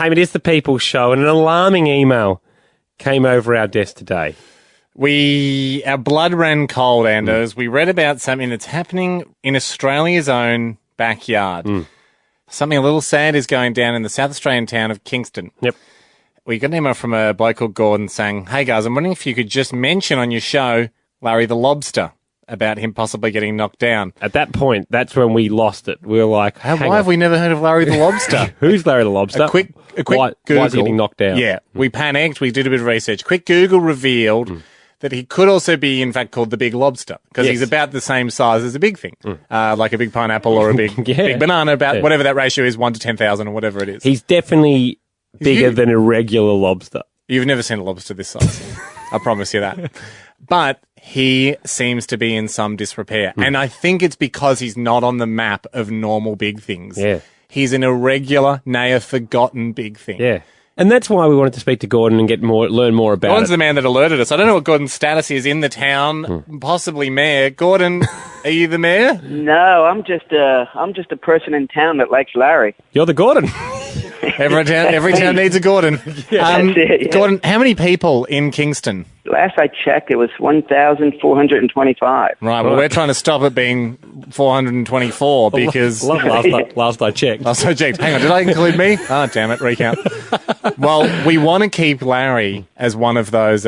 Ham, it is the People's Show, and an alarming email came over our desk today. Our blood ran cold, Anders. We read about something that's happening in Australia's own backyard. Something a little sad is going down in the South Australian town of Kingston. Yep. We got an email from a bloke called Gordon saying, "Hey guys, I'm wondering if you could just mention on your show Larry the Lobster, about him possibly getting knocked down." At that point, that's when we lost it. We were like, why have we never heard of Larry the Lobster? Who's Larry the Lobster? A quick Google. Why is he getting knocked down? Yeah, we panicked. We did a bit of research. Quick Google revealed that he could also be, in fact, called the Big Lobster because he's about the same size as a big thing, like a big pineapple or a big big banana, whatever that ratio is, 1 to 10,000 or whatever it is. He's definitely bigger than a regular lobster. You've never seen a lobster this size. I promise you that. But he seems to be in some disrepair. And I think it's because he's not on the map of normal big things. Yeah. He's an irregular, nay, a forgotten big thing. Yeah. And that's why we wanted to speak to Gordon and learn more about Gordon's it. the man that alerted us. I don't know what Gordon's status is in the town, possibly mayor. Gordon, are you the mayor? No, I'm just a person in town that likes Larry. You're the Gordon. Every town needs a Gordon. That's it, yeah. Gordon, how many people in Kingston? Last I checked, it was 1,425. Right, well, we're trying to stop it being 424 because... last I checked. Last I checked. Hang on, did I include me? Oh, damn it, recount. Well, we want to keep Larry as one of those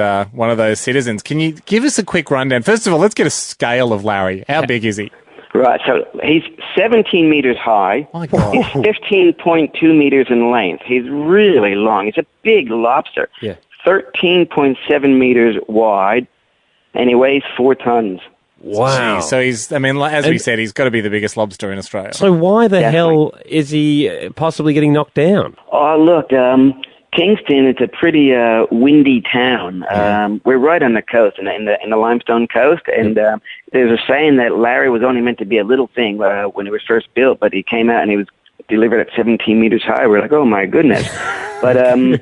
citizens. Can you give us a quick rundown? First of all, let's get a scale of Larry. How big is he? Right, so he's 17 meters high. My God. He's 15.2 meters in length. He's really long. He's a big lobster. Yeah. 13.7 meters wide, and he weighs 4 tons. Wow. Jeez, so as we said, he's got to be the biggest lobster in Australia. So why the Definitely. hell is he possibly getting knocked down? Oh, look, Kingston, it's a pretty windy town. We're right on the coast, in the limestone coast, and there's a saying that Larry was only meant to be a little thing when it was first built, but he came out and he was delivered at 17 meters high. We're like, oh my goodness. But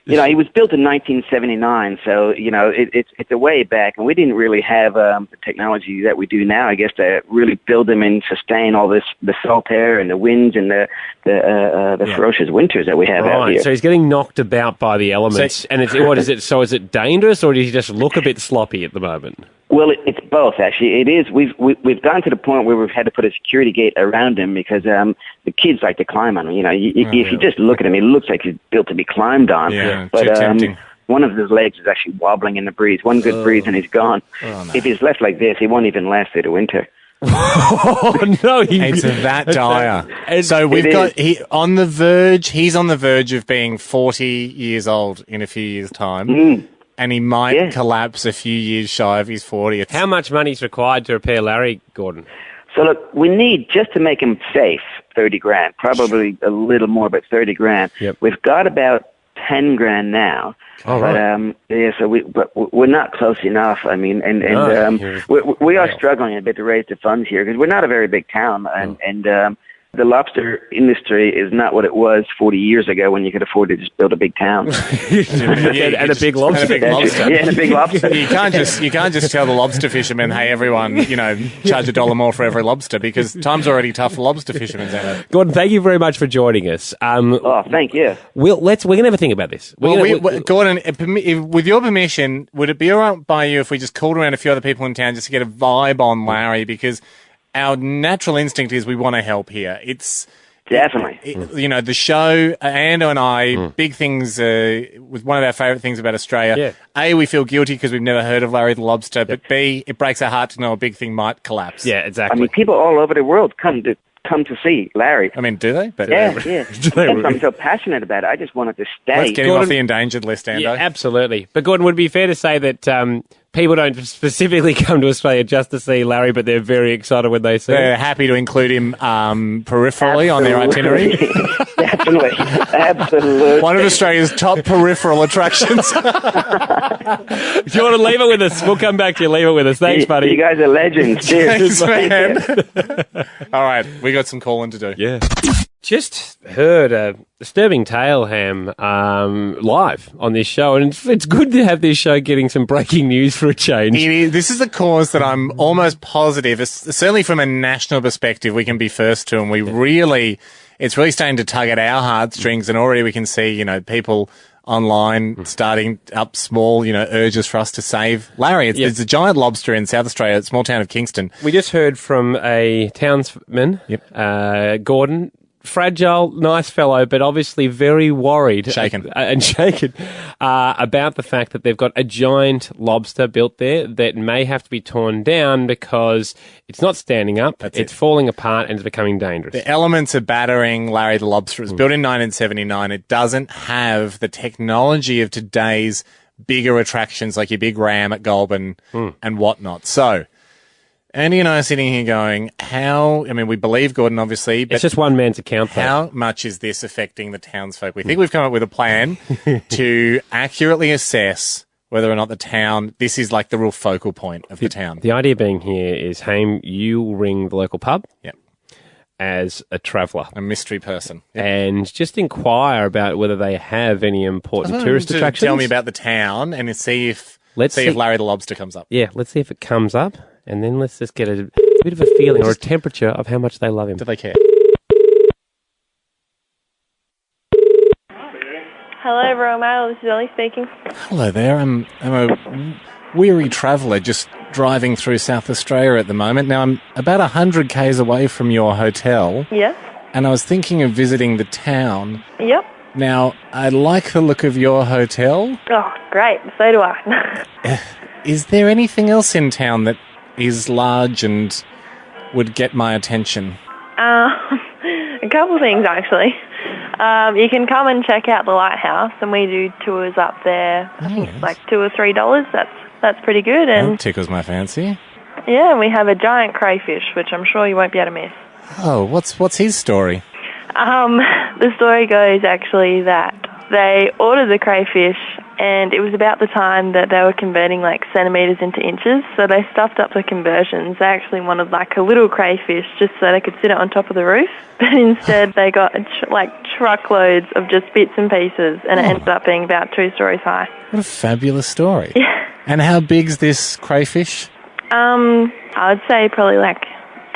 he was built in 1979, so it's a way back, and we didn't really have the technology that we do now, I guess, to really build them and sustain all the salt air and the winds and the ferocious winters that we have out here. So he's getting knocked about by the elements, and what is it? So is it dangerous, or does he just look a bit sloppy at the moment? Well, it's both, actually. It is. We've gotten to the point where we've had to put a security gate around him because the kids like to climb on him. If you just look at him, he looks like he's built to be climbed on. Yeah, but too tempting. one of his legs is actually wobbling in the breeze. One good breeze and he's gone. Oh, no. If he's left like this, he won't even last through the winter. Oh no! It's that dire. So he's on the verge of being 40 years old in a few years' time. And he might collapse a few years shy of his 40th. How much money is required to repair Larry, Gordon? So look, we need, just to make him safe, 30 grand, probably a little more, but 30 grand. Yep. We've got about 10 grand now. Oh, right. So we're not close enough. I mean, we are struggling a bit to raise the funds here because we're not a very big town, and the lobster industry is not what it was 40 years ago when you could afford to just build a big town. and a big lobster. Yeah, and a big lobster. You can't just tell the lobster fishermen, hey, everyone, charge $1 more for every lobster because time's already tough for lobster fishermen. Gordon, thank you very much for joining us. Thank you. We're gonna have a think about this. Gordon, with your permission, would it be all right by you if we just called around a few other people in town just to get a vibe on Larry? Because our natural instinct is we want to help here. It's definitely, the show, Ando and I, big things, was one of our favourite things about Australia. Yeah. A, we feel guilty because we've never heard of Larry the Lobster, but B, it breaks our heart to know a big thing might collapse. Yeah, exactly. I mean, people all over the world come to see Larry. I mean, do they? But yeah. I'm so passionate about it. I just wanted to stay. Let's get him off the endangered list, Ando. Yeah, absolutely. But Gordon, would it be fair to say that people don't specifically come to Australia just to see Larry, but they're very excited when they see him? They're happy to include him peripherally on their itinerary. Absolutely. One of Australia's top peripheral attractions. If you want to leave it with us, we'll come back to you. Leave it with us. Thanks, buddy. You guys are legends. Cheers. Thanks, man. All right, we got some calling to do. Yeah. Just heard a disturbing tale, Ham, live on this show, and it's good to have this show getting some breaking news for a change. This is a cause that I'm almost positive, certainly from a national perspective, we can be first to, and we really it's really starting to tug at our heartstrings, and already we can see, people online starting up small, urges for us to save Larry. It's a giant lobster in South Australia, a small town of Kingston. We just heard from a townsman, Gordon. Fragile, nice fellow, but obviously very worried. Shaken about the fact that they've got a giant lobster built there that may have to be torn down because it's not standing up, it's falling apart and it's becoming dangerous. The elements of battering Larry the Lobster. It was built in 1979. It doesn't have the technology of today's bigger attractions like your big ram at Goulburn and whatnot. So Andy and I are sitting here going, we believe Gordon, obviously, but it's just one man's account, though. How much is this affecting the townsfolk? We think we've come up with a plan to accurately assess whether or not the town, this is like the real focal point of the town. The idea being here is, Haim, you ring the local pub as a traveller. A mystery person. And just inquire about whether they have any important tourist attractions. Tell me about the town and see if Larry the Lobster comes up. Yeah, let's see if it comes up. And then let's just get a bit of a feeling or a temperature of how much they love him. Do they care? Hello, Royal Mail. This is Ellie speaking. Hello there. I'm a weary traveller just driving through South Australia at the moment. Now, I'm about 100 k's away from your hotel. Yes. And I was thinking of visiting the town. Yep. Now, I like the look of your hotel. Oh, great. So do I. Is there anything else in town that is large and would get my attention? A couple things, actually. You can come and check out the lighthouse, and we do tours up there. I think it's like $2 or $3. That's pretty good. And that tickles my fancy. Yeah, we have a giant crayfish, which I'm sure you won't be able to miss. Oh, what's his story? The story goes actually that they ordered the crayfish, and it was about the time that they were converting like centimetres into inches, so they stuffed up the conversions. They actually wanted like a little crayfish just so they could sit it on top of the roof, but instead they got truckloads of just bits and pieces, and it ended up being about 2 stories high. What a fabulous story. Yeah. And how big's this crayfish? I would say probably like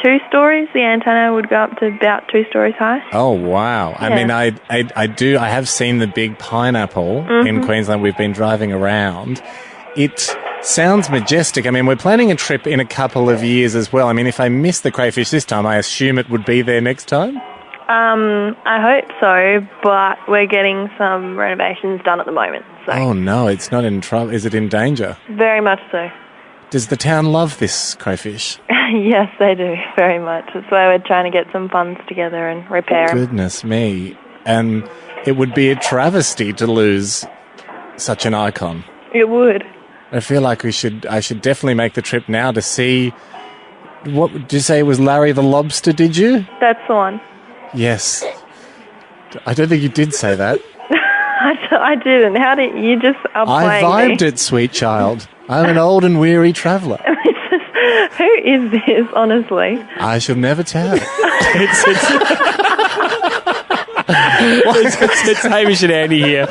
2 stories. The antenna would go up to about 2 stories high. Oh, wow. Yeah. I mean, I have seen the big pineapple in Queensland. We've been driving around. It sounds majestic. I mean, we're planning a trip in a couple of years as well. I mean, if I miss the crayfish this time, I assume it would be there next time? I hope so, but we're getting some renovations done at the moment. So. Oh, no, it's not in trouble. Is it in danger? Very much so. Does the town love this crayfish? Yes, they do, very much. That's why we're trying to get some funds together and repair them. Goodness me. And it would be a travesty to lose such an icon. It would. I feel like I should definitely make the trip now to see... What did you say it was Larry the Lobster, did you? That's the one. Yes. I don't think you did say that. I didn't. How did you just are playing I vibed it, sweet child. I'm an old and weary traveller. Who is this, honestly? I shall never tell. It's Hamish and Andy here.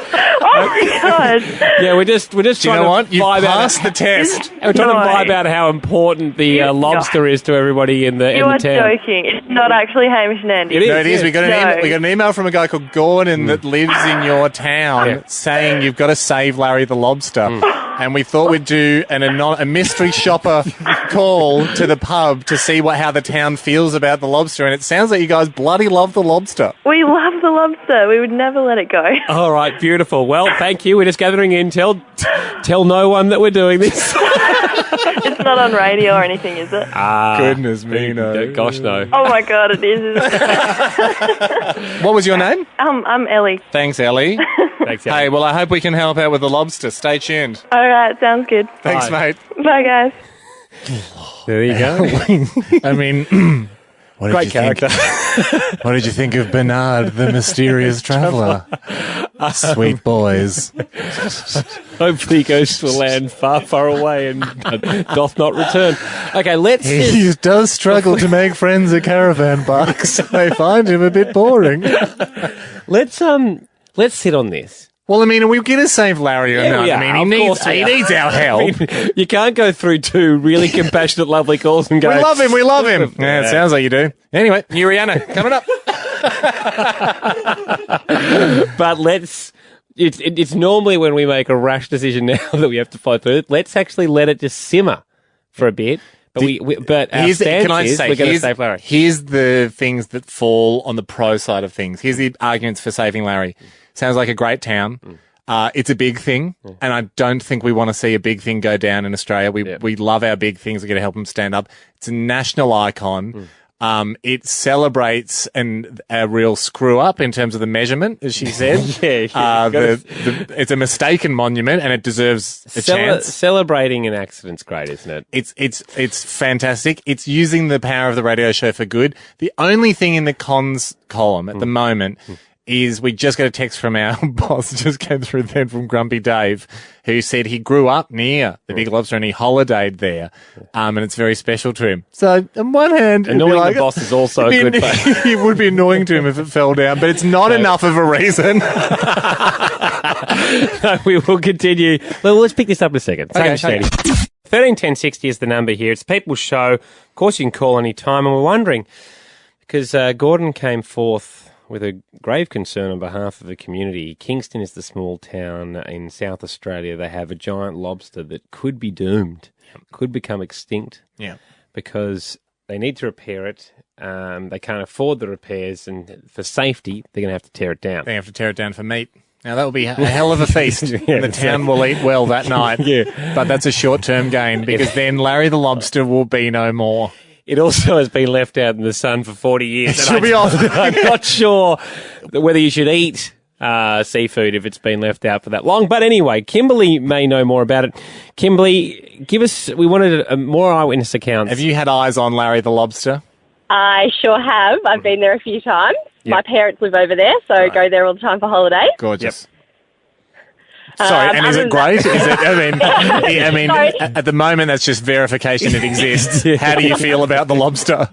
Oh my God! Yeah, we're just trying to vibe you passed the test. We're trying to vibe out how important the lobster is to everybody in the town. You are joking. It's not actually Hamish and Andy. It is. We got an email from a guy called Gordon that lives in your town saying you've got to save Larry the Lobster. And we thought we'd do a mystery shopper call to the pub to see how the town feels about the lobster. And it sounds like you guys bloody love the lobster. We love the lobster. We would never let it go. All right, beautiful. Well, thank you. We're just gathering intel. Tell no one that we're doing this. It's not on radio or anything, is it? Goodness me, no. Gosh, no. Oh my God, it is. What was your name? I'm Ellie. Thanks, Ellie. Thanks, Ellie. Hey, well, I hope we can help out with the lobster. Stay tuned. All right, sounds good. Thanks, mate. Bye, guys. There you go. I mean... Great character. What did you think of Bernard, the mysterious traveller? Sweet boys. Hopefully he goes to a land far, far away and doth not return. Okay, He does struggle to make friends at caravan parks. I find him a bit boring. Let's sit on this. Well, I mean, are we going to save Larry or not? I mean, he needs our help. I mean, you can't go through 2 really compassionate, lovely calls and go... We love him. Yeah, it sounds like you do. Anyway, new Rihanna coming up. But it's normally when we make a rash decision now that we have to fight through it. Let's actually let it just simmer for a bit. But our stance is we're going to save Larry. Here's the things that fall on the pro side of things. Here's the arguments for saving Larry. Sounds like a great town. It's a big thing, and I don't think we want to see a big thing go down in Australia. We love our big things. We're going to help them stand up. It's a national icon. It celebrates a real screw up in terms of the measure,ment as she said. It's a mistaken monument, and it deserves a chance. Celebrating an accident's great, isn't it? It's fantastic. It's using the power of the radio show for good. The only thing in the cons column at the moment is we just got a text from our boss, just came through then from Grumpy Dave, who said he grew up near the Big Lobster and he holidayed there, and it's very special to him. So, on one hand... Annoying the boss is also a good thing. It would be annoying to him if it fell down, but it's not enough of a reason. No, we will continue. Well, let's pick this up in a second. Okay. 131060 is the number here. It's People's Show. Of course, you can call any time, and we're wondering, because Gordon came forth with a grave concern on behalf of the community. Kingston is the small town in South Australia. They have a giant lobster that could be doomed, could become extinct, because they need to repair it. They can't afford the repairs, and for safety, they're going to have to tear it down. They have to tear it down for meat. Now, that will be a hell of a feast. The town will eat well that night. But that's a short-term gain, because then Larry the Lobster will be no more. It also has been left out in the sun for 40 years. She'll be off. I'm not sure whether you should eat seafood if it's been left out for that long. But anyway, Kimberly may know more about it. Kimberly, we wanted a more eyewitness accounts. Have you had eyes on Larry the Lobster? I sure have. I've been there a few times. Yep. My parents live over there, so go there all the time for holidays. Gorgeous. Yep. Sorry, and is it great? Is it? I mean, at the moment, that's just verification it exists. How do you feel about the lobster?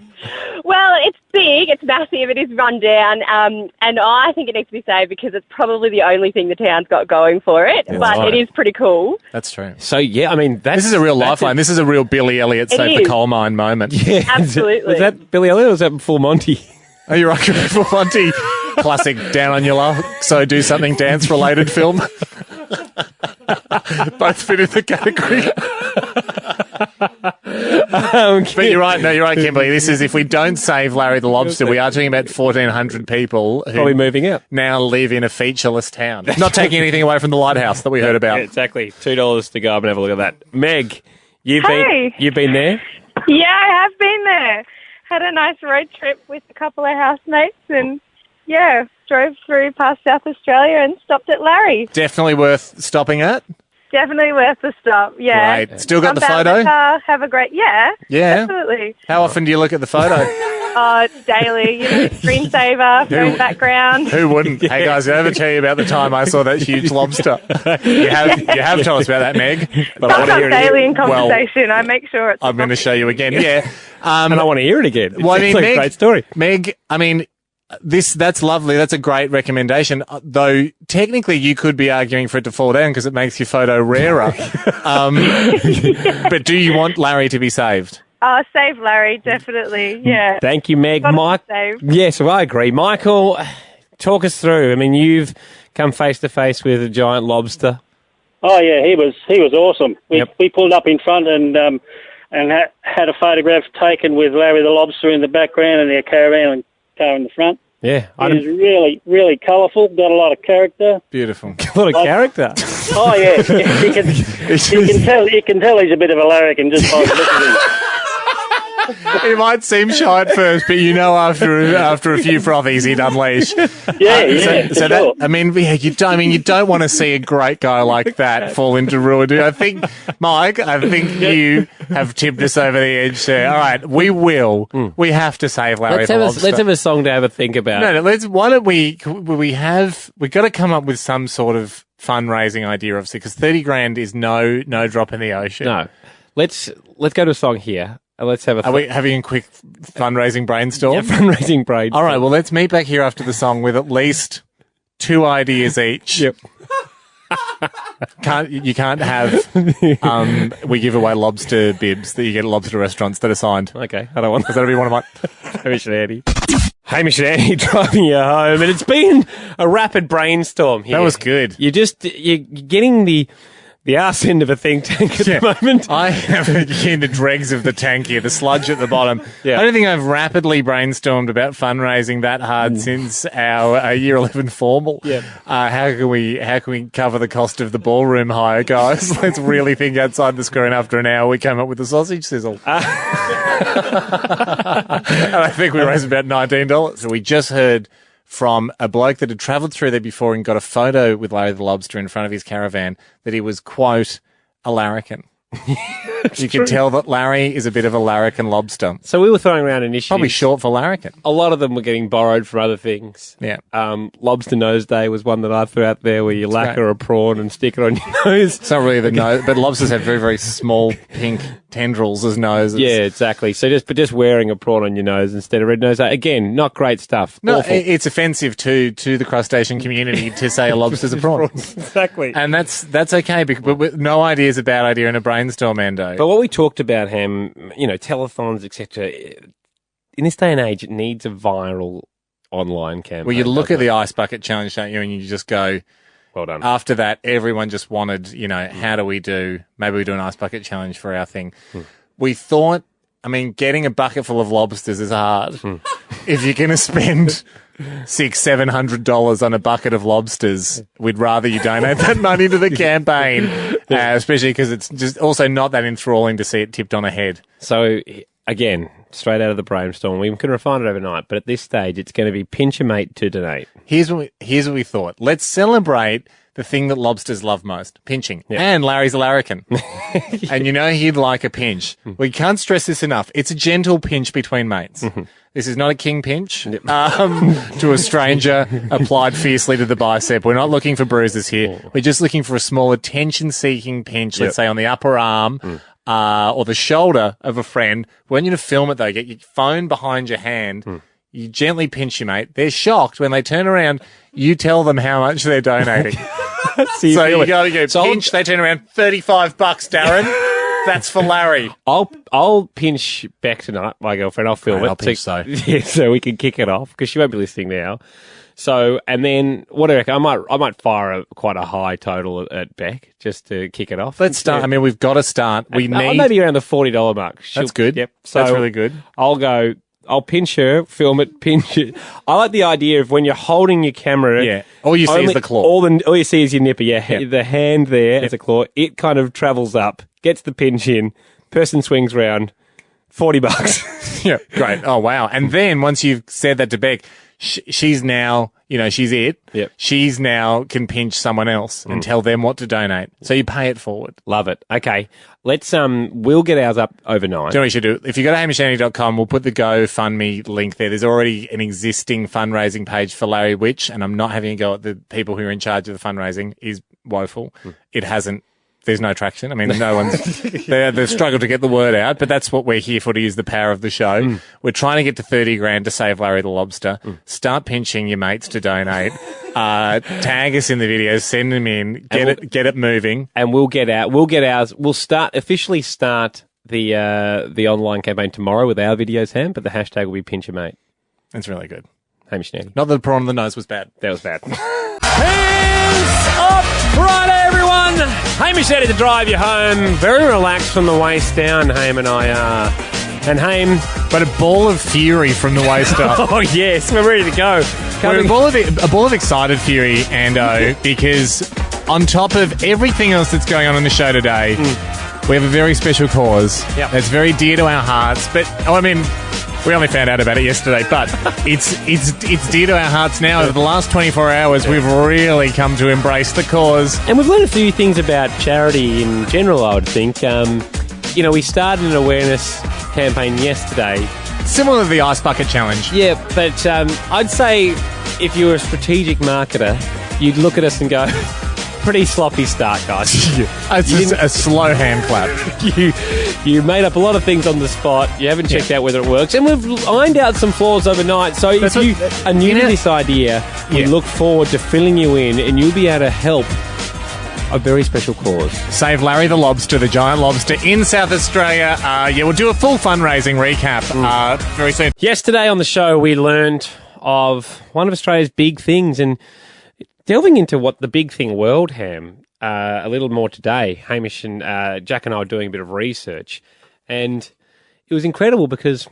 Well, it's big, it's massive, it is run down, and I think it needs to be saved because it's probably the only thing the town's got going for it. That's but right. It is pretty cool. That's true. So yeah, I mean, this is a real lifeline. This is a real Billy Elliot save the coal mine moment. Yeah, absolutely. Was that Billy Elliot or was that before Monty? Oh, you're right, before Monty. Classic down on your luck, so do something dance related film. Both fit in the category. But you're right. No, you're right, Kimberly. This is, if we don't save Larry the Lobster, we are talking about 1,400 people who probably moving out now live in a featureless town. Not taking anything away from the lighthouse that we heard about. Yeah, exactly. $2 to go up and have a look at that. Meg, you've been there? Yeah, I have been there. Had a nice road trip with a couple of housemates and drove through past South Australia and stopped at Larry. Definitely worth stopping at? Definitely worth the stop, yeah. Great. Still got the photo? Have a great, yeah, definitely. How often do you look at the photo? Daily, screensaver, phone background. Who wouldn't? Yeah. Hey guys, did I ever tell you about the time I saw that huge lobster? You have told us about that, Meg. But I want to hear it daily in conversation. I make sure it's... I'm going to show you again, yeah. And I want to hear it again. Well, it's a great story. Meg, I mean... That's lovely. That's a great recommendation. Though technically you could be arguing for it to fall down because it makes your photo rarer. But do you want Larry to be saved? Save Larry, definitely. Yeah. Thank you, Meg. Mike. Yes, I agree. Michael, talk us through. I mean, you've come face to face with a giant lobster. Oh yeah, he was awesome. We pulled up in front and had a photograph taken with Larry the Lobster in the background and their caravan and car in the front. Yeah. It was really, really colourful, got a lot of character. Beautiful. A lot of character. Oh, yeah. You can tell he's a bit of a larrikin just by looking at him. He might seem shy at first, but after a few frothies, he'd unleash. You don't want to see a great guy like that fall into ruin. I think, Mike, you have tipped us over the edge there. All right, we have to save Larry the Lobster. Let's have a song to have a think about. No, why don't we've got to come up with some sort of fundraising idea, obviously, because 30 grand is no drop in the ocean. No. Let's go to a song here. Let's have Are we having a quick fundraising brainstorm? Yeah, fundraising brainstorm. All right, well, let's meet back here after the song with at least 2 ideas each. Yep. You can't have we give away lobster bibs that you get at lobster restaurants that are signed. Okay, I don't want because that'll be one of mine. Hamish Andy. Hamish and Andy driving you home, and it's been a rapid brainstorm here. That was good. You're getting the arse end of a think tank at the moment. I have in the dregs of the tank here, the sludge at the bottom. Yeah. I don't think I've rapidly brainstormed about fundraising that hard since our year 11 formal. Yeah. How can we cover the cost of the ballroom hire, guys? Let's really think outside the square. And after an hour, we came up with a sausage sizzle. And I think we raised about $19. So we just heard from a bloke that had travelled through there before and got a photo with Larry the Lobster in front of his caravan that he was, quote, a larrikin. You can tell that Larry is a bit of a larrikin lobster. So we were throwing around initiatives. Probably short for larrikin. A lot of them were getting borrowed from other things. Yeah. Lobster Nose Day was one that I threw out there where you lacquer a prawn and stick it on your nose. It's not really the nose, but lobsters have very, very small pink tendrils as noses. Yeah, exactly. So just wearing a prawn on your nose instead of red nose. Again, not great stuff. No, Awful. it's offensive to the crustacean community to say a lobster's a prawn. Exactly. And that's okay, but no idea is a bad idea in a brainstorm, Endo. But what we talked about, Ham, telethons, etc. In this day and age, it needs a viral online campaign. Well, you look at the ice bucket challenge, don't you, and you just go, well done. After that, everyone just wanted, how do we do, maybe we do an ice bucket challenge for our thing. We thought, getting a bucket full of lobsters is hard. If you're going to spend $600-700 on a bucket of lobsters, we'd rather you donate that money to the campaign, especially because it's just also not that enthralling to see it tipped on a head. So, again, straight out of the brainstorm, we can refine it overnight, but at this stage, it's going to be pinch a mate to donate. Here's what we thought. Let's celebrate the thing that lobsters love most, pinching. Yeah. And Larry's a larrikin. And he'd like a pinch. We can't stress this enough. It's a gentle pinch between mates. This is not a king pinch to a stranger applied fiercely to the bicep. We're not looking for bruises here. We're just looking for a small attention-seeking pinch, let's say on the upper arm or the shoulder of a friend. We want you to film it, though. Get your phone behind your hand. You gently pinch your mate. They're shocked. When they turn around, you tell them how much they're donating. So you got to go pinch. They turn around, $35, Darren. That's for Larry. I'll pinch Beck tonight, my girlfriend. I'll film it. I'll pinch Yeah, so we can kick it off because she won't be listening now. So, and then what do you reckon? I might fire quite a high total at Beck just to kick it off. Let's start. Yeah. We've got to start. We need maybe around the $40 mark. That's good. Yep. So that's really good. I'll pinch her, film it, pinch it. I like the idea of when you're holding your camera. Yeah. All you see is the claw. All you see is your nipper. Yeah. The hand there as a claw. It kind of travels up, gets the pinch in, person swings round, $40. Yeah. Great. Oh, wow. And then once you've said that to Beck, she's now, she's it. Yep. She's now can pinch someone else and tell them what to donate. So you pay it forward. Love it. Okay. Let's, we'll get ours up overnight. Do you know what we should do? If you go to hamishandy.com, we'll put the GoFundMe link there. There's already an existing fundraising page for Larry, which, and I'm not having a go at the people who are in charge of the fundraising, is woeful. It hasn't. There's no traction. No one's, they've struggled to get the word out, but that's what we're here for, to use the power of the show. We're trying to get to $30,000 to save Larry the Lobster. Start pinching your mates to donate. Tag us in the videos, send them in, get it moving. And we'll get ours. We'll officially start the online campaign tomorrow with our videos, Ham, but the hashtag will be pinch a mate. That's really good. Hamish Andy. Not that the prawn on the nose was bad. That was bad. Hands up Friday, everyone. Hamish Andy to drive you home. Very relaxed from the waist down, Haim and I are. And Haim... But a ball of fury from the waist up. Oh, yes. We're ready to go. We're a ball of excited fury, Ando, because on top of everything else that's going on in the show today, we have a very special cause that's very dear to our hearts. But, we only found out about it yesterday, but it's dear to our hearts now. Over the last 24 hours, we've really come to embrace the cause. And we've learned a few things about charity in general, I would think. We started an awareness campaign yesterday. Similar to the Ice Bucket Challenge. Yeah, but I'd say if you were a strategic marketer, you'd look at us and go... Pretty sloppy start, guys. It's just a slow hand clap. You made up a lot of things on the spot. You haven't checked out whether it works. And we've ironed out some flaws overnight. So if you are new to this idea, we look forward to filling you in and you'll be able to help a very special cause. Save Larry the Lobster, the giant lobster in South Australia. We'll do a full fundraising recap very soon. Yesterday on the show, we learned of one of Australia's big things, and delving into what the big thing world, Ham, a little more today. Hamish and Jack and I were doing a bit of research, and it was incredible because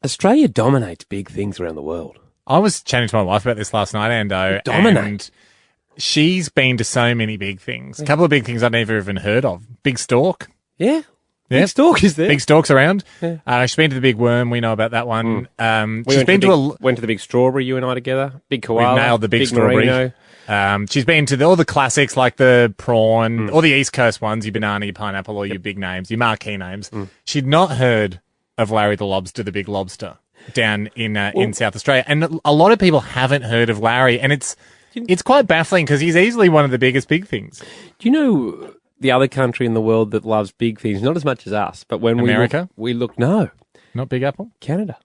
Australia dominates big things around the world. I was chatting to my wife about this last night, Ando. Dominate. She's been to so many big things. A couple of big things I'd never even heard of. Big Stork. Yeah. Yeah. Big Stork is there. Big Stork's around. Yeah. She's been to the Big Worm. We know about that one. We She's been went to the Big Strawberry, you and I together. Big Koala. We've nailed the Big Strawberry. Merino. She's been to all the classics like the prawn, all the East Coast ones, your banana, your pineapple, all your big names, your marquee names. She'd not heard of Larry the Lobster, the Big Lobster, down in South Australia. And a lot of people haven't heard of Larry, and it's quite baffling because he's easily one of the biggest big things. Do you know the other country in the world that loves big things? Not as much as us, but when America? we look, no. Not Big Apple? Canada.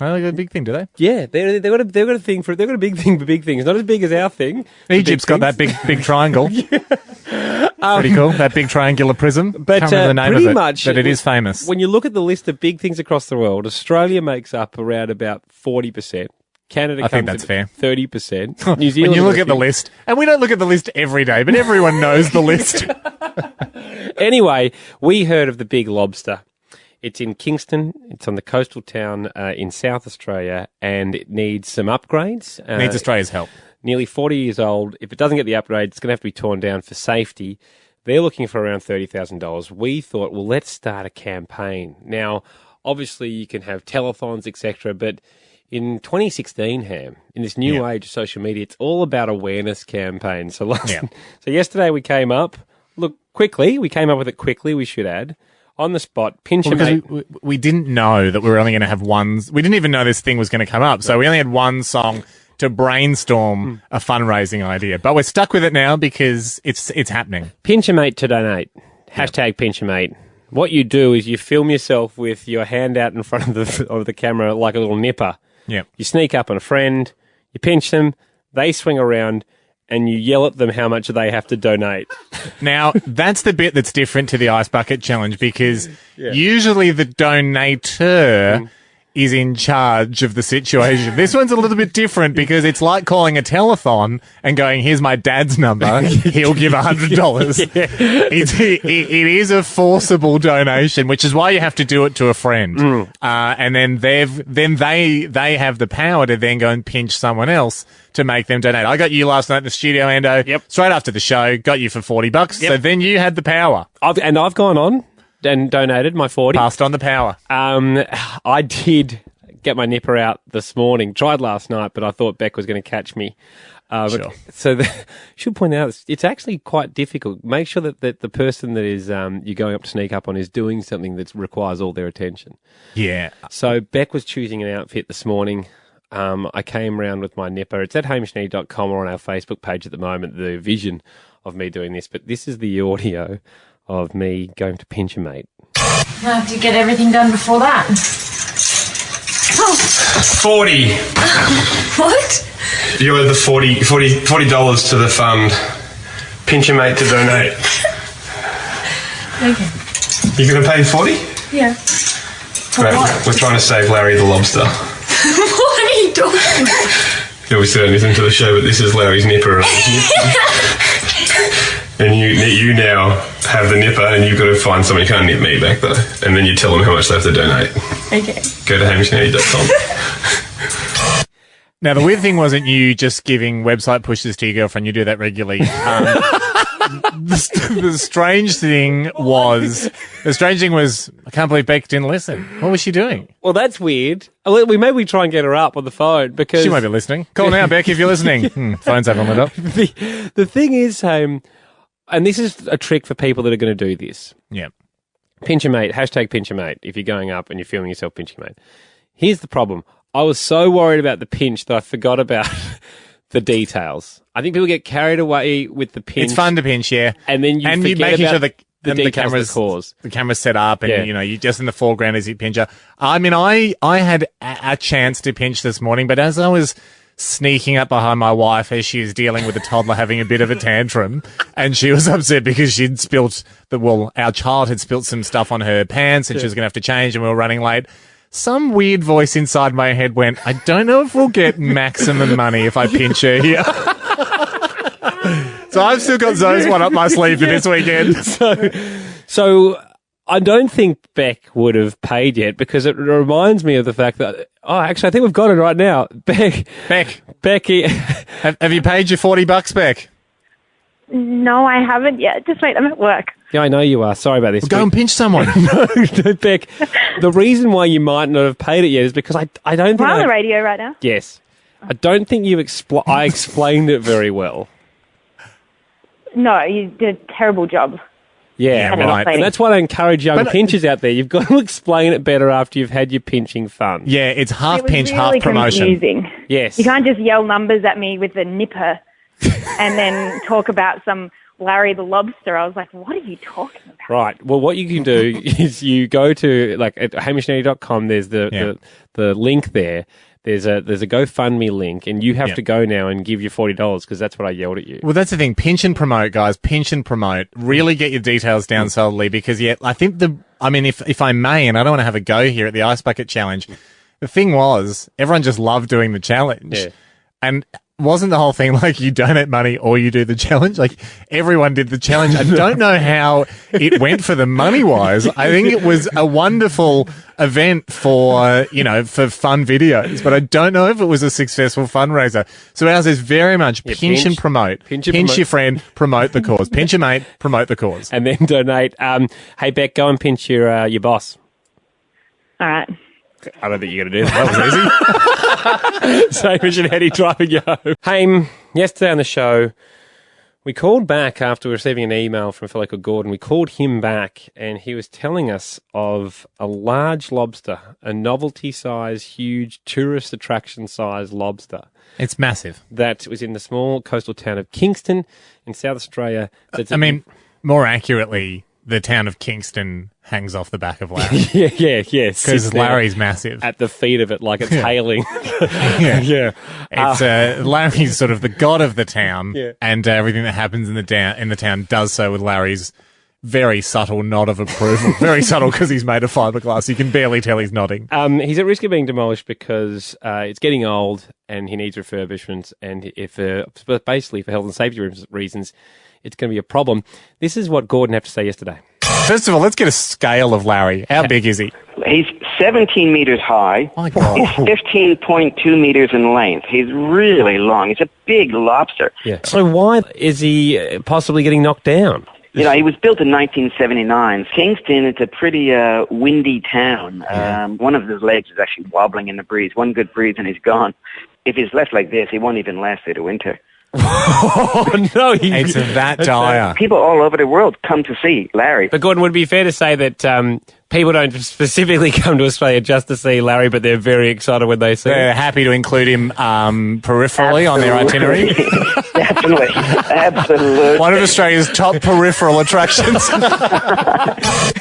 Oh, they got a big thing, do they? Yeah, they've got a thing for they've got a big thing for big things. Not as big as our thing. Egypt's got that big triangle. Pretty cool. That big triangular prism. But can't remember the name pretty of it, much, but it is famous. When you look at the list of big things across the world, Australia makes up around about 40%. Canada I think comes that's fair. 30%. New Zealand. When you look at the list, and we don't look at the list every day, but everyone knows the list. Anyway, we heard of the Big Lobster. It's in Kingston. It's on the coastal town in South Australia, and it needs some upgrades. Needs Australia's help. Nearly 40 years old. If it doesn't get the upgrade, it's going to have to be torn down for safety. They're looking for around $30,000. We thought, well, let's start a campaign. Now, obviously, you can have telethons, etc., but in 2016, Ham, in this new age of social media, it's all about awareness campaigns. So, so yesterday we came up. Look, quickly. We came up with it quickly, we should add. On the spot, pinch a mate. We didn't know that we were only going to have one. We didn't even know this thing was going to come up. So we only had one song to brainstorm a fundraising idea. But we're stuck with it now because it's happening. Pinch a mate to donate. Hashtag pinch a mate. What you do is you film yourself with your hand out in front of the camera like a little nipper. Yeah. You sneak up on a friend, you pinch them, they swing around, and you yell at them how much they have to donate. Now, that's the bit that's different to the Ice Bucket Challenge because usually the donator is in charge of the situation. This one's a little bit different because it's like calling a telethon and going, here's my dad's number, he'll give $100. It is a forcible donation, which is why you have to do it to a friend. And then they have the power to then go and pinch someone else to make them donate. I got you last night in the studio, Ando. Straight after the show, got you for $40. So then you had the power. I've gone on and donated my 40. Passed on the power. I did get my nipper out this morning. Tried last night, but I thought Beck was going to catch me. Sure. So should point out, it's actually quite difficult. Make sure that the person that is you're going up to sneak up on is doing something that requires all their attention. Yeah. So Beck was choosing an outfit this morning. I came round with my nipper. It's at hamishandy.com or on our Facebook page at the moment, the vision of me doing this. But this is the audio of me going to pinch a mate. I have to get everything done before that. 40. What? You owe the $40 to the fund. Pinch a mate to donate. Okay. You going to pay 40? Yeah. Great. We're trying to save Larry the Lobster. What are you doing? Yeah, we said anything to the show, but this is Larry's nipper. And you now have the nipper, and you've got to find someone. You can't nip me back, though. And then you tell them how much they have to donate. Okay. Go to hamishandy.com. Now, the weird thing wasn't you just giving website pushes to your girlfriend. You do that regularly. The strange thing was, I can't believe Beck didn't listen. What was she doing? Well, that's weird. Maybe we try and get her up on the phone because She might be listening. Call now, Beck, if you're listening. Phones haven't lit up. The thing is, and this is a trick for people that are going to do this. Yeah. Pinch a mate, hashtag pinch a mate, if you're going up and you're filming yourself pinching a mate. Here's the problem. I was so worried about the pinch that I forgot about the details. I think people get carried away with the pinch. It's fun to pinch, yeah. And then you forget making about sure the camera's set up and, you're just in the foreground as you pinch her. I mean, I had a chance to pinch this morning, but as I was sneaking up behind my wife as she was dealing with a toddler having a bit of a tantrum, and she was upset because she'd spilt our child had spilt some stuff on her pants and she was going to have to change and we were running late. some weird voice inside my head went, I don't know if we'll get maximum money if I pinch her here. So I've still got Zoe's one up my sleeve for this weekend. So I don't think Beck would have paid yet because it reminds me of the fact that, actually, I think we've got it right now. Becky. Have you paid your $40, Beck? No, I haven't yet. Just wait, I'm at work. Yeah, I know you are. Sorry about this. Well, go and pinch someone. No, Beck. The reason why you might not have paid it yet is because I don't think... We're on the radio right now. Yes. I don't think I explained it very well. No, you did a terrible job. Yeah, right. And that's why I encourage young pinchers out there. You've got to explain it better after you've had your pinching fun. Yeah, it's half It was pinch, really half promotion. confusing. Yes. You can't just yell numbers at me with a nipper and then talk about some Larry the Lobster. I was like, what are you talking about? Right. Well, what you can do is you go to, like, at hamishandy.com, there's the link there. There's a GoFundMe link, and you have to go now and give your $40 because that's what I yelled at you. Well, that's the thing. Pinch and promote, guys. Pinch and promote. Really get your details down solidly because, I think if I may, and I don't want to have a go here at the Ice Bucket Challenge, the thing was, everyone just loved doing the challenge. Yeah. And wasn't the whole thing like you donate money or you do the challenge? Like everyone did the challenge. I don't know how it went for them money-wise. I think it was a wonderful event for, for fun videos, but I don't know if it was a successful fundraiser. So ours is very much pinch and promote. Pinch your friend, promote the cause. Pinch your mate, promote the cause. And then donate. Hey, Beck, go and pinch your boss. All right. I don't think you're going to do that. That was easy. So Hamish and Andy driving you home. Hey, yesterday on the show, we called back after receiving an email from a fellow called Gordon. We called him back, and he was telling us of a large lobster, a novelty-size, huge tourist attraction-size lobster. It's massive. That was in the small coastal town of Kingston in South Australia. More accurately, the town of Kingston hangs off the back of Larry. yes. Because Larry's massive. At the feet of it, like it's hailing. It's Larry's sort of the god of the town, and everything that happens in the town does so with Larry's very subtle nod of approval. Very subtle because he's made of fiberglass. You can barely tell he's nodding. He's at risk of being demolished because it's getting old and he needs refurbishment, and basically for health and safety reasons, it's going to be a problem. This is what Gordon had to say yesterday. First of all, let's get a scale of Larry. How big is he? He's 17 meters high. My God. He's 15.2 meters in length. He's really long. He's a big lobster. Yeah. So why is he possibly getting knocked down? He was built in 1979. Kingston, it's a pretty windy town. One of his legs is actually wobbling in the breeze. One good breeze and he's gone. If he's left like this, he won't even last through the winter. Oh, no. It's that dire. People all over the world come to see Larry. But Gordon, would it be fair to say that people don't specifically come to Australia just to see Larry, but they're very excited when they see him? They're happy to include him peripherally on their itinerary? Absolutely. One of Australia's top peripheral attractions.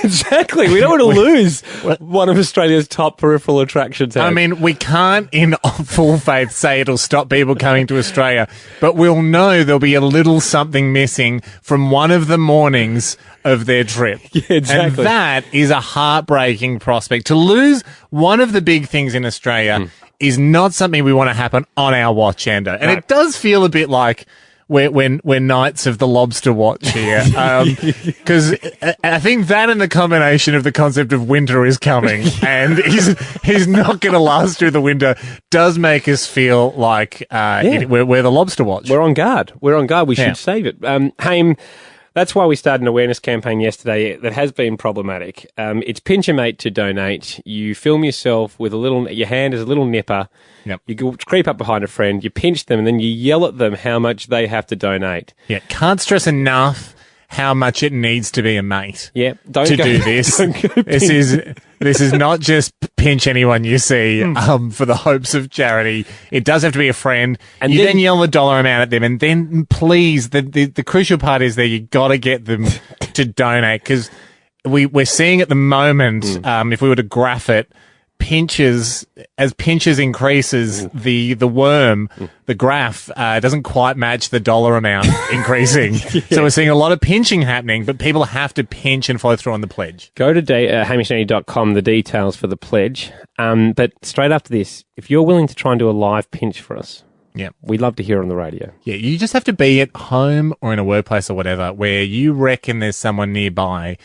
Exactly. We don't want to lose one of Australia's top peripheral attractions. I mean, we can't in full faith say it'll stop people coming to Australia, but we'll know there'll be a little something missing from one of the mornings of their trip. Yeah, exactly. And that is a heartbreaking prospect. To lose one of the big things in Australia is not something we want to happen on our watch, Ando. And it does feel a bit like we're Knights of the Lobster watch here. Because I think that and the combination of the concept of winter is coming and he's not going to last through the winter does make us feel like we're the Lobster watch. We're on guard. We should save it. Haim, that's why we started an awareness campaign yesterday that has been problematic. It's pinch a mate to donate. You film yourself with your hand is a little nipper. Yep. You go, creep up behind a friend, you pinch them, and then you yell at them how much they have to donate. Yeah, can't stress enough how much it needs to be a mate. Yeah, do this. This is not just pinch anyone you see for the hopes of charity. It does have to be a friend. And you then yell the dollar amount at them, and then please, the crucial part is that you got to get them to donate because we're seeing at the moment, if we were to graph it, pinches increases, the worm, the graph doesn't quite match the dollar amount increasing. So we're seeing a lot of pinching happening, but people have to pinch and follow through on the pledge. Go to hamishandy.com, the details for the pledge. But straight after this, if you're willing to try and do a live pinch for us, we'd love to hear it on the radio. Yeah, you just have to be at home or in a workplace or whatever where you reckon there's someone nearby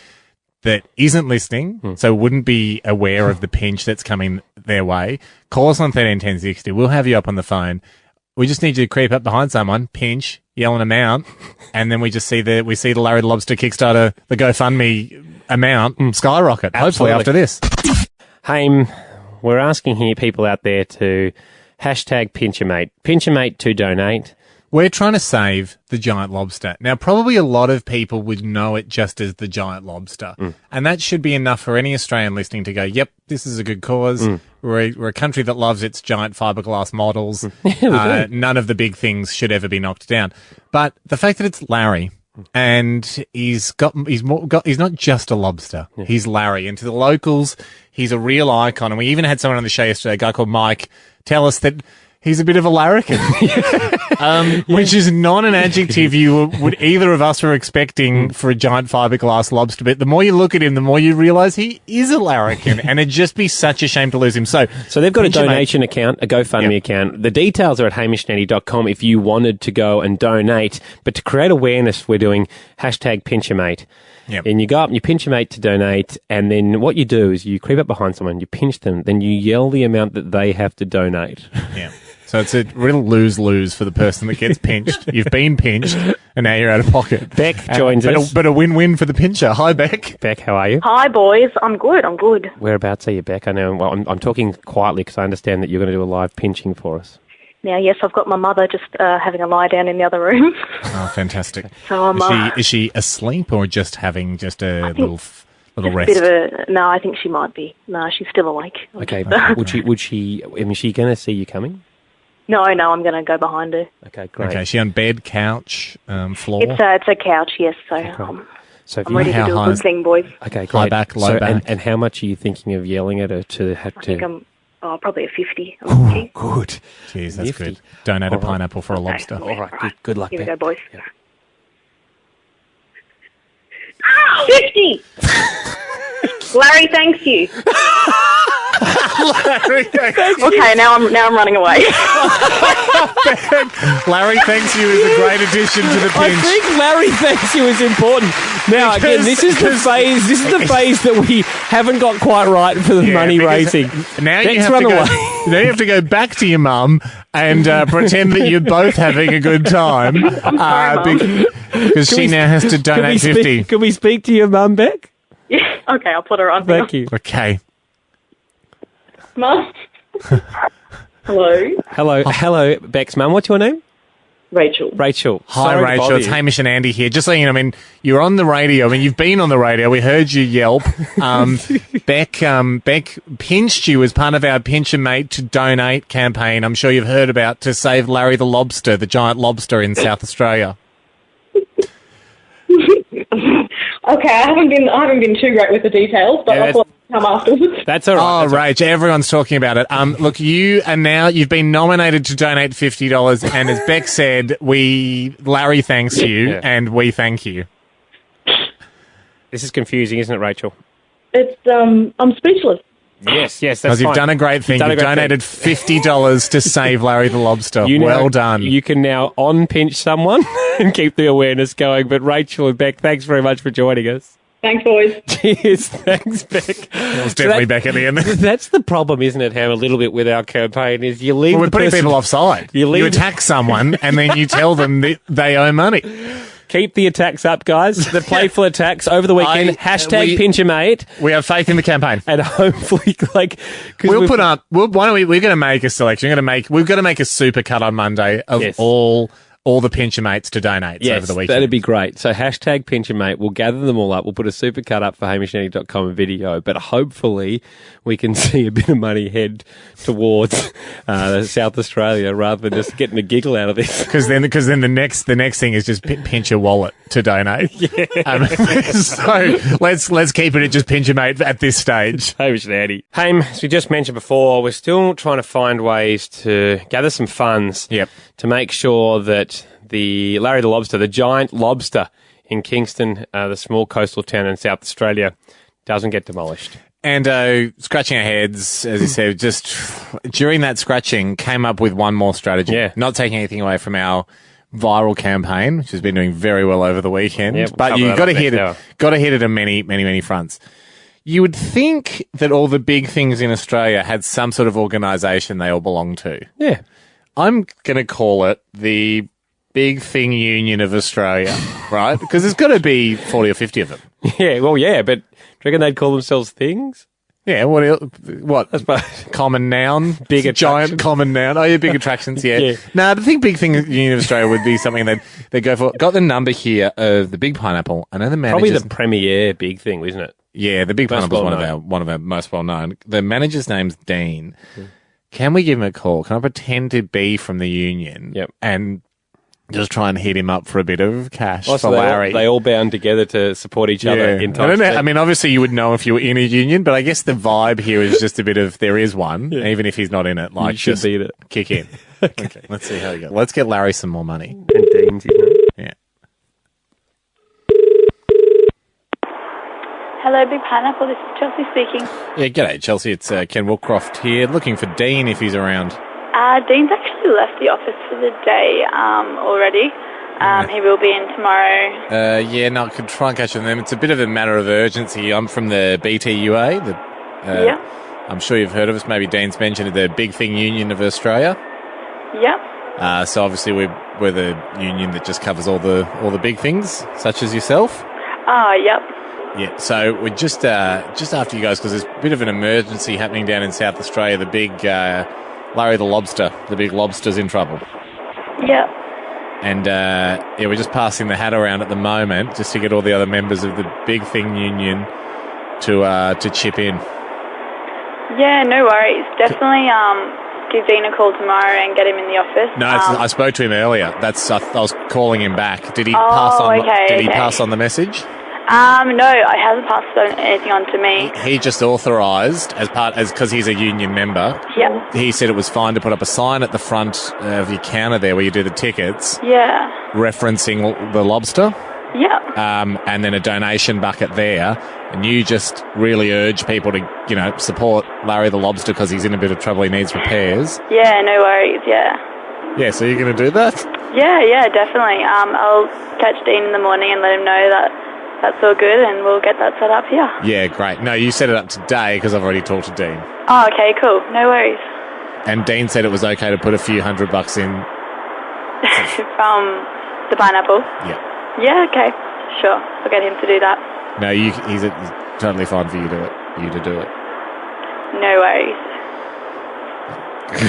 that isn't listening, so wouldn't be aware of the pinch that's coming their way. Call us on 131060. We'll have you up on the phone. We just need you to creep up behind someone, pinch, yell an amount, and then we just see the Larry the Lobster Kickstarter, the GoFundMe amount skyrocket. Absolutely. Hopefully after this. Haim, we're asking here people out there to hashtag Pinchermate. Pinchermate to donate. We're trying to save the giant lobster. Now, probably a lot of people would know it just as the giant lobster. And that should be enough for any Australian listening to go, yep, this is a good cause. We're a country that loves its giant fiberglass models. None of the big things should ever be knocked down. But the fact that it's Larry and he's not just a lobster. He's Larry. And to the locals, he's a real icon. And we even had someone on the show yesterday, a guy called Mike, tell us that he's a bit of a larrikin, which is not an adjective would either of us were expecting for a giant fiberglass lobster. But the more you look at him, the more you realise he is a larrikin, and it'd just be such a shame to lose him. So they've got a donation account, a GoFundMe account. The details are at hamishandy.com if you wanted to go and donate. But to create awareness, we're doing hashtag Pinchermate. And you go up and you pinch your mate to donate, and then what you do is you creep up behind someone, you pinch them, then you yell the amount that they have to donate. Yeah. So it's a real lose-lose for the person that gets pinched. You've been pinched, and now you're out of pocket. Beck joins us. But a win-win for the pincher. Hi, Beck. Beck, how are you? Hi, boys. I'm good. Whereabouts are you, Beck? I know. Well, I'm talking quietly because I understand that you're going to do a live pinching for us. Now, yes, I've got my mother just having a lie down in the other room. Oh, fantastic. So is she asleep or just having a little rest? No, I think she might be. No, she's still awake. Okay. Would she? I mean, is she going to see you coming? No, I'm going to go behind her. Okay, great. Okay, is she on bed, couch, floor? It's a couch, yes. So I'm ready to do a good thing, boys. Okay, great. High back, low back. And how much are you thinking of yelling at her to have to? I think probably a 50. Ooh, good. Jeez, that's good. Donate a pineapple for a lobster. All right, good luck, Here we Beck. go, boys. Yeah. 50! Larry, thanks you. Larry, thanks you. Okay, now I'm running away. Larry, thanks you is a great addition to the pinch. I think Larry thanks you is important. Now, again, this is the phase that we haven't got quite right for the money raising. Now you have to go back to your mum and pretend that you're both having a good time. Because she now has to donate 50. Can we speak to your mum, Beck? Yeah, okay, I'll put her on. Thank you. Okay. Mum? Hello? Hello, Beck's mum. What's your name? Rachel. Hi, Rachel. It's Hamish and Andy here. Just so you know, I mean, you're on the radio. I mean, you've been on the radio. We heard you yelp. Beck pinched you as part of our Pinch and Mate to Donate campaign. I'm sure you've heard about to save Larry the Lobster, the giant lobster in South Australia. Okay, I haven't been too great with the details, but I thought I'd come afterwards. That's all right. Oh, Rach, everyone's talking about it. Look, you've been nominated to donate $50, and as Beck said, Larry thanks you, and we thank you. This is confusing, isn't it, Rachel? It's I'm speechless. Yes, that's fine. You've done a great thing. You've donated $50 to save Larry the Lobster. Well done. You can now on-pinch someone and keep the awareness going. But Rachel and Beck, thanks very much for joining us. Thanks, boys. Cheers. Thanks, Beck. It was definitely Beck at the end. That's the problem, isn't it, Ham, a little bit with our campaign, is you leave we're putting people offside. You attack someone and then you tell them that they owe money. Keep the attacks up, guys. The playful attacks over the weekend. Hashtag Pinchermate. We have faith in the campaign, and hopefully, we'll put up. Why don't we? We're going to make a selection. We've got to make a super cut on Monday of all all the Pincher mates to donate over the weekend. That'd be great. So hashtag Pincher mate. We'll gather them all up. We'll put a supercut up for HamishAndy.com video, but hopefully we can see a bit of money head towards South Australia rather than just getting a giggle out of this. Because then the next thing is just pinch your wallet to donate. Yeah. So let's keep it at just Pincher mate at this stage. Hamish and Andy. Ham, as we just mentioned before, we're still trying to find ways to gather some funds to make sure that the Larry the Lobster, the giant lobster in Kingston, the small coastal town in South Australia, doesn't get demolished. And scratching our heads, as you said, just during that scratching, came up with one more strategy. Yeah. Not taking anything away from our viral campaign, which has been doing very well over the weekend. Yeah, we'll but you've got to hit it on many fronts. You would think that all the big things in Australia had some sort of organisation they all belong to. Yeah. I'm going to call it the Big Thing Union of Australia, right? Because there's got to be 40 or 50 of them. Yeah, well, yeah, but do you reckon they'd call themselves things? Yeah, what? Common noun? Big giant common noun. Oh, yeah, big attractions, yeah. Yeah. No, I think Big Thing Union of Australia would be something that they go for. Got the number here of the Big Pineapple. I know the manager's... Probably the premier big thing, isn't it? Yeah, the Big Pineapple is one of our most well-known. The manager's name's Dean. Can we give him a call? Can I pretend to be from the union and just try and hit him up for a bit of cash for Larry? They all bound together to support each other in time. I don't know. I mean, obviously you would know if you were in a union, but I guess the vibe here is just a bit of there is one, even if he's not in it. Like, should be it. Kick in. Okay, let's see how you go. Let's get Larry some more money. And Dean's, Yeah. Hello, Big Pineapple. This is Chelsea speaking. Yeah, g'day, Chelsea. It's Ken Woolcroft here, looking for Dean if he's around. Dean's actually left the office for the day already. He will be in tomorrow. No, I could try and catch him. It's a bit of a matter of urgency. I'm from the BTUA. I'm sure you've heard of us. Maybe Dean's mentioned it, the Big Thing Union of Australia. Yep. So obviously we're the union that just covers all the big things, such as yourself. Yep. Yeah, so we're just after you guys because there's a bit of an emergency happening down in South Australia. The big Larry the Lobster, the big lobster's in trouble. Yep. And we're just passing the hat around at the moment just to get all the other members of the Big Thing Union to chip in. Yeah, no worries. Definitely give Dean a call tomorrow and get him in the office. No, I spoke to him earlier. I was calling him back. Did he pass on? Did he pass on the message? No, I hasn't passed anything on to me. He just authorised because he's a union member. Yeah. He said it was fine to put up a sign at the front of your counter there where you do the tickets. Yeah. Referencing the lobster. Yeah. And then a donation bucket there. And you just really urge people to, support Larry the Lobster because he's in a bit of trouble. He needs repairs. Yeah, no worries. Yeah. Yeah, so you're going to do that? Yeah, definitely. I'll catch Dean in the morning and let him know that that's all good and we'll get that set up here. Yeah, great. No, you set it up today because I've already talked to Dean. Oh, okay, cool. No worries. And Dean said it was okay to put a few $100 in. From the pineapple? Yeah. Yeah, okay. Sure. I'll get him to do that. No, he's totally fine for you to do it. No worries.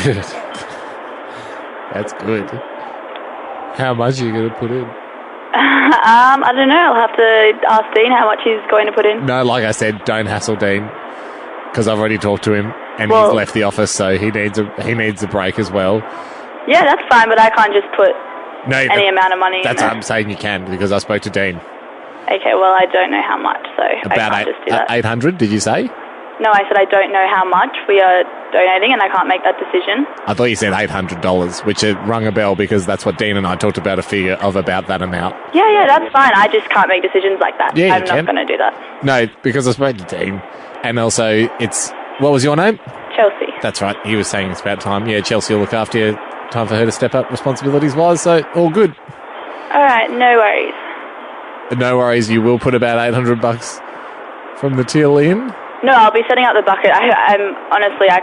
Good. That's good. How much are you going to put in? I don't know. I'll have to ask Dean how much he's going to put in. No, like I said, don't hassle Dean because I've already talked to him and he's left the office, so he needs a break as well. Yeah, that's fine, but I can't just put any amount of money. That's what I'm saying you can because I spoke to Dean. Okay, well I don't know how much, so about I can't just do that. 800, did you say? No, I said I don't know how much we are donating and I can't make that decision. I thought you said $800, which rung a bell because that's what Dean and I talked about, a figure of about that amount. Yeah, that's fine. I just can't make decisions like that. Yeah, I'm not going to do that. No, because I spoke to Dean and also what was your name? Chelsea. That's right. He was saying it's about time. Yeah, Chelsea will look after you. Time for her to step up responsibilities-wise, so all good. All right, no worries. No worries, you will put about $800 from the till in? No, I'll be setting up the bucket. I'm honestly, I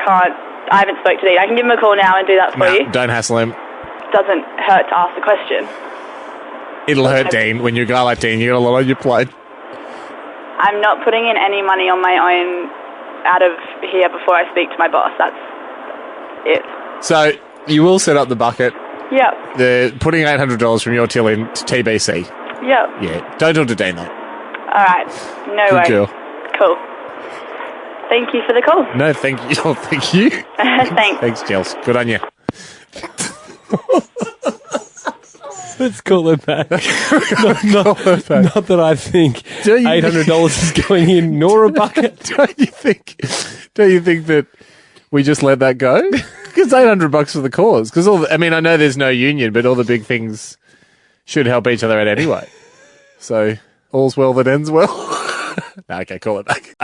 haven't spoke to Dean. I can give him a call now and do that for you. Don't hassle him. Doesn't hurt to ask the question. It'll hurt Dean. When you're a guy like Dean, you got a lot on your plate. I'm not putting in any money on my own out of here before I speak to my boss. That's it. So you will set up the bucket Yep. The putting $800 from your till in to TBC. Yep. Yeah. Don't talk to Dana. All right. No Good worries. girl. Cool. Thank you for the call. No, thank you. Oh, thank you. Thanks. Thanks, Jels. Good on you. Let's call it back. Not that I think $800 is going in, nor a bucket. Don't you think that we just let that go? Because $800 for the cause. Because I know there's no union, but all the big things should help each other out anyway. So all's well that ends well. Okay, call it back.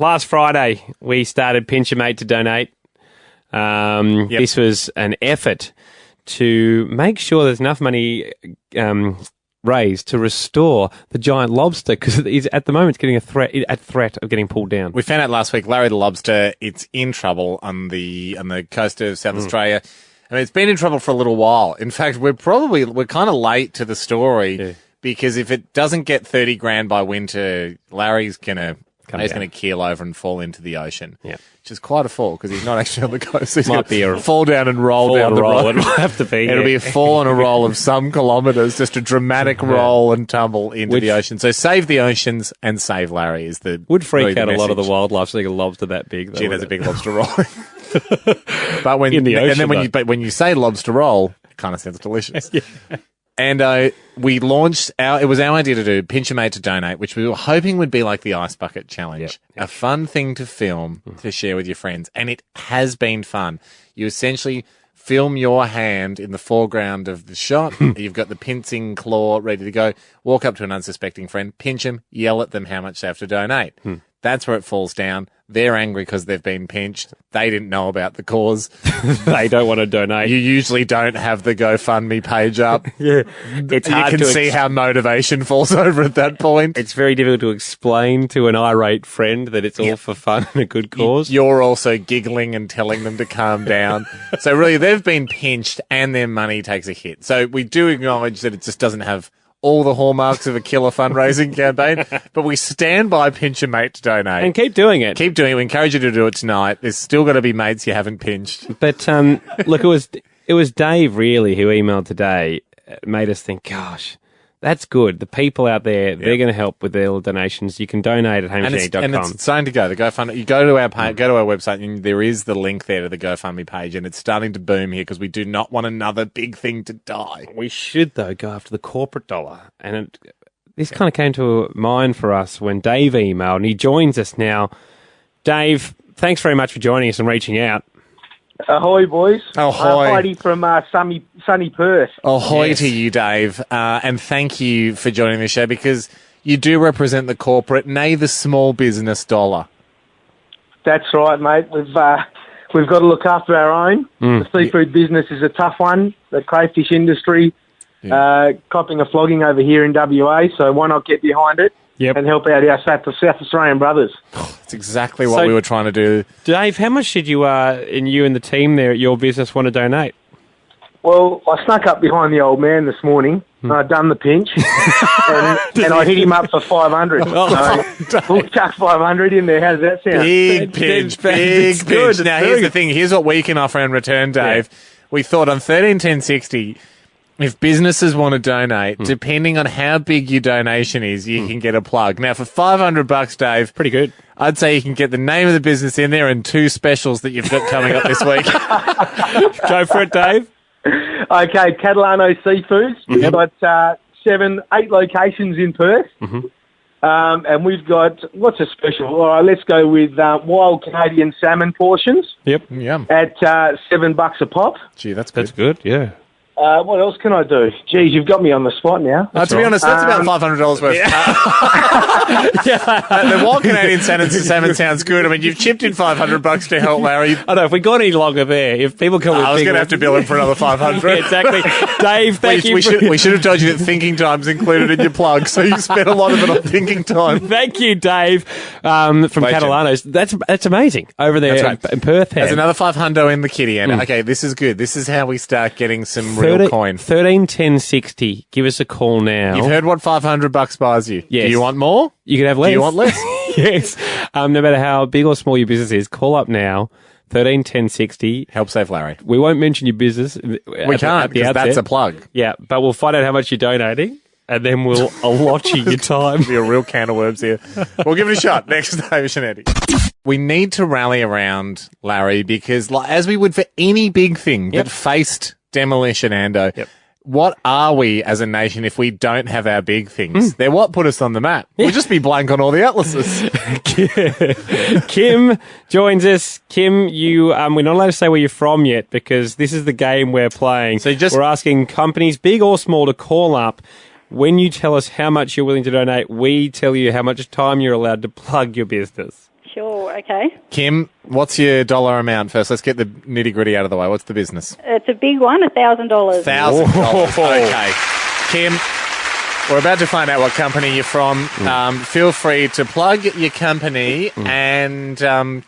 Last Friday we started Pinch a Mate to donate. This was an effort to make sure there's enough money raised to restore the giant lobster, because at the moment it's getting a threat of getting pulled down. We found out last week, Larry the lobster, it's in trouble on the coast of South Australia. I mean, it's been in trouble for a little while. In fact, we're kind of late to the story because if it doesn't get 30 grand by winter, Larry's gonna keel over and fall into the ocean. Yeah. Which is quite a fall because he's not actually on the coast. He's might be a fall down and roll down the road. It'll have to be. It'll be a fall and a roll of some kilometres, just a dramatic roll and tumble into the ocean. So save the oceans and save Larry is the would freak out a lot of the wildlife seeing a lobster that big. Gee, there's a big lobster roll. But when you say lobster roll, it kind of sounds delicious. And we launched it was our idea to do Pinch a Mate to donate, which we were hoping would be like the Ice Bucket Challenge. A fun thing to film, to share with your friends. And it has been fun. You essentially film your hand in the foreground of the shot. You've got the pincing claw ready to go. Walk up to an unsuspecting friend, pinch them, yell at them how much they have to donate. That's where it falls down. They're angry because they've been pinched. They didn't know about the cause. They don't want to donate. You usually don't have the GoFundMe page up. It's hard you can see how motivation falls over at that point. It's very difficult to explain to an irate friend that it's all for fun and a good cause. You're also giggling and telling them to calm down. So really, they've been pinched and their money takes a hit. So we do acknowledge that it just doesn't have all the hallmarks of a killer fundraising campaign, but we stand by Pinch a Mate to donate. And keep doing it. Keep doing it. We encourage you to do it tonight. There's still got to be mates you haven't pinched. But look, it was Dave really who emailed today, made us think, gosh, that's good. The people out there, they're going to help with their little donations. You can donate at HamishAndy.com. And it's starting to go. The GoFundMe. You go to our website, and there is the link there to the GoFundMe page, and it's starting to boom here because we do not want another big thing to die. We should though go after the corporate dollar, and this kind of came to mind for us when Dave emailed, and he joins us now. Dave, thanks very much for joining us and reaching out. Ahoy, boys. Ahoy. Heidi from sunny Perth. Ahoy to you, Dave. And thank you for joining the show because you do represent the corporate, nay, the small business dollar. That's right, mate. We've got to look after our own. The seafood business is a tough one. The crayfish industry, copping a flogging over here in WA, so why not get behind it and help out our South Australian brothers? That's exactly what we were trying to do. Dave, how much did you and the team there at your business want to donate? Well, I snuck up behind the old man this morning. I'd done the pinch, and I hit him up for 500. So we'll chuck 500 in there. How does that sound? Big pinch, big pinch. Now, here's the thing. Here's what we can offer in return, Dave. We thought on 131060, if businesses want to donate, depending on how big your donation is, you can get a plug. Now, for $500, Dave, pretty good. I'd say you can get the name of the business in there and 2 specials that you've got coming up this week. Go for it, Dave. Okay, Catalano Seafoods. We've got 8 locations in Perth. And we've got, what's a special? All right, let's go with wild Canadian salmon portions. Yep. At $7 a pop. Gee, that's good. That's good, yeah. What else can I do? Geez, you've got me on the spot now. To be honest, that's about $500 worth. The wild Canadian salmon sounds good. I mean, you've chipped in $500 to help Larry. I know, if we got any longer there, if people come with I was going to have to bill him for another $500. Yeah, exactly. Dave, thank you. We should have told you that thinking time's included in your plug, so you spent a lot of it on thinking time. Thank you, Dave, from Catalanos. That's amazing over there in Perth. There's another $500 in the kitty, and okay, this is good. This is how we start getting some real coin. 131060. Give us a call now. You've heard what $500 buys you. Yes. Do you want more? You can have less. Do you want less? Yes. No matter how big or small your business is, call up now. 13 10 60. Help save Larry. We won't mention your business. We can't, because that's a plug. Yeah, but we'll find out how much you're donating, and then we'll allot you your time. Be a real can of worms here. We'll give it a shot. Next to Hamish and Andy. We need to rally around Larry because, as we would for any big thing that faced demolition, Ando, what are we as a nation if we don't have our big things? They're what put us on the map. We'll just be blank on all the atlases. Kim joins us. Kim, you we're not allowed to say where you're from yet because this is the game we're playing. So we're asking companies, big or small, to call up. When you tell us how much you're willing to donate, we tell you how much time you're allowed to plug your business. Sure, okay. Kim, what's your dollar amount first? Let's get the nitty-gritty out of the way. What's the business? It's a big one, $1,000. $1,000. Okay. Kim, we're about to find out what company you're from. Feel free to plug your company and, God,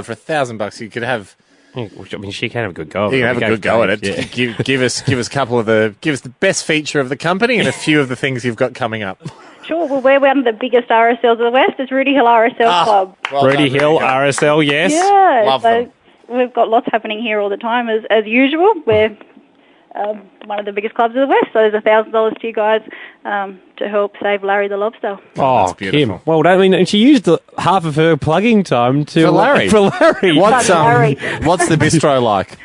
for $1,000 you could have... I mean, she can have a good go. You can have a good go at it. Yeah. Give us the best feature of the company and a few of the things you've got coming up. Sure, well, we're one of the biggest RSLs of the West. It's Rudy Hill RSL Club. Well Rudy Hill RSL, yes. Yeah, Love them. We've got lots happening here all the time, as usual. We're one of the biggest clubs of the West, so there's $1,000 to you guys to help save Larry the Lobster. Oh, that's beautiful. Kim. Well, I mean, and she used half of her plugging time to... For Larry. What's the bistro like?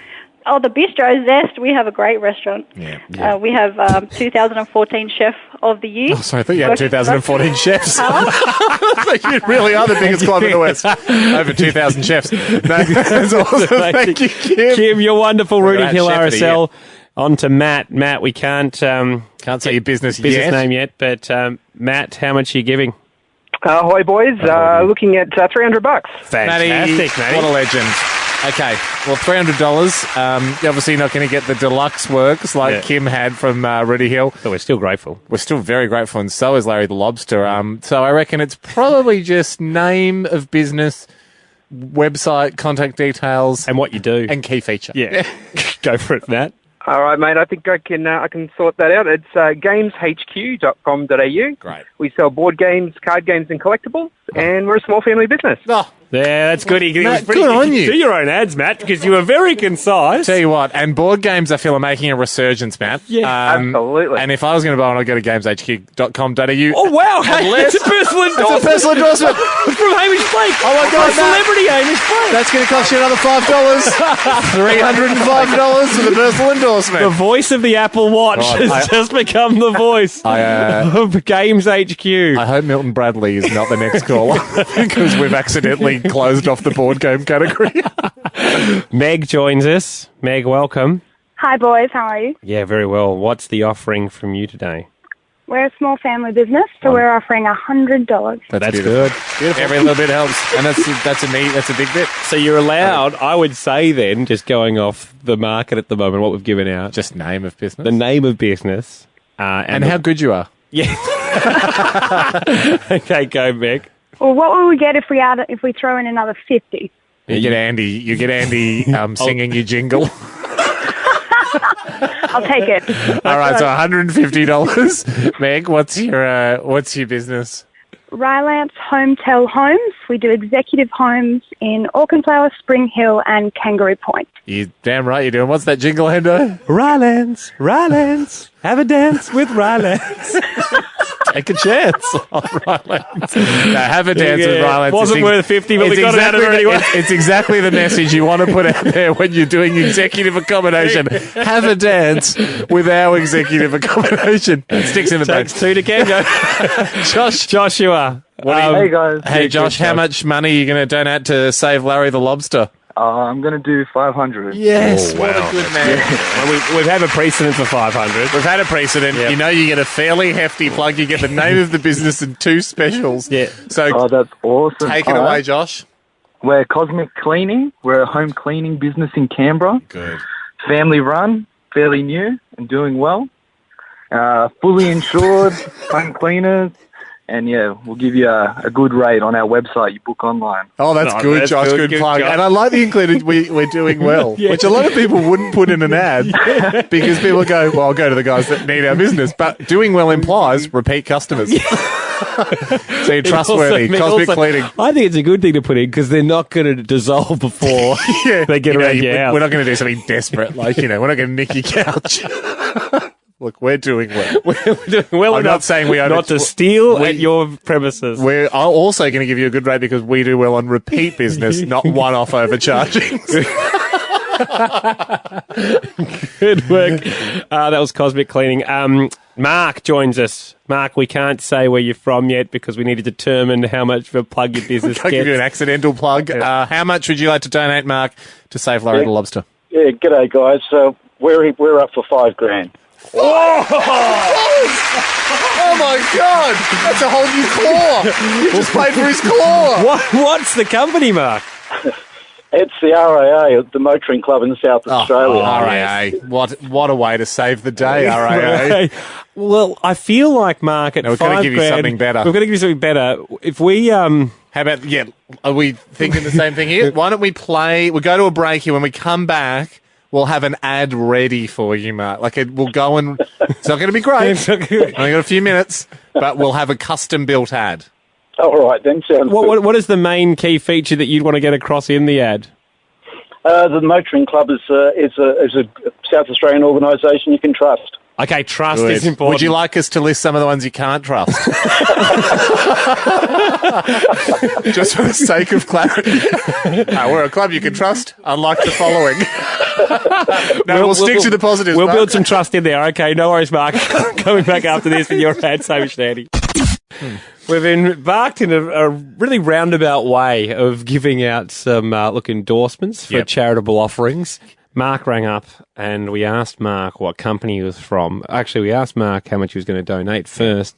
Oh, the Bistro Zest. We have a great restaurant. Yeah. We have 2014 Chef of the Year. Oh, sorry, I thought you had 2014 chefs. You really are the biggest club in the West. Over 2,000 chefs. No, that's awesome. Thank you, Kim. Kim, you're wonderful. Rudy Hill RSL. On to Matt. Matt, we can't say your business name yet, but Matt, how much are you giving? Hi, boys. Looking at $300. Fantastic, Matty. What a legend. Okay, well, $300. You're obviously not going to get the deluxe works like Kim had from Rudy Hill. But we're still grateful. We're still very grateful, and so is Larry the Lobster. So I reckon it's probably just name of business, website, contact details. And what you do. And key feature. Yeah. Go for it, Matt. All right, mate. I think I can sort that out. It's gameshq.com.au. Great. We sell board games, card games, and collectibles, and we're a small family business. Oh. Yeah, that's good. Matt, good on you. Do your own ads, Matt, because you were very concise. Tell you what, and board games, I feel, are making a resurgence, Matt. Yeah, absolutely. And if I was going to buy one, I'd go to gameshq.com.au. Oh, wow. Hey, it's a personal endorsement. It's a personal endorsement. From Hamish Blake. Oh, my God, celebrity Hamish Blake. That's going to cost you another $5. $305 for the personal endorsement. The voice of the Apple Watch has just become the voice of Games HQ. I hope Milton Bradley is not the next caller because we've accidentally closed off the board game category. Meg joins us. Meg, welcome. Hi, boys. How are you? Yeah, very well. What's the offering from you today? We're a small family business, so we're offering $100. That's good. Beautiful. Every little bit helps, and that's a big bit. So you're allowed, I would say then, just going off the market at the moment, what we've given out. Just name of business. The name of business. And how good you are. Yeah. Okay, go, Meg. Well, what will we get if we throw in another 50? You get Andy singing your jingle. I'll take it. All right, so $150. Meg, what's your business? Rylance Hometel Homes. We do executive homes in Auchenflower, Spring Hill, and Kangaroo Point. You damn right you're doing. What's that jingle, Hendo? Rylance, have a dance with Rylance. Take a chance on Rylance. No, have a dance with Rylance. Wasn't worth 50, but we got it out of it anyway. It's exactly the message you want to put out there when you're doing executive accommodation. Have a dance with our executive accommodation. It sticks in the back. Takes two to Kango. Joshua. Hey, guys. Hey, Josh, how much money are you going to donate to save Larry the Lobster? I'm going to do 500. Yes, what a good man. Well, we've had a precedent for 500. We've had a precedent. Yep. You know you get a fairly hefty plug. You get the name of the business and two specials. Yeah. So that's awesome. Take it away, Josh. We're Cosmic Cleaning. We're a home cleaning business in Canberra. Good. Family run, fairly new and doing well. Fully insured, home cleaners, And yeah, we'll give you a good rate on our website. You book online. Oh, that's good, that's Josh. Good plug. Josh. And I like the included we're doing well, which a lot of people wouldn't put in an ad because people go, well, I'll go to the guys that need our business. But doing well implies repeat customers. So you're trustworthy. Cosmic Cleaning. I think it's a good thing to put in because they're not going to dissolve before they get around your house. We're not going to do something desperate, like, we're not going to nick your couch. Look, we're doing well. We're doing well I'm enough not saying we are not to steal at your premises. We're also going to give you a good rate because we do well on repeat business, not one-off overcharging. Good work. That was Cosmic Cleaning. Mark joins us. Mark, we can't say where you're from yet because we need to determine how much of a plug your business gets. I'll give you an accidental plug. How much would you like to donate, Mark, to save Larry the Lobster? Yeah, g'day, guys. So we're up for $5,000. Oh! Oh my God! That's a whole new claw. You just paid for his claw. What's the company, Mark? It's the RAA, the motoring club in South Australia. RAA. What a way to save the day, RAA. Well, I feel like, Mark, at we've got to give you something better. We've got to give you something better. If we How about, are we thinking the same thing here? Why don't we we'll go to a break here. When we come back, we'll have an ad ready for you, Mark. We'll go and... It's not going to be great. Only got a feew minutes, but we'll have a custom-built ad. All right, then. Sounds good. What is the main key feature that you'd want to get across in the ad? The motoring club is a South Australian organisation you can trust. Okay, trust Good. is important. Would you like us to list some of the ones you can't trust? Just for the sake of clarity. We're a club you can trust, unlike the following. We'll stick to the positives, We'll Mark. build some trust in there. Okay, no worries, Mark. Coming back after this with your ad, Hamish Andy. We've embarked in a really roundabout way of giving out some endorsements for charitable offerings. Mark rang up and we asked Mark what company he was from. Actually, we asked Mark how much he was going to donate first,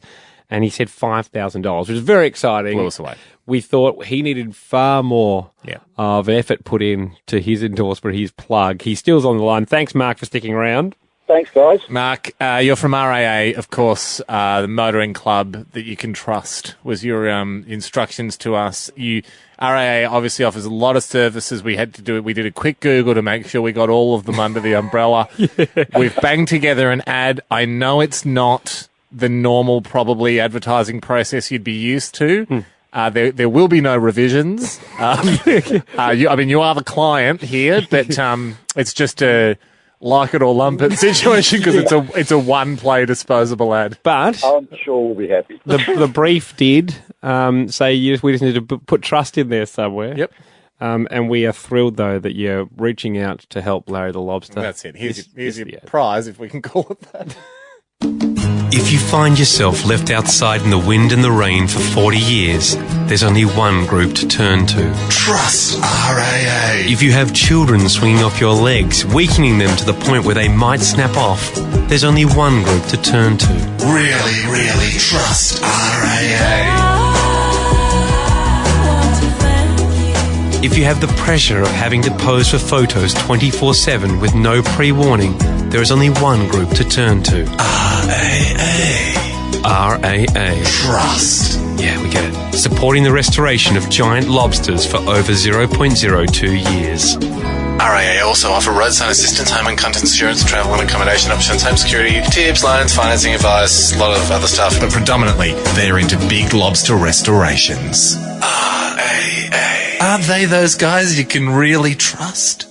and he said $5,000, which is very exciting. Blow us away. We thought he needed far more of effort put in to his endorsement, his plug. He still's on the line. Thanks, Mark, for sticking around. Thanks, guys. Mark, you're from RAA, of course, the motoring club that you can trust was your instructions to us. RAA obviously offers a lot of services. We did a quick Google to make sure we got all of them under the umbrella. We've banged together an ad. I know it's not the normal, probably, advertising process you'd be used to. There will be no revisions. You are the client here, but it's just a like it or lump it situation because it's a one-play disposable ad. But I'm sure we'll be happy. The brief did say we just need to put trust in there somewhere. Yep. And we are thrilled, though, that you're reaching out to help Larry the Lobster. That's it. Here's your prize, if we can call it that. If you find yourself left outside in the wind and the rain for 40 years, there's only one group to turn to. Trust RAA. If you have children swinging off your legs, weakening them to the point where they might snap off, there's only one group to turn to. Really, really trust RAA. If you have the pressure of having to pose for photos 24/7 with no pre-warning, there is only one group to turn to. RAA. Trust. Yeah, we get it. Supporting the restoration of giant lobsters for over 0.02 years. RAA also offer roadside assistance, home and content insurance, travel and accommodation options, home security, tips, loans, financing advice, a lot of other stuff. But predominantly, they're into big lobster restorations. RAA. Aren't they those guys you can really trust?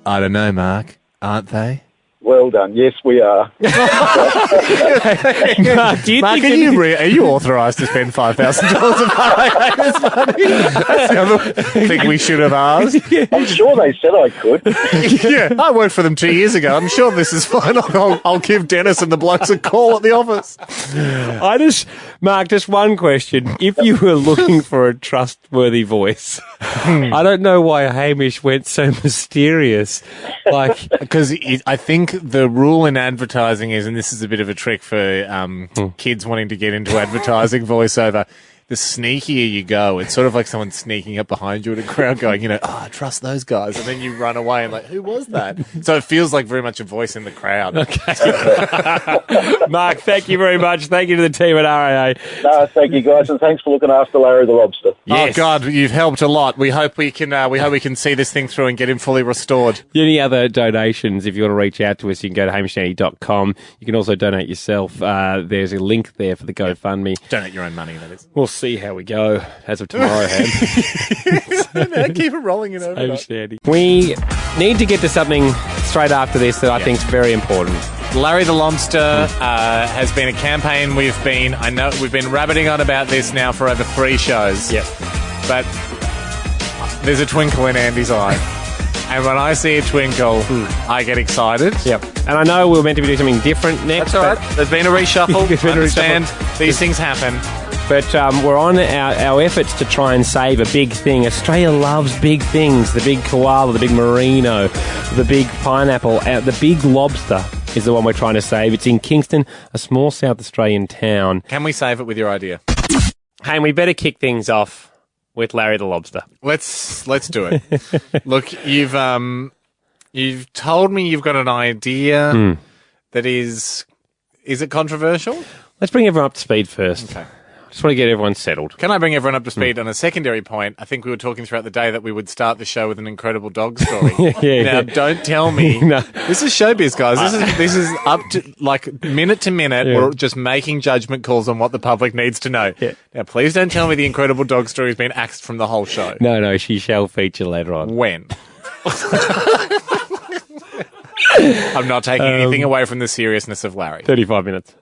I don't know, Mark. Aren't they? Well done. Yes, we are. Mark, are you authorised to spend $5,000 of RAA this money? That's the other thing we should have asked. I'm sure they said I could. Yeah, I worked for them 2 years ago. I'm sure this is fine. I'll give Dennis and the blokes a call at the office. Mark, just one question. If you were looking for a trustworthy voice, I don't know why Hamish went so mysterious. Because I think the rule in advertising is, and this is a bit of a trick for kids wanting to get into advertising voiceover, the sneakier you go, it's sort of like someone sneaking up behind you in a crowd going, I trust those guys. And then you run away and like, who was that? So it feels like very much a voice in the crowd. Okay. Mark, thank you very much. Thank you to the team at RAA. No, thank you guys, and thanks for looking after Larry the Lobster. Yes. Oh God, you've helped a lot. We hope we can see this thing through and get him fully restored. Any other donations, if you want to reach out to us, you can go to hamishandy.com. You can also donate yourself. There's a link there for the GoFundMe. Donate your own money, that is. We'll see how we go as of tomorrow, Ham. Keep it rolling in over. We need to get to something straight after this that I think is very important. Larry the Lobster has been a campaign we've been rabbiting on about this now for over 3 shows. Yep. But there's a twinkle in Andy's eye. And when I see a twinkle, I get excited. Yep. And I know we were meant to be doing something different next. That's all right. There's been a reshuffle. These things happen. But we're on our efforts to try and save a big thing. Australia loves big things. The big koala, the big merino, the big pineapple, the big lobster is the one we're trying to save. It's in Kingston, a small South Australian town. Can we save it with your idea? Hey, we better kick things off with Larry the Lobster. Let's do it. Look, you've told me you've got an idea that is it controversial? Let's bring everyone up to speed first. Okay. I just want to get everyone settled. Can I bring everyone up to speed on a secondary point? I think we were talking throughout the day that we would start the show with an incredible dog story. Now, don't tell me. No. This is showbiz, guys. This is up to, like, minute to minute. Yeah. We're just making judgment calls on what the public needs to know. Yeah. Now, please don't tell me the incredible dog story has been axed from the whole show. No, she shall feature later on. When? I'm not taking anything away from the seriousness of Larry. 35 minutes.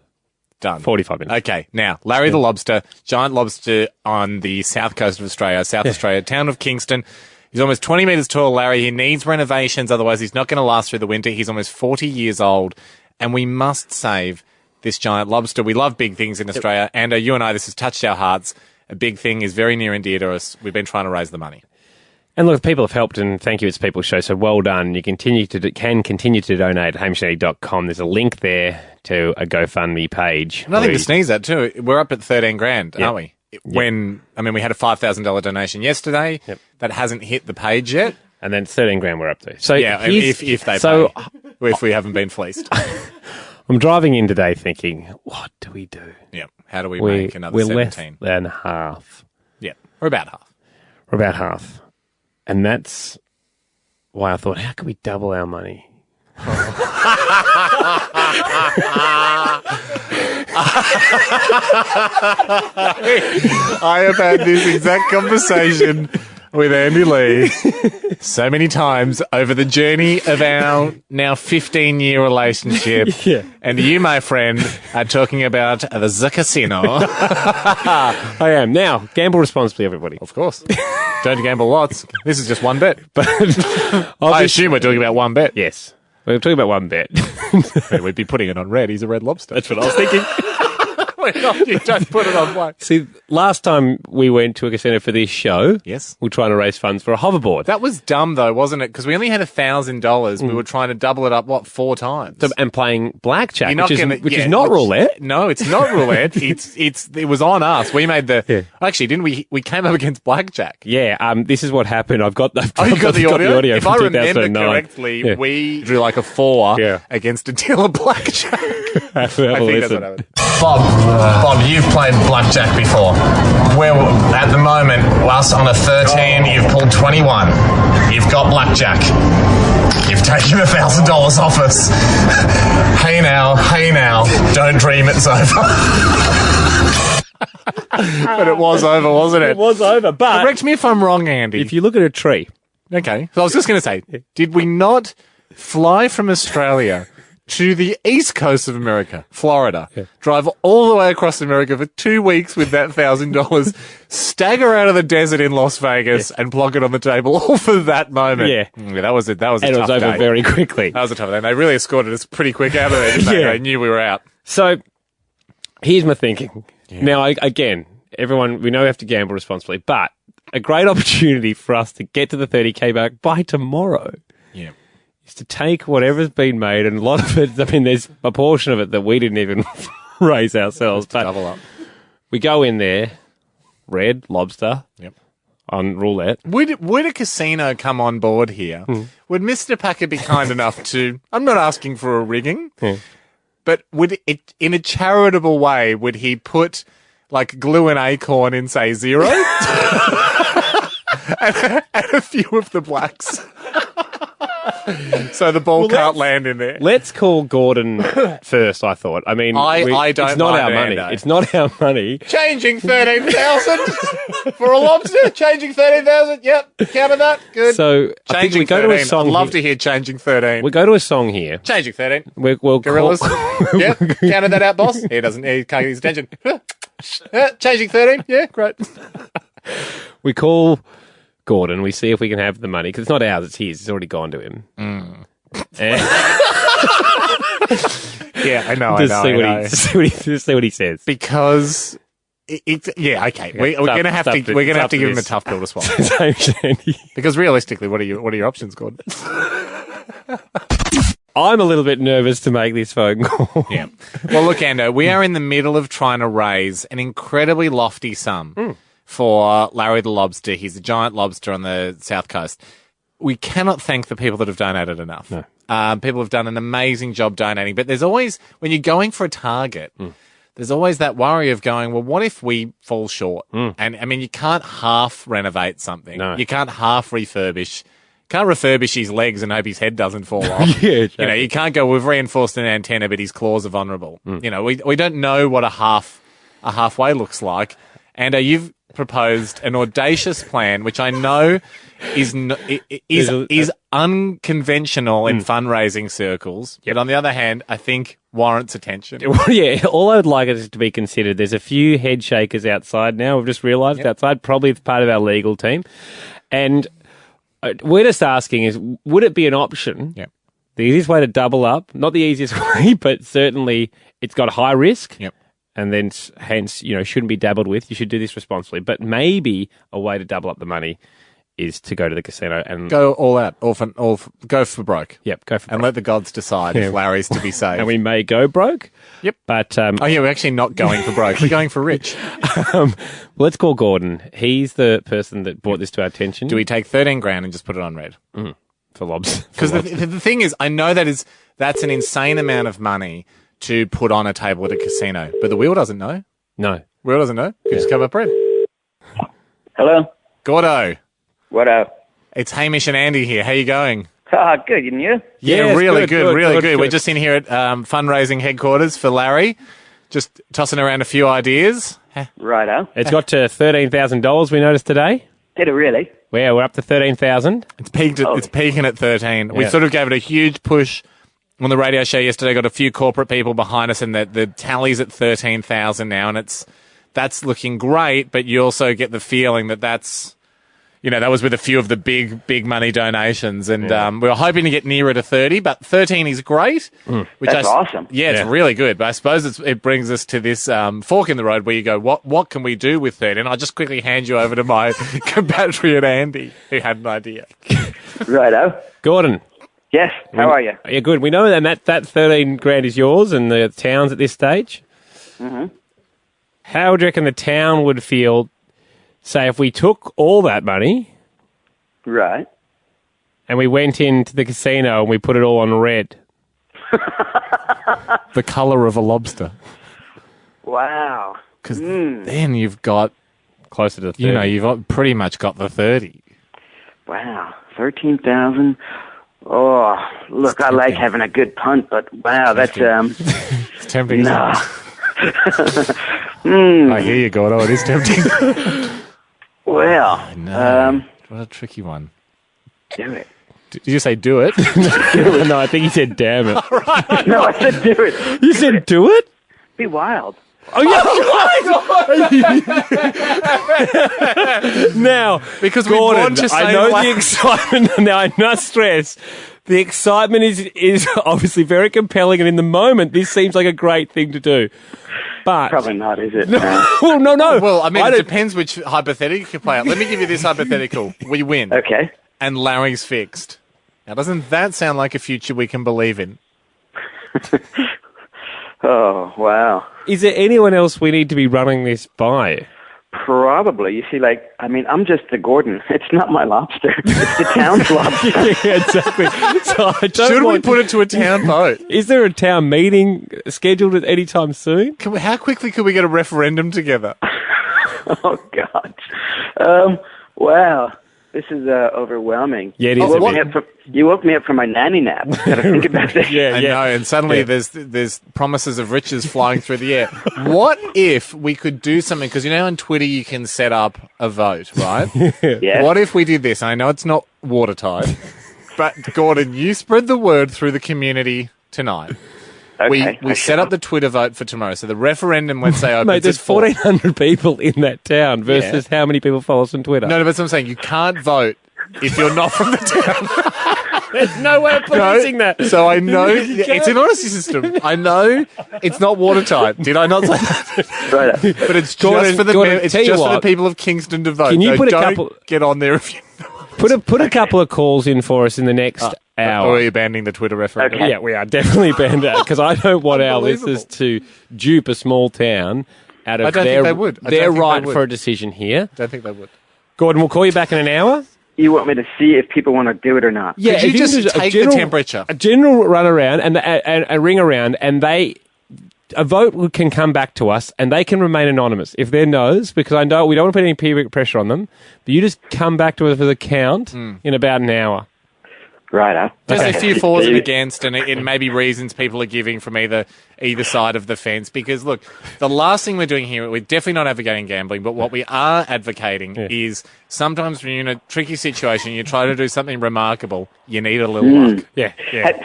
Done. 45 minutes. Okay. Now, Larry the Lobster, giant lobster on the south coast of Australia, Australia, town of Kingston. He's almost 20 metres tall, Larry. He needs renovations, otherwise he's not going to last through the winter. He's almost 40 years old, and we must save this giant lobster. We love big things in Australia, and you and I, this has touched our hearts. A big thing is very near and dear to us. We've been trying to raise the money. And look, people have helped, and thank you, It's People's Show, so well done. You can continue to donate at hamishandy.com. There's a link there to a GoFundMe page. Nothing to sneeze at, too. We're up at 13 grand, aren't we? When, we had a $5,000 donation yesterday. Yep. That hasn't hit the page yet. And then 13 grand we're up to. So yeah, if they pay. If we haven't been fleeced. I'm driving in today thinking, what do we do? Yeah. How do we make another 17? We're less than half. Yeah. We're about half. We're about half. And that's why I thought, how can we double our money? I have had this exact conversation with Andy Lee so many times over the journey of our now 15-year relationship. Yeah. And you, my friend, are talking about the casino. I am. Now, gamble responsibly, everybody. Of course. Don't gamble lots. This is just one bet. But I assume we're talking about one bet. Yes. We're talking about one bet. We'd be putting it on red. He's a red lobster. That's what I was thinking. You don't put it on one. See, last time we went to a casino for this show, yes, we were trying to raise funds for a hoverboard. That was dumb, though, wasn't it? Because we only had $1,000. We were trying to double it up, 4 times? And playing blackjack, which is not roulette. No, it's not roulette. It was on us. We made the. Yeah. Actually, didn't we? We came up against blackjack. Yeah. This is what happened. I've got the audio. If I remember 2009. correctly, we drew like a 4 against a deal of blackjack. I think that's what happened. Bob, you've played blackjack before. Well, at the moment, whilst on a 13, you've pulled 21. You've got blackjack. You've taken $1,000 off us. Hey now, don't dream it's over. But it was over, wasn't it? It was over, but... Correct me if I'm wrong, Andy. If you look at a tree... Okay, so I was just going to say, did we not fly from Australia to the east coast of America, Florida, drive all the way across America for 2 weeks with that $1,000, stagger out of the desert in Las Vegas and plonk it on the table all for that moment? Yeah. That was a tough day. And it was over very quickly. That was a tough day. They really escorted us pretty quick out of there, didn't they? They knew we were out. So, here's my thinking. Yeah. Now, again, everyone, we know we have to gamble responsibly, but a great opportunity for us to get to the 30K back by tomorrow. Yeah. Is to take whatever's been made, and a lot of it, there's a portion of it that we didn't even raise ourselves. But double up. We go in there, red, lobster. Yep. On roulette. Would a casino come on board here? Would Mr. Packer be kind enough to, I'm not asking for a rigging, but would it, in a charitable way, would he put like glue an acorn in, say, 0? and a few of the blacks. So the ball can't land in there. Let's call Gordon first, I thought. I mean, I don't it's not mind our an money. endo. It's not our money. Changing 13,000 for a lobster. Changing 13,000. Yep, counted that. Good. So I think we go 13. to a song. I'd love to hear changing 13. We go to a song here. Changing 13. We'll Gorillas. Yep, counted that out, boss. He doesn't. He can't get his attention. Changing 13. Yeah, great. We call Gordon. We see if we can have the money because it's not ours. It's his. It's already gone to him. Yeah, I know. Just see what he says. Because yeah, okay. We're gonna have to give him a tough pill to swallow. Because realistically, what are your options, Gordon? I'm a little bit nervous to make this phone call. Yeah. Well, look, Ando, we are in the middle of trying to raise an incredibly lofty sum for Larry the Lobster. He's a giant lobster on the south coast. We cannot thank the people that have donated enough. No. People have done an amazing job donating, but there's always, when you're going for a target, there's always that worry of going, well, what if we fall short? And I mean, you can't half renovate something. No. You can't half refurbish. Can't refurbish his legs and hope his head doesn't fall off. Yeah, exactly. You know, you can't go, we've reinforced an antenna, but his claws are vulnerable. You know, we don't know what a halfway looks like. And you've proposed an audacious plan, which I know is unconventional in fundraising circles. But on the other hand, I think warrants attention. Yeah, all I would like is to be considered. There's a few head shakers outside now. We've just realised outside, probably part of our legal team. And we're just asking is, would it be an option? Yep. The easiest way to double up, not the easiest way, but certainly it's got high risk. Yep. And then hence, you know, shouldn't be dabbled with. You should do this responsibly. But maybe a way to double up the money is to go to the casino and go all out, go for broke. Yep, go for broke. And let the gods decide if Larry's to be saved. And we may go broke. Yep. But we're actually not going for broke. We're going for rich. Let's call Gordon. He's the person that brought this to our attention. Do we take 13 grand and just put it on red? For lobster? Because the thing is, I know that's an insane amount of money to put on a table at a casino, but the wheel doesn't know. No. Wheel doesn't know. Could just come up red. Hello? Gordo. What up? It's Hamish and Andy here. How you going? Good, and you? Yeah, Yes, really good, really good. We're just in here at fundraising headquarters for Larry, just tossing around a few ideas. Righto. It's got to $13,000 we noticed today. Did it really? Yeah, we're up to 13,000. It's peaking at 13. We sort of gave it a huge push on the radio show yesterday. Got a few corporate people behind us, and the tally's at 13,000 now, and that's looking great. But you also get the feeling that's, you know, that was with a few of the big money donations, and we were hoping to get nearer to 30, but 13 is great. That's awesome. Yeah, it's really good. But I suppose it brings us to this fork in the road where you go, what can we do with 13? And I'll just quickly hand you over to my compatriot Andy, who had an idea. Righto. Gordon. Yes, how are you? Yeah, good. We know that 13 grand is yours and the town's at this stage. Mm-hmm. How do you reckon the town would feel, say, if we took all that money... Right. ...and we went into the casino and we put it all on red? The colour of a lobster. Wow. Because then you've got... Closer to 30. You know, you've pretty much got the 30. Wow. 13,000... Oh, look, I like having a good punt, but wow, that's... It's tempting. No. I hear you, Gordo. It is tempting. Well, no. What a tricky one. Do it. Did you say do it? No, I think he said damn it. No, I said do it. You said do it? Be wild. Oh, yeah, now, because Gordon, we want to say I know the excitement. Now, I must stress, the excitement is obviously very compelling, and in the moment, this seems like a great thing to do. But probably not, is it? Well, no. Well, I mean, it depends which hypothetical you can play out. Let me give you this hypothetical. We win. Okay. And Larry's fixed. Now, doesn't that sound like a future we can believe in? Oh, wow. Is there anyone else we need to be running this by? Probably. You see, I'm just the Gordon. It's not my lobster. It's the town's lobster. Yeah, exactly. So I don't Should we put it to a town vote? Is there a town meeting scheduled at any time soon? How quickly could we get a referendum together? Oh, God. Wow. This is overwhelming. Yeah, it is. You woke me up from my nanny nap. Got to think about this. I know, and suddenly there's promises of riches flying through the air. What if we could do something? Because on Twitter you can set up a vote, right? Yeah. What if we did this? I know it's not watertight, but Gordon, you spread the word through the community tonight. Okay, we set up the Twitter vote for tomorrow. So the referendum, let's say, opens Mate, there's at 4. 1,400 people in that town versus how many people follow us on Twitter. No, but that's what I'm saying. You can't vote if you're not from the town. There's no way of policing that. So I know it's an honesty system. I know it's not watertight. Did I not say that? Right. But it's just for the people of Kingston to vote. Can you put a don't couple? Get on there if you. Put a couple of calls in for us in the next hour. Or are you banning the Twitter referendum? Okay. Yeah, we are definitely banned that because I don't want our listeners to dupe a small town out of their right for a decision here. Don't think they would. Gordon, we'll call you back in an hour. You want me to see if people want to do it or not? Yeah, Could you just take the temperature? A general run around and a ring around, and a vote can come back to us, and they can remain anonymous if they're no's, because I know we don't want to put any peer pressure on them. But you just come back to us with a count in about an hour. Right. Just a few for and against, and maybe reasons people are giving from either side of the fence. Because, look, the last thing we're doing here, we're definitely not advocating gambling, but what we are advocating is sometimes when you're in a tricky situation, you try to do something remarkable, you need a little luck. Yeah.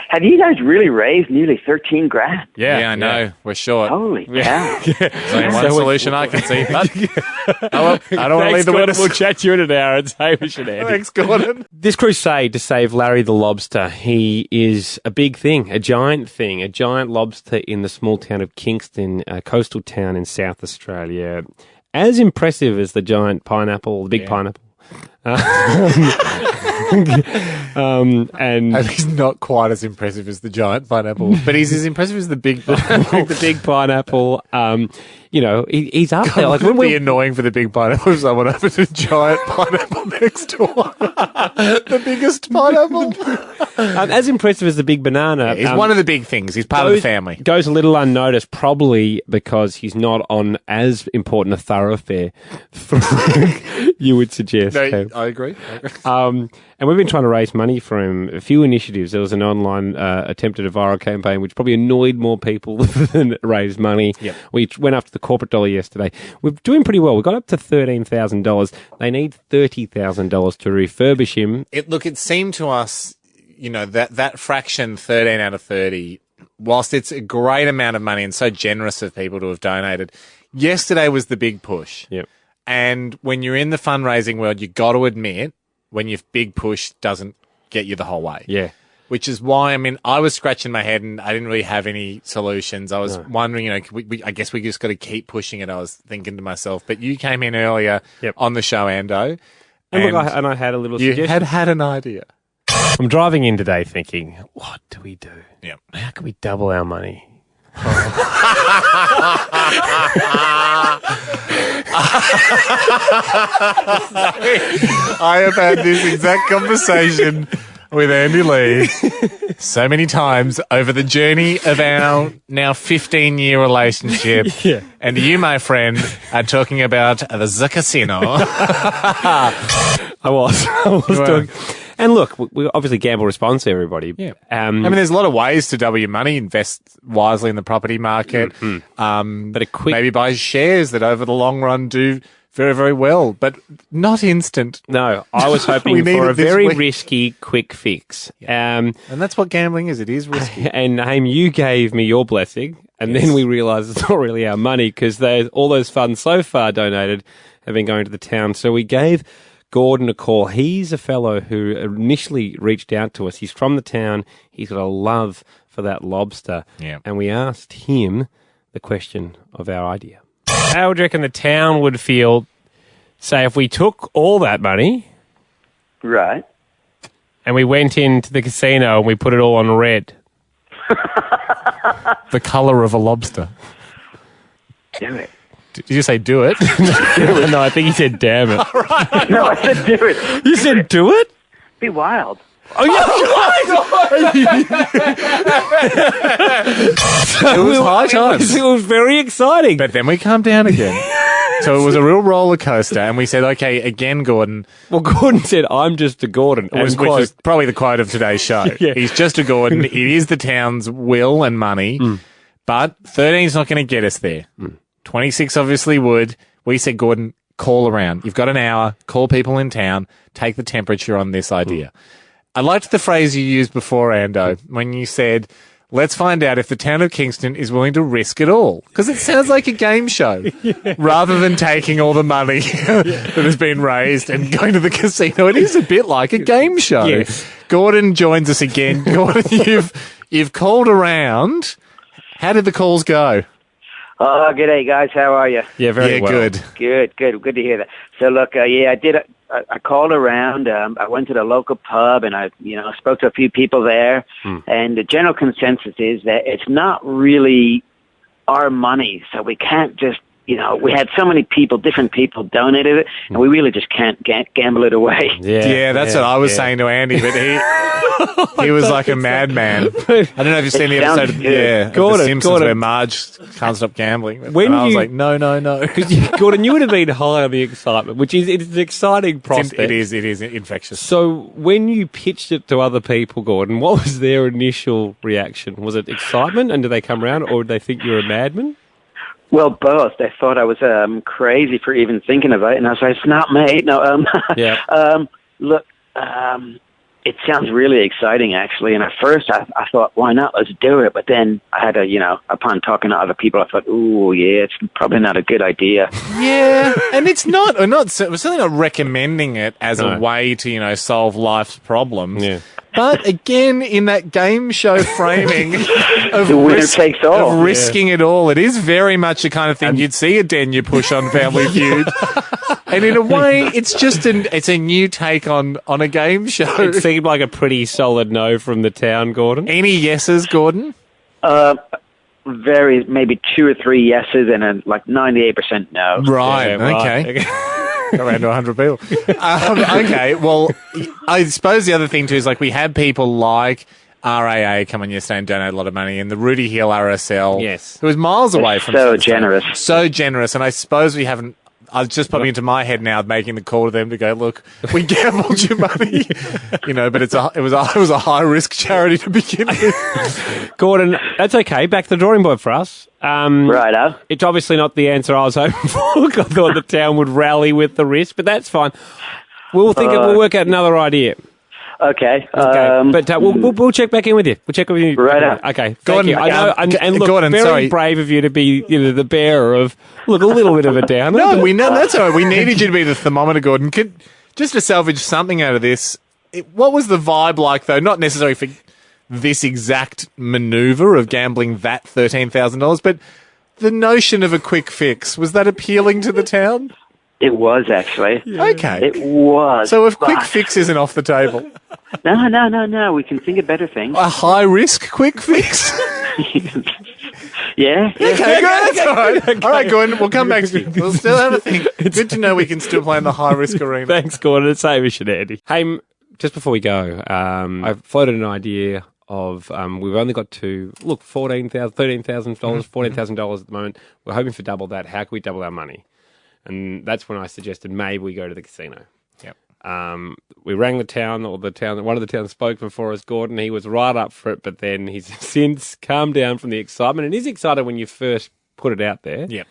Have you guys really raised nearly 13 grand? Yeah, I know. Yeah. We're short. Holy cow. There's only one solution I can see. But, I don't want to leave the witness. We'll chat to you in an hour. It's Hamish and Andy. Thanks, Gordon. This crusade to save Larry the lobster, he is a big thing, a giant lobster in the small town of Kingston, a coastal town in South Australia. As impressive as the giant pineapple, the big pineapple. And he's not quite as impressive as the giant pineapple, but he's as impressive as the big pineapple. The big pineapple. He's up there. Like, it would be annoying for the big pineapple if someone opened a giant pineapple next door. The biggest pineapple. As impressive as the big banana. He's one of the big things. He's part of the family. Goes a little unnoticed, probably because he's not on as important a thoroughfare, you would suggest. No, I agree. And we've been trying to raise money for him. A few initiatives. There was an online attempted a viral campaign, which probably annoyed more people than raised money. Yep. We went up to the corporate dollar yesterday. We're doing pretty well. We got up to $13,000. They need $30,000 to refurbish him. It seemed to us, that fraction, 13 out of 30, whilst it's a great amount of money and so generous of people to have donated, yesterday was the big push. Yep. And when you're in the fundraising world, you got to admit when your big push doesn't get you the whole way. Yeah. Which is why, I was scratching my head and I didn't really have any solutions. I was wondering, I guess we just got to keep pushing it. I was thinking to myself, but you came in earlier on the show, Ando. And I had a little suggestion. You had an idea. I'm driving in today thinking, what do we do? Yep. How can we double our money? I have had this exact conversation with Andy Lee so many times over the journey of our now 15-year relationship. Yeah. And you, my friend, are talking about the casino. I was talking. And look, we obviously gamble responsibly, everybody. Yeah. There's a lot of ways to double your money. Invest wisely in the property market. But maybe buy shares that over the long run do very, very well, but not instant. No, I was hoping for a very risky quick fix. Yeah. And that's what gambling is. It is risky. And Haim, you gave me your blessing, and then we realised it's not really our money because all those funds so far donated have been going to the town. So we gave Gordon a call. He's a fellow who initially reached out to us. He's from the town. He's got a love for that lobster. Yeah. And we asked him the question of our idea. How would you reckon the town would feel, say, if we took all that money... Right. And we went into the casino and we put it all on red? The colour of a lobster. Do it. Did you say do it? No, I think he said damn it. No, I said do it. You said do it? Be wild. Oh, yeah. It was high times. It was very exciting. But then we calmed down again. So it was a real roller coaster, and we said, okay, again, Gordon. Well, Gordon said, I'm just a Gordon. Which is probably the quote of today's show. Yeah. He's just a Gordon. It is the town's will and money, but 13's not going to get us there. 26 obviously would. We said, Gordon, call around. You've got an hour. Call people in town. Take the temperature on this idea. I liked the phrase you used before, Ando, when you said, let's find out if the town of Kingston is willing to risk it all. Because it sounds like a game show. Rather than taking all the money that has been raised and going to the casino. It is a bit like a game show. Yes. Gordon joins us again. Gordon, you've called around. How did the calls go? Oh, g'day, guys. How are you? Yeah, very well. Good. Good to hear that. So, look, I did. I called around. I went to the local pub, and I spoke to a few people there. And the general consensus is that it's not really our money, so we can't just. We had so many people, different people donated it, and we really just can't gamble it away. Yeah, that's what I was saying to Andy, but he was like a madman. I don't know if you've seen the episode of The Simpsons where Marge can't stop gambling. And I was like, no. Gordon, you would have been high on the excitement, which is it's an exciting prospect. It is infectious. So when you pitched it to other people, Gordon, what was their initial reaction? Was it excitement, and did they come around, or did they think you were a madman? Well, both. They thought I was crazy for even thinking of it, and I was like, "It's not me." No, look, it sounds really exciting, actually. And at first, I thought, "Why not? Let's do it." But then I had to, upon talking to other people, I thought, "Ooh, yeah, it's probably not a good idea." Yeah, and it's not. We're certainly not recommending it as a way to, solve life's problems. Yeah. But again, in that game show framing of the winner takes all, of risking it all, it is very much the kind of thing you'd see a Denya push on Family Feud. And in a way, it's just it's a new take on a game show. It seemed like a pretty solid no from the town, Gordon. Any yeses, Gordon? Maybe 2 or 3 yeses and like 98% no. Right. Okay. Around to 100 people. Okay, well, I suppose the other thing too is we had people like RAA come on yesterday and donate a lot of money, and the Rudy Hill RSL. Yes. It was miles away from so generous. So generous, and I suppose we haven't. I was just popping into my head now, making the call to them to go, look, we gambled your money, but it was a high risk charity to begin with. Gordon, that's okay. Back to the drawing board for us. Righto. It's obviously not the answer I was hoping for. I thought the town would rally with the risk, but that's fine. We'll work out another idea. Okay. But we'll check back in with you. We'll check with you. Right. Okay. Gordon, thank you. I know, and look, Gordon, very brave of you to be the bearer of, a little bit of a downer. No, that's all right. We needed you to be the thermometer, Gordon. Just to salvage something out of this, what was the vibe like, though? Not necessarily for this exact maneuver of gambling that $13,000, but the notion of a quick fix, was that appealing to the town? It was, actually. Yeah. Okay. It was. So if quick fix isn't off the table... No. We can think of better things. A high-risk quick fix? Yeah. Okay, that's all right. Okay. All right, Gordon, we'll come back to you. We'll still have a think. Good to know we can still play in the high-risk arena. Thanks, Gordon. It's Hamish and Andy. Hey, just before we go, I've floated an idea of we've only got to, $13,000, $14,000 at the moment. We're hoping for double that. How can we double our money? And that's when I suggested maybe we go to the casino. Yep. We rang the town, one of the town spokesmen for us, Gordon. He was right up for it, but then he's since calmed down from the excitement. And he's excited when you first put it out there. Yep.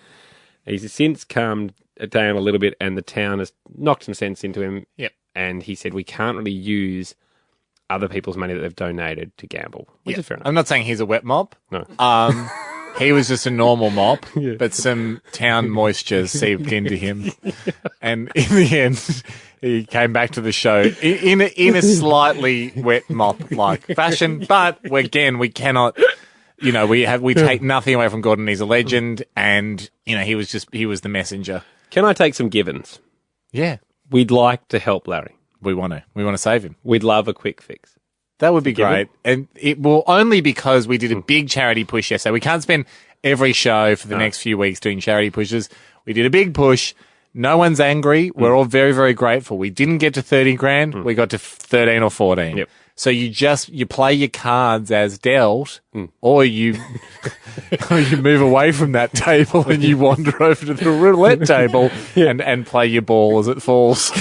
He's since calmed down a little bit, and the town has knocked some sense into him. Yep. And he said we can't really use other people's money that they've donated to gamble, which is fair enough. I'm not saying he's a wet mop. No. He was just a normal mop, but some town moisture seeped into him. And in the end, he came back to the show in a slightly wet mop-like fashion. But again, we cannot, we take nothing away from Gordon. He's a legend, and, he was the messenger. Can I take some givens? Yeah. We'd like to help Larry. We want to save him. We'd love a quick fix. That would be great. And it will only because we did a big charity push yesterday. We can't spend every show for the next few weeks doing charity pushes. We did a big push. No one's angry. We're all very, very grateful. We didn't get to 30 grand. We got to 13 or 14. Yep. So you play your cards as dealt, or you move away from that table and you wander over to the roulette table and play your ball as it falls.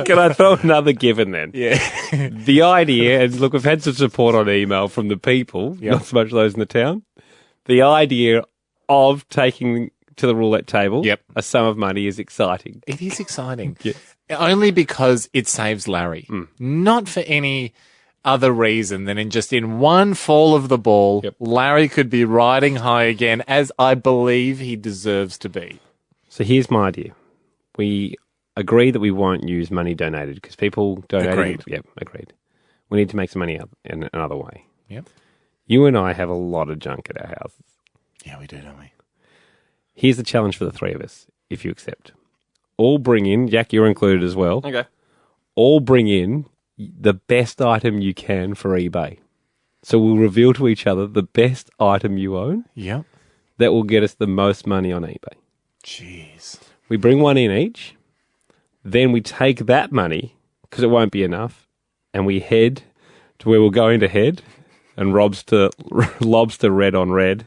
Can I throw another given then? Yeah. The idea, and look, we've had some support on email from the people, not so much those in the town. The idea of taking to the roulette table a sum of money is exciting. It is exciting. Only because it saves Larry. Not for any other reason than in one fall of the ball, Larry could be riding high again, as I believe he deserves to be. So here's my idea. We agree that we won't use money donated because people donate. Agreed. Yep, agreed. We need to make some money up in another way. Yep. You and I have a lot of junk at our houses. Yeah, we do, don't we? Here's the challenge for the three of us, if you accept. All bring in, Jack, you're included as well. Okay. All bring in the best item you can for eBay. So we'll reveal to each other the best item you own. Yep. That will get us the most money on eBay. Jeez. We bring one in each. Then we take that money, because it won't be enough, and we head to where we're going to head and lobster red on red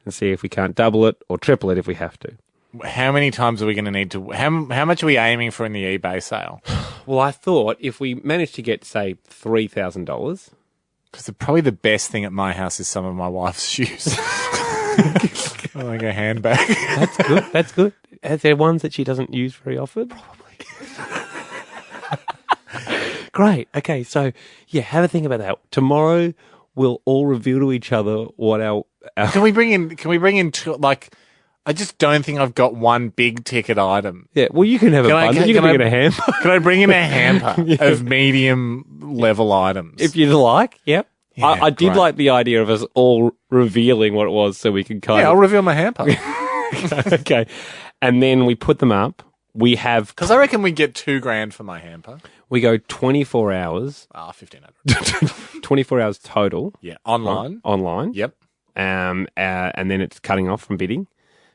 and see if we can't double it or triple it if we have to. How many times are we going to need to... How much are we aiming for in the eBay sale? Well, I thought if we managed to get, say, $3,000... Because probably the best thing at my house is some of my wife's shoes. Like a handbag. That's good. That's good. Are there ones that she doesn't use very often? Probably. Great. Okay, so, have a think about that. Tomorrow, we'll all reveal to each other what our... Can we bring in I just don't think I've got one big ticket item. Yeah, well, you can have a bundle. You can bring in a hamper. Can I bring in a hamper of medium level items? If you'd like, yep. Yeah, I did like the idea of us all revealing what it was so we can kind of... I'll reveal my hamper. Okay. And then we put them up. We have... Because I reckon we get $2,000 for my hamper. We go 24 hours. 1,500. 24 hours total. Yeah, online. Online. Yep. And then it's cutting off from bidding.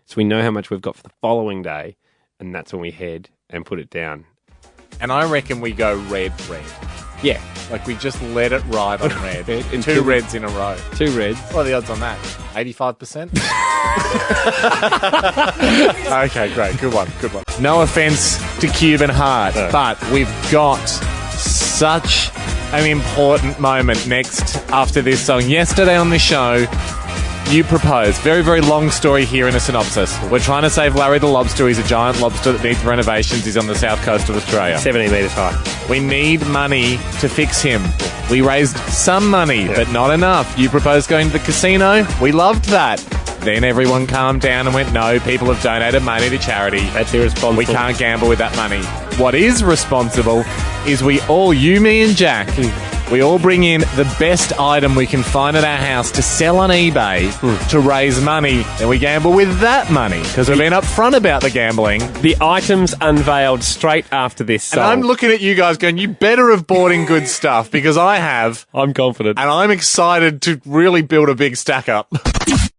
So we know how much we've got for the following day, and that's when we head and put it down. And I reckon we go red. Yeah. Like we just let it ride on red. Two reds in a row. Two reds. What are the odds on that? 85%? Okay, great. Good one. No offense to Cuban Heart, but we've got such an important moment next after this song. Yesterday on the show, you proposed. Very, very long story here in a synopsis. We're trying to save Larry the Lobster. He's a giant lobster that needs renovations. He's on the south coast of Australia. 70 metres high. We need money to fix him. We raised some money, but not enough. You proposed going to the casino. We loved that. Then everyone calmed down and went, no, people have donated money to charity. That's irresponsible. We can't gamble with that money. What is responsible is we all, you, me and Jack, we all bring in the best item we can find at our house to sell on eBay to raise money. And we gamble with that money because we've been upfront about the gambling. The items unveiled straight after this song. And I'm looking at you guys going, you better have bought in good stuff because I have. I'm confident. And I'm excited to really build a big stack up.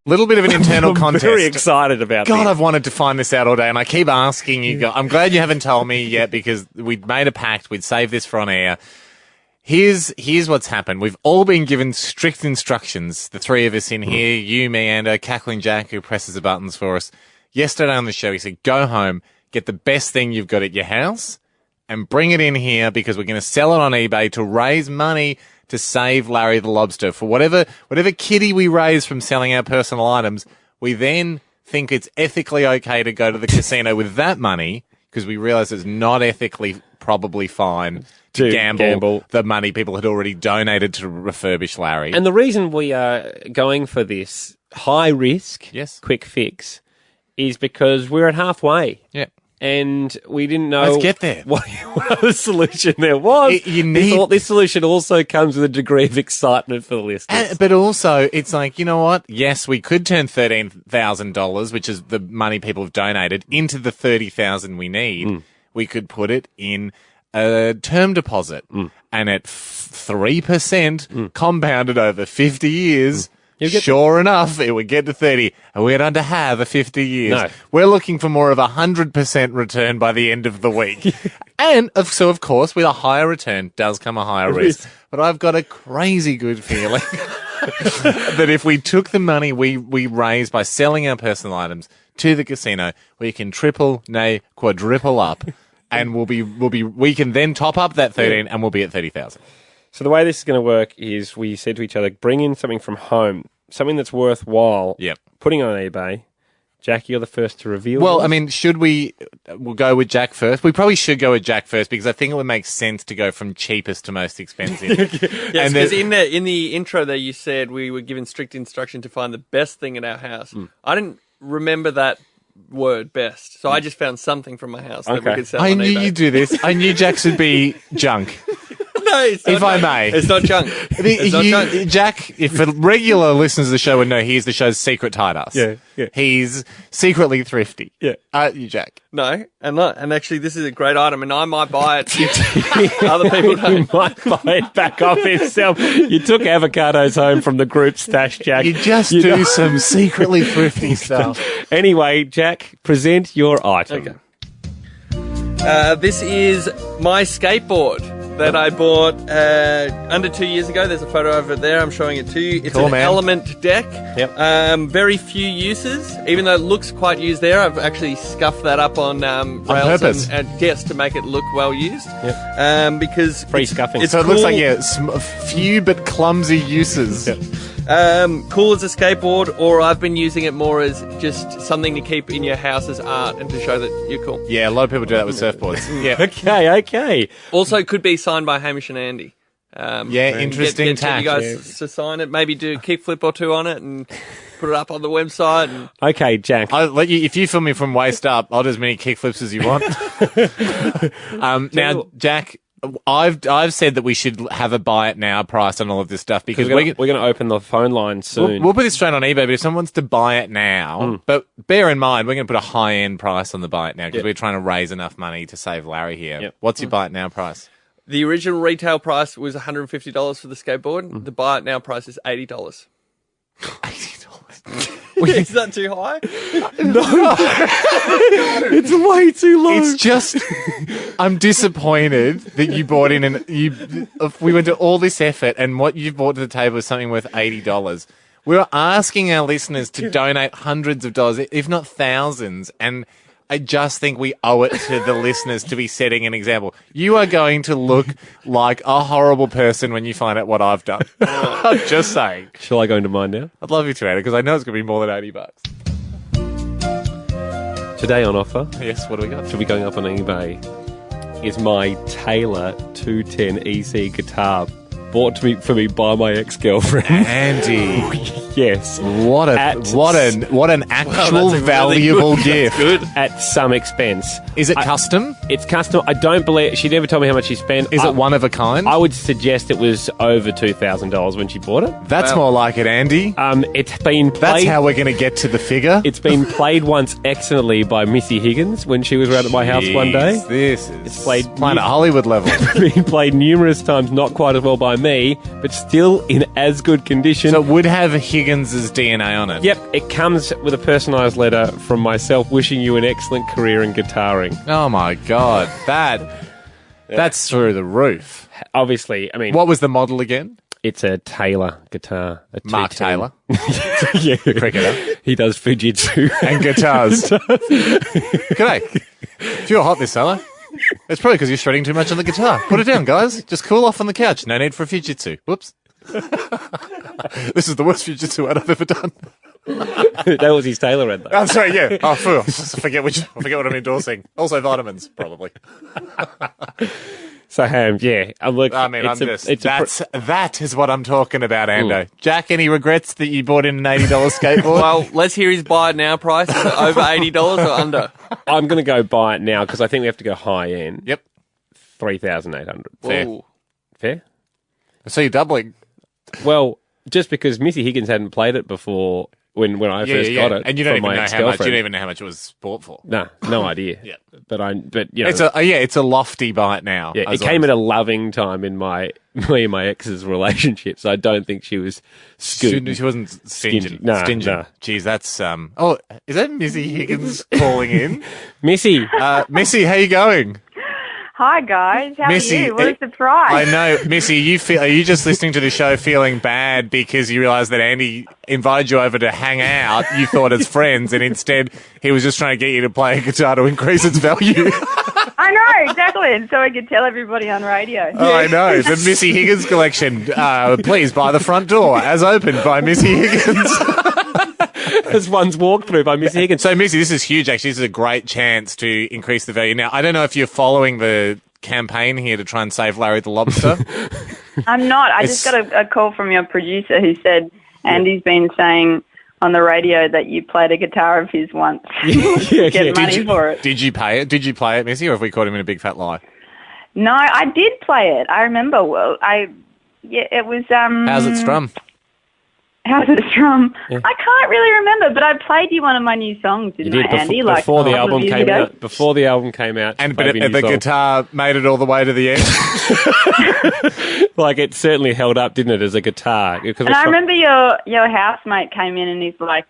Little bit of an internal contest. Very excited about God, this. I've wanted to find this out all day, and I keep asking you guys. I'm glad you haven't told me yet because we'd made a pact. We'd save this for on air. Here's what's happened. We've all been given strict instructions, the three of us in here, you, me, and Cackling Jack, who presses the buttons for us. Yesterday on the show, he said, go home, get the best thing you've got at your house, and bring it in here because we're going to sell it on eBay to raise money to save Larry the Lobster. For whatever kitty we raise from selling our personal items, we then think it's ethically okay to go to the casino with that money because we realise it's not ethically probably fine to gamble the money people had already donated to refurbish Larry. And the reason we are going for this high risk, quick fix, is because we're at halfway. Yeah. And we didn't know... Let's get there. What other solution there was. This solution also comes with a degree of excitement for the listeners. But also, it's like, you know what? Yes, we could turn $13,000, which is the money people have donated, into the $30,000 we need. We could put it in a term deposit. And at 3% compounded over 50 years... Sure enough, it would get to 30, and we don't have a 50 years. No. We're looking for more of 100% return by the end of the week. So of course, with a higher return does come a higher risk. But I've got a crazy good feeling that if we took the money we raised by selling our personal items to the casino, we can triple, nay, quadruple up, and we can then top up that 13, and we'll be at 30,000. So the way this is going to work is we said to each other, bring in something from home, something that's worthwhile. Yep. Putting on eBay. Jack, you're the first to reveal. Well, yours. I mean, we'll go with Jack first. We probably should go with Jack first because I think it would make sense to go from cheapest to most expensive. Yes, because in the intro there you said we were given strict instruction to find the best thing at our house. I didn't remember that word best, so I just found something from my house that we could sell on eBay. I knew you'd do this. I knew Jack should be junk. No, it's not if junk. I may. It's not junk. It's not junk. Jack, if regular listeners of the show would know, he's the show's secret tight ass. Yeah. He's secretly thrifty. Yeah. Aren't you, Jack? No, I'm not. And actually, this is a great item, and I might buy it. Other people don't. He might buy it back off himself. You took avocados home from the group stash, Jack. You just do some secretly thrifty stuff. Anyway, Jack, present your item. Okay. This is my skateboard that I bought under 2 years ago. There's a photo of it there. I'm showing it to you. It's an Element deck. Yep. Very few uses. Even though it looks quite used there, I've actually scuffed that up on rails purpose. and yes, to make it look well used. Yep. Because free scuffing. It's so it cool. looks like few but clumsy uses. Yep. Cool as a skateboard, or I've been using it more as just something to keep in your house as art and to show that you're cool. Yeah, a lot of people do that with surfboards. Yeah. Okay. Also, it could be signed by Hamish and Andy. Interesting get you guys to sign it. Maybe do a kickflip or two on it and put it up on the website. And okay, Jack. I'll let you, if you film me from waist up, I'll do as many kickflips as you want. Now, Jack, I've said that we should have a buy it now price on all of this stuff because we're going to open the phone line soon. We'll put this straight on eBay, but if someone wants to buy it now, but bear in mind, we're going to put a high-end price on the buy it now because we're trying to raise enough money to save Larry here. Yep. What's your buy it now price? The original retail price was $150 for the skateboard. The buy it now price is $80. Is that too high? No. It's way too low. It's just, I'm disappointed that you bought in and we went to all this effort and what you brought to the table is something worth $80. We were asking our listeners to donate hundreds of dollars, if not thousands, and I just think we owe it to the listeners to be setting an example. You are going to look like a horrible person when you find out what I've done. I'm just saying. Shall I go into mine now? I'd love you to, Anna, because I know it's going to be more than $80. Today on offer. Yes, what do we got? Should be going up on eBay. Is my Taylor 210 EC guitar bought for me by my ex-girlfriend. Andy. Yes. What an actual valuable gift. Good. At some expense. Is it custom? It's custom. I don't believe she never told me how much she spent. Is it one of a kind? I would suggest it was over $2,000 when she bought it. That's more like it, Andy. It's been played. That's how we're going to get to the figure. It's been played once excellently by Missy Higgins when she was around at my house one day. It's played Planet Hollywood level. It's been played numerous times, not quite as well by me, but still in as good condition. So it would have Higgins's DNA on it. Yep, it comes with a personalised letter from myself wishing you an excellent career in guitaring. Oh my God, that's through the roof. Obviously, I mean, what was the model again? It's a Taylor guitar. Mark Taylor. Yeah, cricketer. He does Fujitsu and guitars. G'day. Feel hot this summer. It's probably because you're shredding too much on the guitar. Put it down, guys. Just cool off on the couch. No need for a Fujitsu. Whoops. This is the worst Fujitsu I've ever done. That was his Taylor Red, though. I'm sorry, yeah. Oh, fool. I forget what I'm endorsing. Also vitamins, probably. So, Ham, yeah. Look, that is what I'm talking about, Ando. Jack, any regrets that you bought in an $80 skateboard? Well, let's hear his buy it now price. Is it over $80 or under? I'm going to go buy it now because I think we have to go high end. Yep. 3,800. Fair. Fair? So you're doubling. Well, just because Missy Higgins hadn't played it before when I first got it. And you don't from even my know how much. ex-girlfriend. You don't even know how much it was bought for. No idea. Yeah. But you know, it's a lofty bite now. Yeah, it came at a loving time in me and my ex's relationship, so I don't think she was She wasn't stingy. No. Jeez, that's Oh, is that Missy Higgins calling in? Missy, Missy, how you going? Hi guys, how Missy, are you? What a surprise! I know, Missy. Are you just listening to the show feeling bad because you realised that Andy invited you over to hang out? You thought as friends, and instead he was just trying to get you to play a guitar to increase its value. I know exactly, and so I could tell everybody on radio. Oh, I know. The Missy Higgins collection. Please buy the front door as opened by Missy Higgins. As one's walkthrough by Missy Higgins. So, Missy, this is huge, actually. This is a great chance to increase the value. Now, I don't know if you're following the campaign here to try and save Larry the Lobster. I'm not. I just got a call from your producer who said Andy's been saying on the radio that you played a guitar of his once. Get money for it. Did you pay it? Did you play it, Missy, or have we caught him in a big fat lie? No, I did play it. I remember. Well, it was. How's it strum? How's it strum? Yeah. I can't really remember, but I played you one of my new songs, didn't I, Andy? Before the album came out. Before the album came out. But the guitar made it all the way to the end. Like, it certainly held up, didn't it, as a guitar? And I remember your housemate came in and he's like,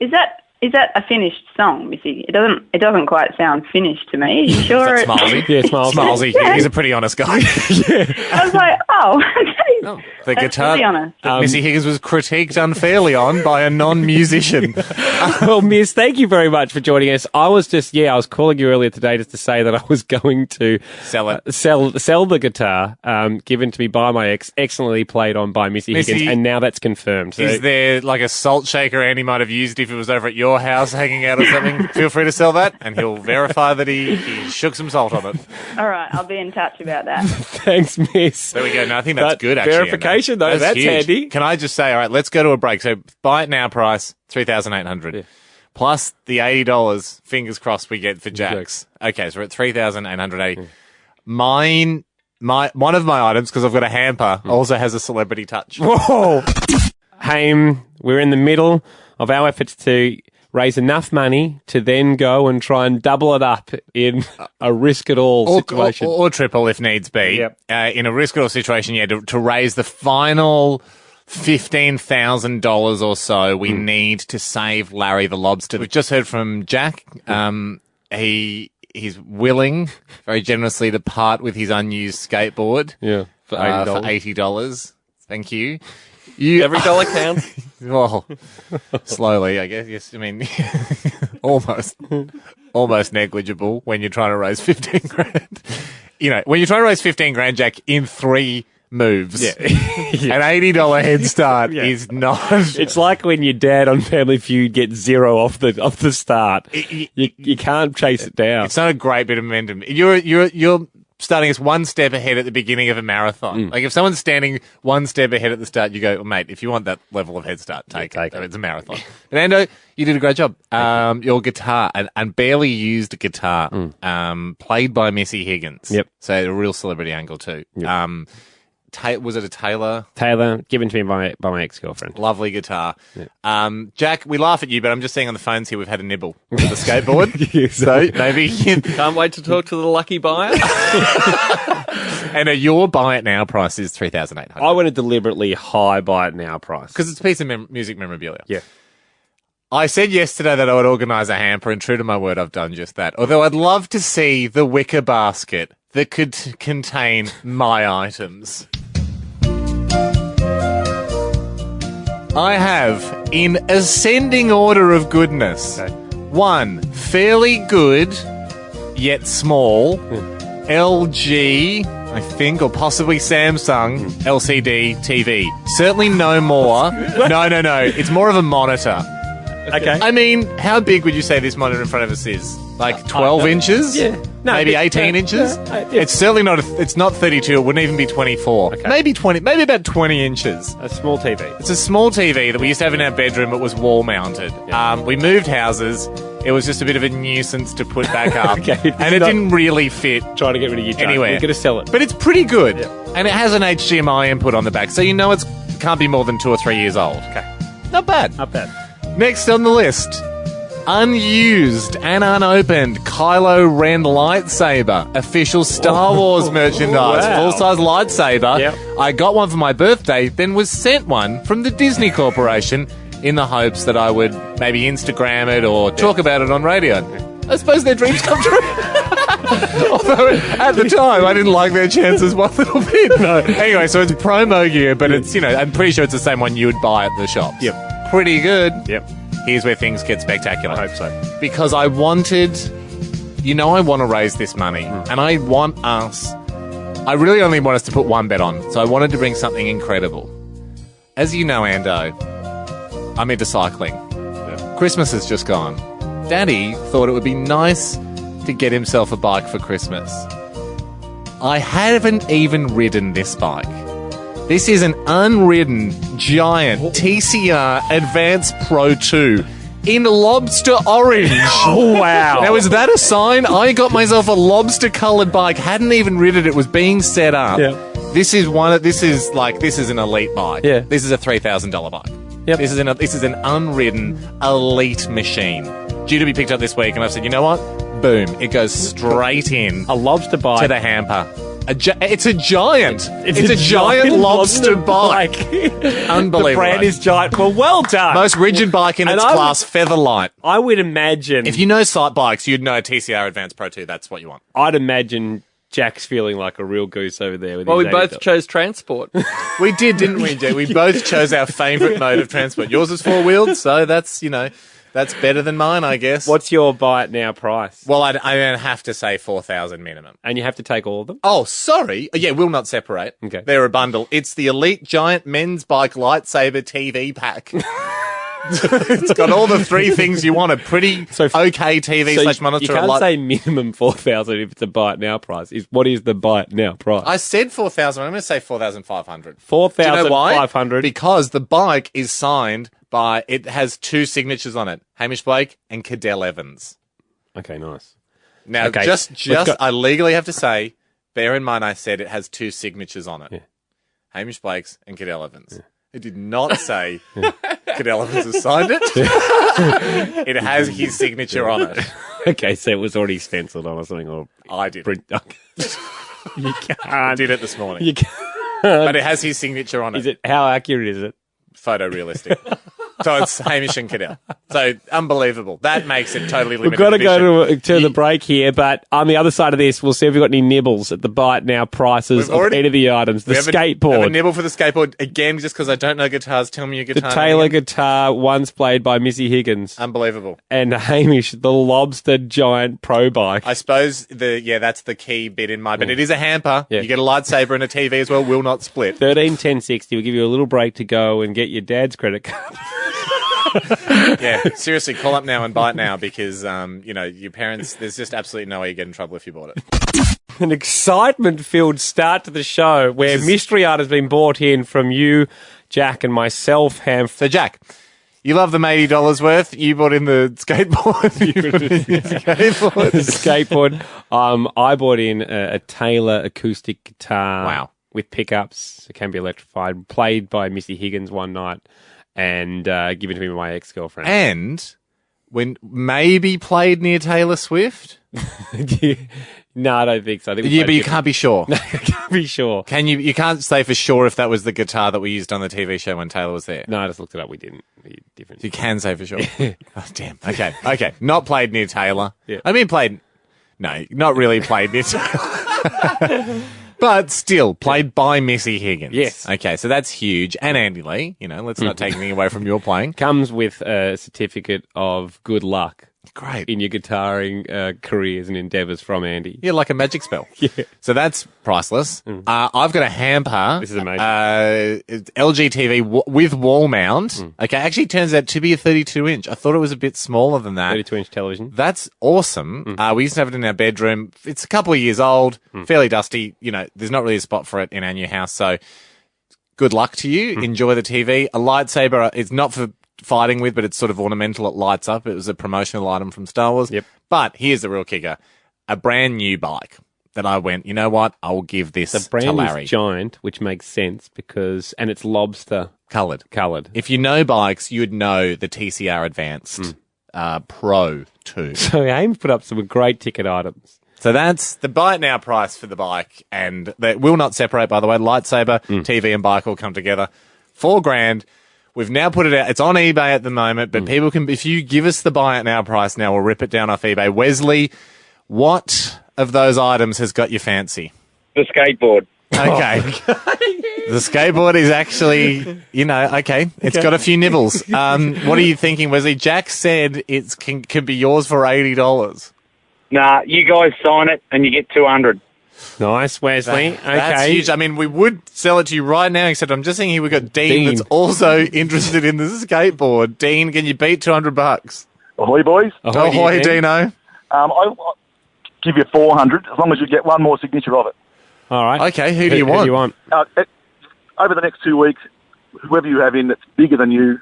is that a finished song, Missy? It doesn't quite sound finished to me. Are you sure? Is that Smilesy? Yeah, Smilesy. Yeah. He's a pretty honest guy. I was like, the guitar really honest. that Missy Higgins was critiqued unfairly on by a non-musician. Well, Miss, thank you very much for joining us. I was calling you earlier today just to say that I was going to sell it, sell the guitar given to me by my ex, excellently played on by Missy Higgins, and now that's confirmed. So, is there like a salt shaker Andy might have used if it was over at your house hanging out or something? Feel free to sell that, and he'll verify that he shook some salt on it. All right, I'll be in touch about that. Thanks, Miss. There we go. No, I think that's good, actually. Verification, though. That's handy. Can I just say, all right, let's go to a break. So buy it now price, $3,800. Yeah. Plus the $80, fingers crossed, we get for Jack's. Okay, so we're at $3,880. One of my items, because I've got a hamper, also has a celebrity touch. Whoa! Haim, we're in the middle of our efforts to raise enough money to then go and try and double it up in a risk-it-all situation. Or triple if needs be. Yep. In a risk-it-all situation, to raise the final $15,000 or so we need to save Larry the Lobster. We've just heard from Jack. He's willing very generously to part with his unused skateboard. Yeah, for $80. Thank you. Every dollar counts. Well, slowly, I guess. Yes, I mean, almost negligible when you're trying to raise 15 grand. You know, when you're trying to raise 15 grand, Jack, in 3 moves. Yeah. An $80 head start is not. It's like when your dad on Family Feud gets 0 off the start. You can't chase it down. It's not a great bit of momentum. You're starting us one step ahead at the beginning of a marathon. Like if someone's standing one step ahead at the start, you go, well, mate, if you want that level of head start, take it. It's a marathon. But Ando, you did a great job. Your guitar, and barely used guitar, played by Missy Higgins. Yep. So a real celebrity angle too. Yep. Was it a Taylor? Taylor, given to me by my ex-girlfriend. Lovely guitar. Yeah. Jack, we laugh at you, but I'm just seeing on the phones here we've had a nibble with the skateboard. So maybe... Can't wait to talk to the lucky buyer. And your buy it now price is $3,800. I went a deliberately high buy it now price. Because it's a piece of music memorabilia. Yeah. I said yesterday that I would organise a hamper, and true to my word, I've done just that. Although I'd love to see the wicker basket that could contain my items. I have, in ascending order of goodness, 1 fairly good, yet small, LG, I think, or possibly Samsung LCD TV. Certainly no more. No. It's more of a monitor. Okay. I mean, how big would you say this monitor in front of us is? Like 12 inches? Yeah. No, maybe 18 inches? It's certainly not, it's not 32. It wouldn't even be 24. Okay. Maybe 20, maybe about 20 inches. A small TV. It's a small TV that we used to have in our bedroom. It was wall mounted. Yeah. We moved houses. It was just a bit of a nuisance to put back up. Okay, and it didn't really fit. Trying to get rid of your junk. Anywhere. We're going to sell it. But it's pretty good. Yeah. And it has an HDMI input on the back. So you know it can't be more than 2 or 3 years old. Okay. Not bad. Not bad. Next on the list, unused and unopened Kylo Ren lightsaber, official Star Wars merchandise, wow. full-size lightsaber. Yep. I got one for my birthday, then was sent one from the Disney Corporation in the hopes that I would maybe Instagram it or talk about it on radio. I suppose their dreams come true. Although at the time I didn't like their chances one little bit. No. Anyway, so it's promo gear, but it's, I'm pretty sure it's the same one you would buy at the shops. Yep. Pretty good. Yep. Here's where things get spectacular. I hope so. Because I wanted, I want to raise this money. And I really only want us to put one bet on. So I wanted to bring something incredible. As you know, Ando, I'm into cycling. Yep. Christmas has just gone. Daddy thought it would be nice to get himself a bike for Christmas. I haven't even ridden this bike. This is an unridden, giant TCR Advance Pro 2 in Lobster Orange. Oh, wow. Now, is that a sign? I got myself a lobster-coloured bike, hadn't even ridden it, was being set up. Yeah. This is an elite bike. Yeah. This is a $3,000 bike. Yep. This is an unridden, elite machine. Due to be picked up this week, and I've said, you know what? Boom. It goes straight in. A lobster bike. To the hamper. It's a giant. It's a giant lobster bike. Unbelievable. The brand is giant. Well done. Most rigid bike in its class, Featherlight. I would imagine... If you know sight bikes, you'd know TCR Advance Pro 2. That's what you want. I'd imagine Jack's feeling like a real goose over there. With Well, his we both $80. chose transport. We did, didn't we, Jay? We both chose our favourite mode of transport. Yours is four-wheeled, so that's, that's better than mine, I guess. What's your buy it now price? Well, I have to say 4,000 minimum. And you have to take all of them? Oh, sorry. Yeah, will not separate. Okay. They're a bundle. It's the Elite Giant Men's Bike Lightsaber TV pack. It's got all the three things you want. A pretty okay TV / monitor. You can't say minimum 4,000 if it's a buy it now price. What is the buy it now price? I said 4,000. I'm going to say 4,500. 4,500? Because the bike is signed by, it has two signatures on it. Hamish Blake and Cadell Evans. Okay, nice. Now, Okay, I legally have to say, bear in mind I said it has two signatures on it. Yeah. Hamish Blake's and Cadell Evans. Yeah. It did not say Cadell Evans has signed it. It has his signature on it. Okay, so it was already stenciled on or something. Or I did. You can't. I did it this morning. You can't. But it has his signature on it. How accurate is it? Photorealistic. So it's Hamish and Cadell. So unbelievable. That makes it totally limited. We've got to edition. go to the break here, but on the other side of this, we'll see if we've got any nibbles at the buy it now prices of any of the items. The skateboard. I have a nibble for the skateboard. Again, just because I don't know guitars, tell me your guitar. The Taylor guitar, once played by Missy Higgins. Unbelievable. And Hamish, the Lobster giant pro bike. I suppose that's the key bit in my, but it is a hamper. Yeah. You get a lightsaber and a TV as well, will not split. 13 10 60. We'll give you a little break to go and get your dad's credit card. Yeah, seriously, call up now and buy it now because, your parents, there's just absolutely no way you get in trouble if you bought it. An excitement-filled start to the show where mystery art has been brought in from you, Jack, and myself, So, Jack, you love them $80 worth. You bought in the skateboard. Skateboard. I bought in a Taylor acoustic guitar. Wow. With pickups. It can be electrified. Played by Missy Higgins one night. And given to me by my ex-girlfriend. And when maybe played near Taylor Swift? No, I don't think so. But you can't be sure. No, I can't be sure. You can't say for sure if that was the guitar that we used on the TV show when Taylor was there. No, I just looked it up. We didn't. Different. You can say for sure. Oh, damn. Okay. Not played near Taylor. Yeah. I mean, no, not really played near Taylor. But still, played by Missy Higgins. Yes. Okay, so that's huge. And Andy Lee, let's not take anything away from your playing. Comes with a certificate of good luck. Great. In your guitaring careers and endeavours from Andy. Yeah, like a magic spell. Yeah. So that's priceless. I've got a hamper. This is amazing. LG TV with wall mount. Okay, actually it turns out to be a 32-inch. I thought it was a bit smaller than that. 32-inch television. That's awesome. We used to have it in our bedroom. It's a couple of years old, fairly dusty. There's not really a spot for it in our new house. So good luck to you. Enjoy the TV. A lightsaber is not for fighting with, but it's sort of ornamental. It lights up. It was a promotional item from Star Wars. Yep. But here's the real kicker. A brand new bike that I went, you know what? I'll give this the brand to Larry. is giant, which makes sense and it's Lobster Coloured. Coloured. If you know bikes, you'd know the TCR Advanced Pro 2. So Ames put up some great ticket items. So that's the buy it now price for the bike, and that will not separate, by the way. Lightsaber, TV and bike all come together. $4,000. We've now put it out. It's on eBay at the moment, but people can, if you give us the buy it now price now, we'll rip it down off eBay. Wesley, what of those items has got your fancy? The skateboard. Okay. The skateboard is actually, it's got a few nibbles. What are you thinking, Wesley? Jack said it can be yours for $80. Nah, you guys sign it and you get 200. Nice, Wesley. That's huge. I mean, we would sell it to you right now, except I'm just thinking here we've got Dean that's also interested in the skateboard. Dean, can you beat $200? Ahoy, boys. Ahoy, Dino. I'll give you 400 as long as you get one more signature of it. All right. Okay, who do you want? Over the next 2 weeks, whoever you have in that's bigger than you,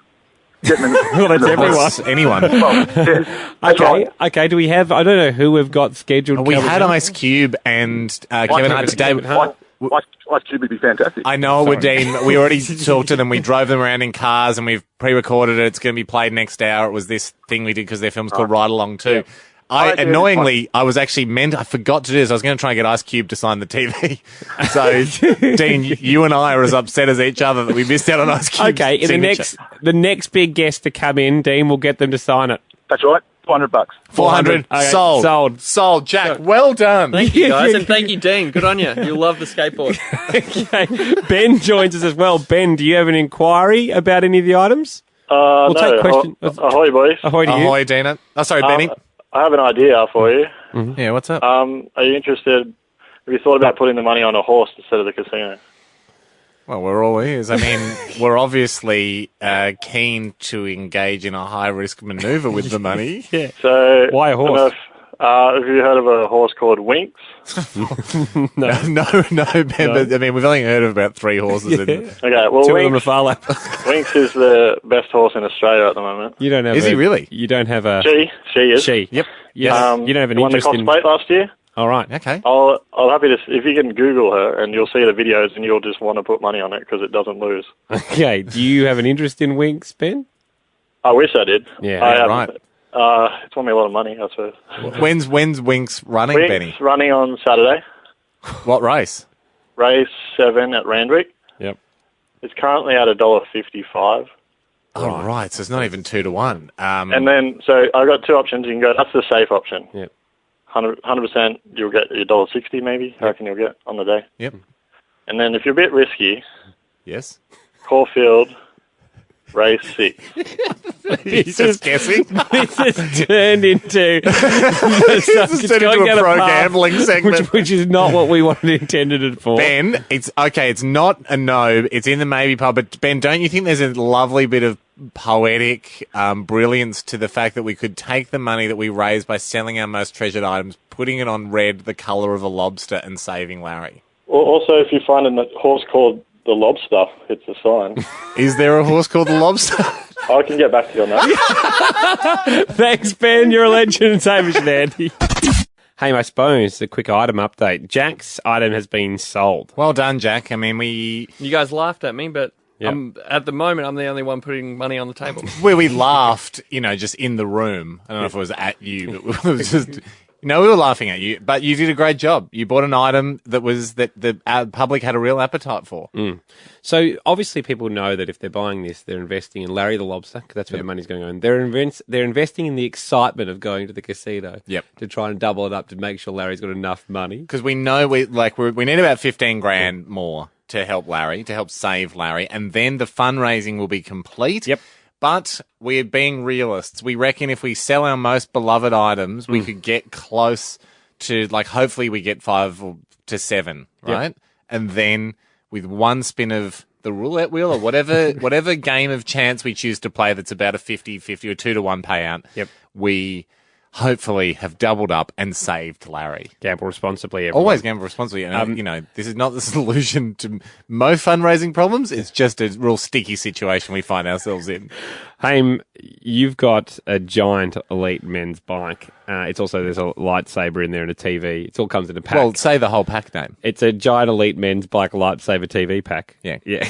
get them. Well, that's everyone. Anyone. Well, yes. Okay. Do we have? I don't know who we've got scheduled. We had Ice Cube and Kevin Hart today. Ice Cube would be fantastic. I know with Dean. We already talked to them. We drove them around in cars and we've pre-recorded it. It's going to be played next hour. It was this thing we did because their film's called Ride Along too. Yeah. Annoyingly, I was actually I forgot to do this. I was going to try and get Ice Cube to sign the TV. So, Dean, you and I are as upset as each other that we missed out on Ice Cube. Okay, the next big guest to come in, Dean, will get them to sign it. That's right. $400. 400. Okay. Sold. Jack, well done. Thank you, guys, and thank you, Dean. Good on you. You'll love the skateboard. Okay. Ben joins us as well. Ben, do you have an inquiry about any of the items? We'll take questions. Ahoy, boys. Ahoy to you. Ahoy, Dina. Oh, sorry, Benny. I have an idea for you. Mm-hmm. Yeah, what's up? Are you interested? Have you thought about putting the money on a horse instead of the casino? Well, we're all ears. I mean, we're obviously keen to engage in a high-risk maneuver with the money. Yeah. So, why a horse? Have you heard of a horse called Winx? No, Ben. But, I mean, we've only heard of about 3 horses. Okay, well, Two of them are far lap. Winx is the best horse in Australia at the moment. You don't have. Is he really? You don't have a. She is. She. Yep. Yes. You don't have an won the interest in. Cox Plate last year. All right. Okay. I'll happy to if you can Google her and you'll see the videos and you'll just want to put money on it because it doesn't lose. Okay. Do you have an interest in Winx, Ben? I wish I did. Yeah. Right. It's won me a lot of money, I suppose. When's Winx running, Benny? Running on Saturday. What race? Race 7 at Randwick. Yep. It's currently at $1.55. Oh, right. So it's not even 2 to 1. And then, so I've got 2 options. You can go, that's the safe option. Yep. 100% you'll get your $1.60 maybe. I reckon you'll get on the day. Yep. And then if you're a bit risky. Yes. Caulfield. Race 6. He's just guessing. This has turned into a pro gambling segment, which is not what we intended it for. Ben, it's okay. It's not a no. It's in the maybe pile. But Ben, don't you think there's a lovely bit of poetic brilliance to the fact that we could take the money that we raise by selling our most treasured items, putting it on red, the colour of a lobster, and saving Larry? Well, also, if you find a horse called the Lobster, it's a sign. Is there a horse called the Lobster? I can get back to you on that. Thanks, Ben. You're a legend. Hamish and Andy. Hey, my suppose a quick item update. Jack's item has been sold. Well done, Jack. I mean, You guys laughed at me, but at the moment, I'm the only one putting money on the table. We laughed, just in the room. I don't know if it was at you, but it was just... No, we were laughing at you, but you did a great job. You bought an item that the public had a real appetite for. Mm. So obviously people know that if they're buying this, they're investing in Larry the Lobster, because that's where the money's going on. They're investing in the excitement of going to the casino to try and double it up to make sure Larry's got enough money. Because we know we need about $15,000 more to help Larry, to help save Larry, and then the fundraising will be complete. Yep. But we're being realists. We reckon if we sell our most beloved items, we could get close to, hopefully we get 5 to 7, right? Yep. And then with one spin of the roulette wheel or whatever game of chance we choose to play that's about a 50-50 or 2 to 1 payout, we hopefully have doubled up and saved Larry. Gamble responsibly, everyone. Always gamble responsibly. This is not the solution to most fundraising problems. It's just a real sticky situation we find ourselves in. Haim, you've got a giant elite men's bike. There's a lightsaber in there and a TV. It all comes in a pack. Well, say the whole pack name. It's a giant elite men's bike lightsaber TV pack. Yeah. Yeah.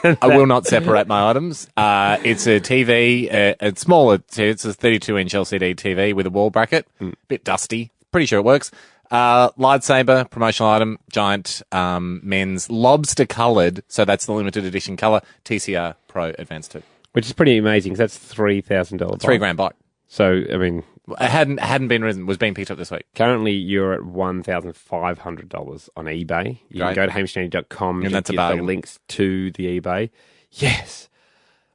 I will not separate my items. It's a TV. It's smaller. It's a 32-inch LCD TV with a wall bracket. Bit dusty. Pretty sure it works. Lightsaber, promotional item, giant men's lobster coloured. So that's the limited edition colour. TCR Pro Advanced 2. Which is pretty amazing because that's $3,000 bike. $3,000 bike. So, I mean... It hadn't been risen, was being picked up this week. Currently, you're at $1,500 on eBay. You can go to hamishandy.com and that's a get bargain. the links to the eBay. Yes.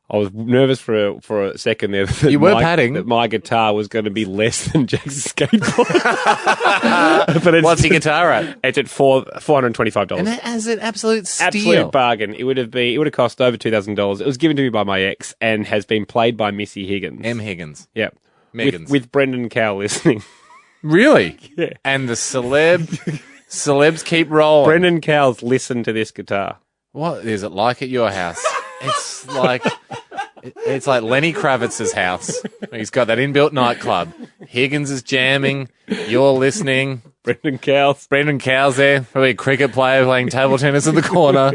I was nervous for a second there that you were padding that my guitar was going to be less than Jack's skateboard. But what's your guitar at? It's at $425. And that is an absolute steal. Absolute bargain. It would have cost over $2,000. It was given to me by my ex and has been played by Missy Higgins. M. Higgins. Yep. Meggins. With Brendan Cowell listening. Really? Yeah. And the celebs keep rolling. Brendan Cowell's listened to this guitar. What is it like at your house? It's like Lenny Kravitz's house. He's got that inbuilt nightclub. Higgins is jamming. You're listening. Brendan Cowell's there. Probably a cricket player playing table tennis in the corner.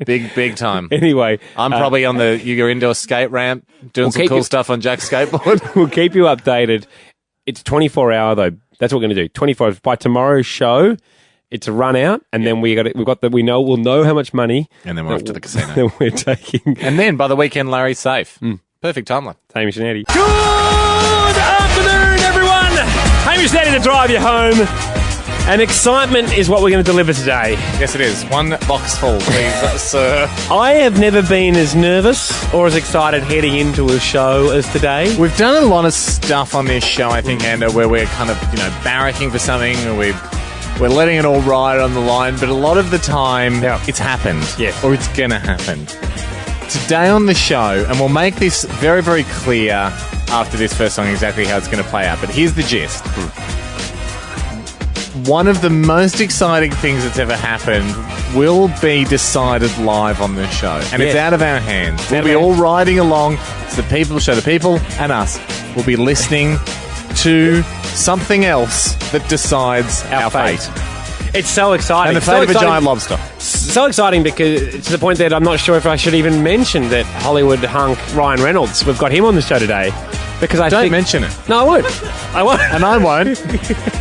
Big time. Anyway. I'm probably on your indoor skate ramp doing some cool stuff on Jack's skateboard. We'll keep you updated. It's 24-hour though. That's what we're going to do. 24 by tomorrow's show. It's a run out, and then we'll know how much money, and then we're off to the casino. That we're taking, and then by the weekend, Larry's safe. Perfect timeline. Hamish and Andy. Good afternoon, everyone. Hamish and Andy to drive you home. And excitement is what we're going to deliver today. Yes, it is. One box full, please, sir. I have never been as nervous or as excited heading into a show as today. We've done a lot of stuff on this show, I think, Ando, where we're kind of, barracking for something, or we're letting it all ride on the line, but a lot of the time, it's happened. Yes. Or it's going to happen. Today on the show, and we'll make this very, very clear after this first song exactly how it's going to play out, but here's the gist. One of the most exciting things that's ever happened will be decided live on this show. And it's out of our hands. We'll be all riding along. It's the people, and us. We'll be listening to something else that decides our fate. It's so exciting. And the fate of a giant lobster. So exciting because to the point that I'm not sure if I should even mention that Hollywood hunk Ryan Reynolds. We've got him on the show today. Because Don't mention it. No, I won't. And I won't.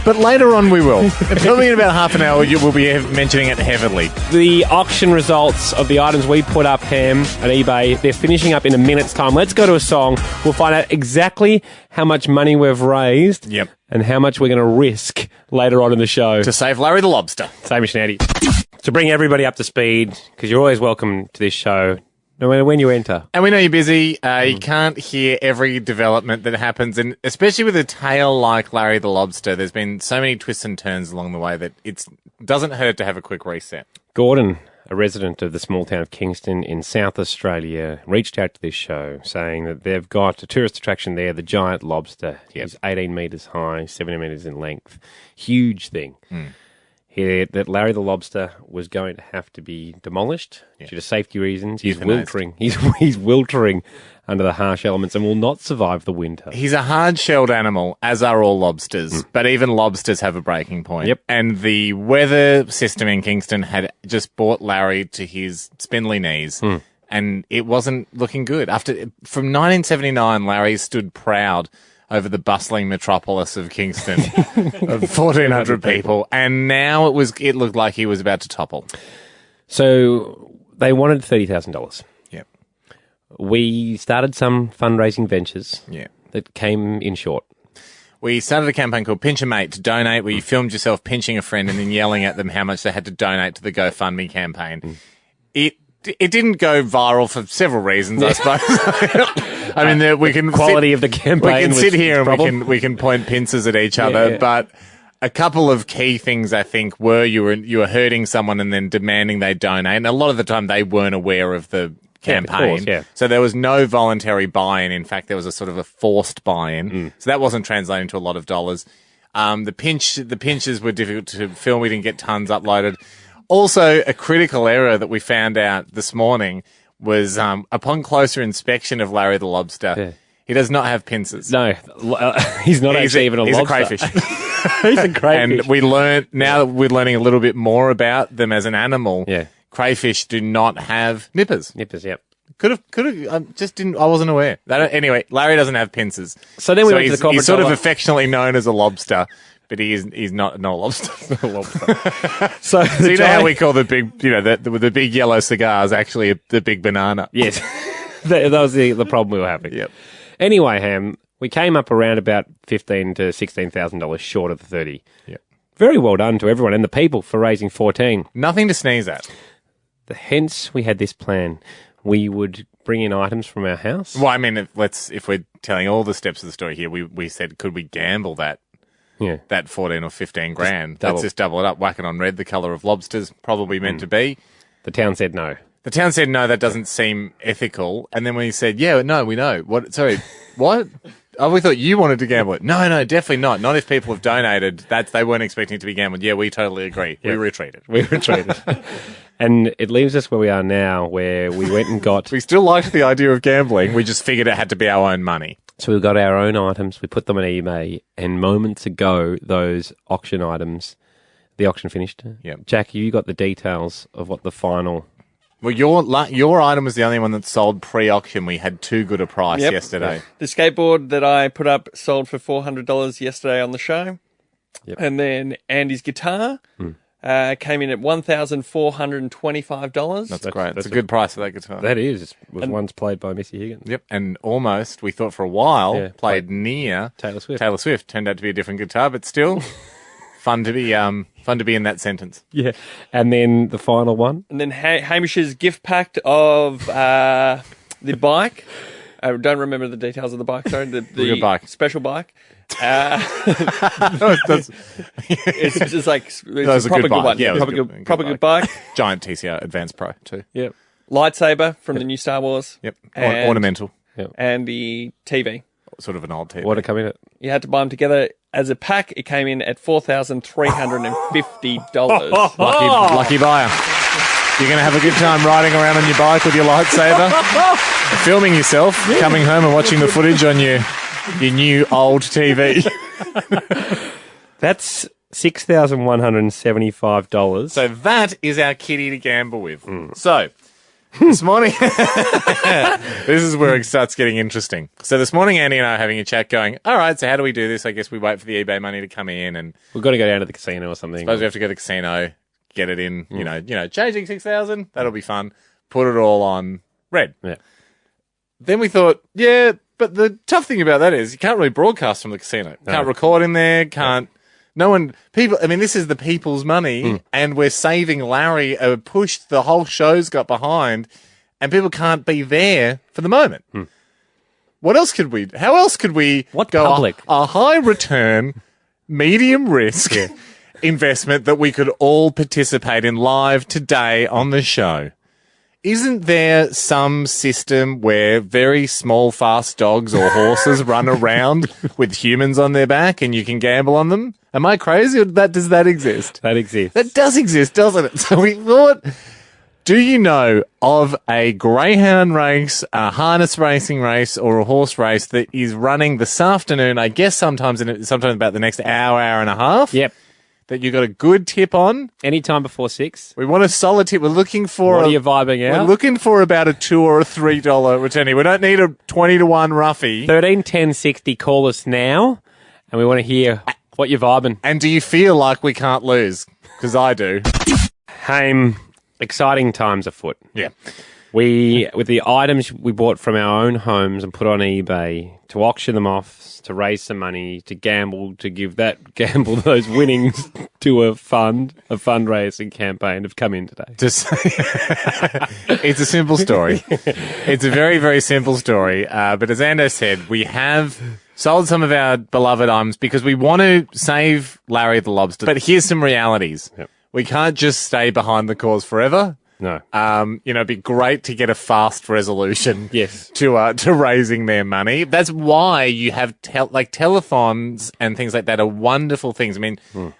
But later on we will. Probably in about half an hour you will be mentioning it heavily. The auction results of the items we put up, Ham, at eBay, they're finishing up in a minute's time. Let's go to a song. We'll find out exactly how much money we've raised and how much we're going to risk later on in the show. To save Larry the Lobster. Hamish Andy. To bring everybody up to speed, because you're always welcome to this show. When you enter. And we know you're busy. You can't hear every development that happens. And especially with a tale like Larry the Lobster, there's been so many twists and turns along the way that it doesn't hurt to have a quick reset. Gordon, a resident of the small town of Kingston in South Australia, reached out to this show saying that they've got a tourist attraction there, the giant lobster. It's 18 metres high, 70 metres in length. Huge thing. Here, that Larry the Lobster was going to have to be demolished due to safety reasons. He's wiltering. He's wiltering under the harsh elements and will not survive the winter. He's a hard-shelled animal, as are all lobsters. But even lobsters have a breaking point. And the weather system in Kingston had just brought Larry to his spindly knees. And it wasn't looking good. From 1979, Larry stood proud over the bustling metropolis of Kingston of 1,400 people. And now it looked like he was about to topple. So they wanted $30,000. Yep. We started some fundraising ventures that came in short. We started a campaign called Pinch a Mate to donate, where you filmed yourself pinching a friend and then yelling at them how much they had to donate to the GoFundMe campaign. It didn't go viral for several reasons, I suppose. I mean, we can quality of the campaign. We can sit here and we can point pincers at each other, but a couple of key things I think were you were hurting someone and then demanding they donate, and a lot of the time they weren't aware of the campaign. Of course, So there was no voluntary buy-in. In fact, there was a sort of a forced buy-in. So that wasn't translating to a lot of dollars. The pinches were difficult to film. We didn't get tons uploaded. Also, a critical error that we found out this morning was upon closer inspection of Larry the Lobster, he does not have pincers. No, he's not actually even a lobster. He's a crayfish. He's a crayfish. And we learned, now that we're learning a little bit more about them as an animal, crayfish do not have nippers. Nippers, yep. Could have, just didn't, I wasn't aware. Anyway, Larry doesn't have pincers. So then we went to the corporate he's sort of dollar. affectionately known as a lobster, but he's not a lobster. So you know how we call the big, the big yellow cigars actually the big banana? Yes. that was the problem we were having. Yep. Anyway, Ham, we came up around about $15,000 to $16,000 short of the 30. Yep. Very well done to everyone and the people for raising 14. Nothing to sneeze at. Hence, we had this plan. We would bring in items from our house. Well, I mean, if we're telling all the steps of the story here, we said, could we gamble that? Yeah. That 14 or 15 grand. double. Let's just double it up, whack it on red, the colour of lobsters, probably meant to be. The town said no. The town said no, that doesn't seem ethical. And then we said, yeah, no, we know. What? Sorry, what? Oh, we thought you wanted to gamble it. No, definitely not. Not if people have donated. They weren't expecting it to be gambled. Yeah, we totally agree. Yep. We retreated. And it leaves us where we are now, where we went and got... We still liked the idea of gambling. We just figured it had to be our own money. So we got our own items. We put them on eBay. And moments ago, those auction items, the auction finished. Yep. Jack, you got the details of what the final... Well, your item was the only one that sold pre-auction. We had too good a price yesterday. Yep. The skateboard that I put up sold for $400 yesterday on the show. Yep. And then Andy's guitar came in at $1,425. That's great. That's a good price for that guitar. That is. It was once played by Missy Higgins. Yep. And almost, we thought for a while, played near Taylor Swift. Taylor Swift. Turned out to be a different guitar, but still fun to be in that sentence. Yeah. And then the final one. And then Hamish's gift pack of the bike. I don't remember the details of the bike, sorry. The bike. Special bike. It's just like it's a proper good good one. bike. Yeah, proper good bike. Giant TCR Advanced Pro too. Yep. Lightsaber from the new Star Wars. Yep. And, ornamental. Yep. And the TV. Sort of an old TV. What did it come in at? You had to buy them together as a pack. It came in at $4,350. Lucky buyer. You're going to have a good time riding around on your bike with your lightsaber, filming yourself, coming home and watching the footage on your new old TV. That's $6,175. So that is our kitty to gamble with. So this morning, this is where it starts getting interesting. So this morning, Andy and I are having a chat going, all right, so how do we do this? I guess we wait for the eBay money to come in and... We've got to go down to the casino or something. Suppose we have to go to the casino, get it in, changing 6,000, that'll be fun. Put it all on red. Yeah. Then we thought, yeah, but the tough thing about that is you can't really broadcast from the casino. Can't record in there, can't... No one... People... I mean, this is the people's money, and we're saving Larry a push the whole show's got behind, and people can't be there for the moment. What else could we... How else could we What go public? a high return, medium risk investment that we could all participate in live today on the show? Isn't there some system where very small, fast dogs or horses run around with humans on their back and you can gamble on them? Am I crazy or does that exist? That exists. That does exist, doesn't it? So we thought, do you know of a greyhound race, a harness racing race, or a horse race that is running this afternoon, I guess sometimes about the next hour and a half? Yep. That you got a good tip on? Anytime before 6. We want a solid tip. We're looking for... What are you vibing out? We're looking for about a $2 or a $3 return. We don't need a 20 to 1 roughie. 13 10 60. Call us now, and we want to hear what you're vibing. And do you feel like we can't lose? Because I do. Exciting times afoot. Yeah. With the items we bought from our own homes and put on eBay, to auction them off, to raise some money, to gamble, to give those winnings to a fundraising campaign have come in today. It's a simple story. It's a very, very simple story. But as Ando said, we have sold some of our beloved items because we want to save Larry the Lobster. But here's some realities. Yep. We can't just stay behind the cause forever. No. It'd be great to get a fast resolution yes. to raising their money. That's why you have telethons and things like that are wonderful things. I mean,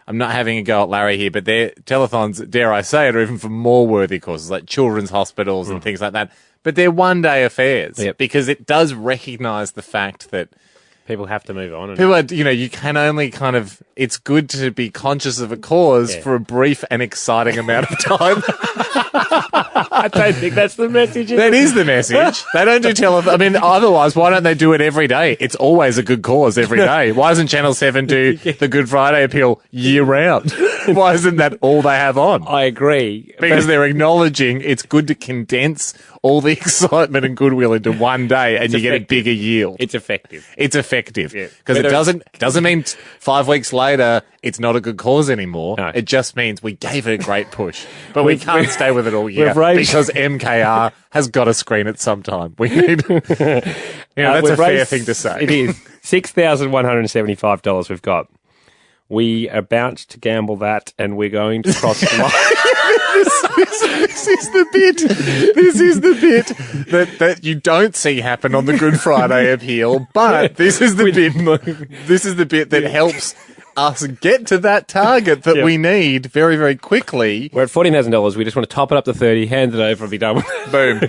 I'm not having a go at Larry here, but their telethons, dare I say it, are even for more worthy causes like children's hospitals and things like that. But they're one-day affairs because it does recognise the fact that people have to move on. People are, you can only it's good to be conscious of a cause for a brief and exciting amount of time. I don't think that's the message. That is the message. They don't do television. I mean, otherwise, why don't they do it every day? It's always a good cause every day. Why doesn't Channel 7 do the Good Friday appeal year round? Why isn't that all they have on? I agree. Because they're acknowledging it's good to condense all the excitement and goodwill into one day and you get a bigger yield. It's effective. It's effective. Because it doesn't mean 5 weeks later it's not a good cause anymore. No. It just means we gave it a great push. But we can't stay with it all year because MKR has got to screen it sometime. We need... that's a fair thing to say. It is. $6,175 we've got. We are about to gamble that, and we're going to cross the line. This is the bit. This is the bit that you don't see happen on the Good Friday appeal, but this is the bit. This is the bit that helps us get to that target that we need very, very quickly. We're at $14,000. We just want to top it up to 30, hand it over, and be done with it. Boom.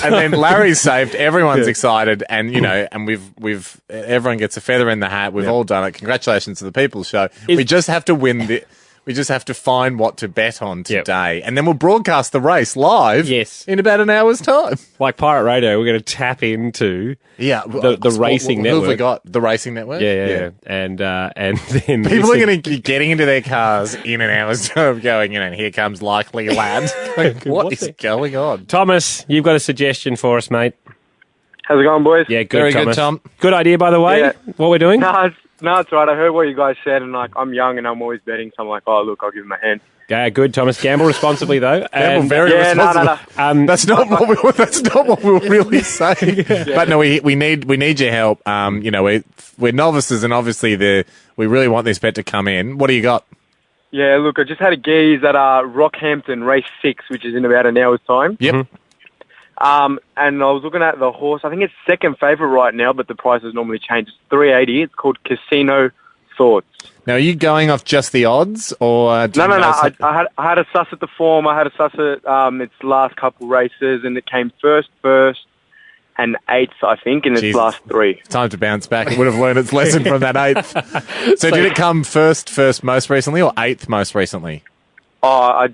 And then Larry's saved. Everyone's excited, and and we've everyone gets a feather in the hat. We've all done it. Congratulations to the People's Show. We just have to win we just have to find what to bet on today. And then we'll broadcast the race live in about an hour's time. Like Pirate Radio, we're going to tap into the racing network. Who have we got? The racing network? Yeah. And then... People are going to be getting into their cars in an hour's time going, here comes likely lad. What is going on? Thomas, you've got a suggestion for us, mate. How's it going, boys? Yeah, good, Very Thomas. good, Tom. Good idea, by the way, what we're doing. No, it's right. I heard what you guys said, and I'm young and I'm always betting, so I'm like, oh, look, I'll give him a hand. Yeah, good, Thomas. Gamble responsibly, though. Gamble very responsibly. No. That's not what we were really saying. But no, we need your help. We're novices, and obviously we really want this bet to come in. What do you got? Yeah, look, I just had a geese at Rockhampton race 6, which is in about an hour's time. Yep. And I was looking at the horse. I think it's second favourite right now, but the prices normally change. It's $3.80. It's called Casino Thoughts. Now, are you going off just the odds, or no? I had a suss at the form. I had a suss at its last couple races, and it came first, and 8th, I think, in its last 3. Time to bounce back. It would have learned its lesson from that 8th. So did it come first most recently, or 8th most recently? Oh, I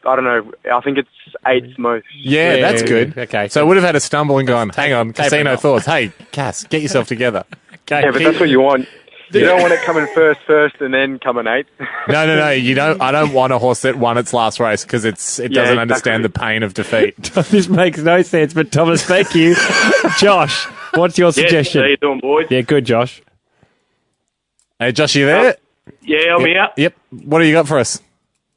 don't know. I think it's 8th most. Yeah, that's good. Okay. So it would have had a stumble and gone, hang on, Casino Thoughts. Hey, Cass, get yourself together. Okay. Yeah, but that's what you want. You don't want it coming first, and then coming 8th. No. You don't. I don't want a horse that won its last race because it doesn't understand the pain of defeat. This makes no sense, but Thomas, thank you. Josh, what's your suggestion? How you doing, boys? Yeah, good, Josh. Hey, Josh, you there? Yeah, I'm here. Yep. What do you got for us?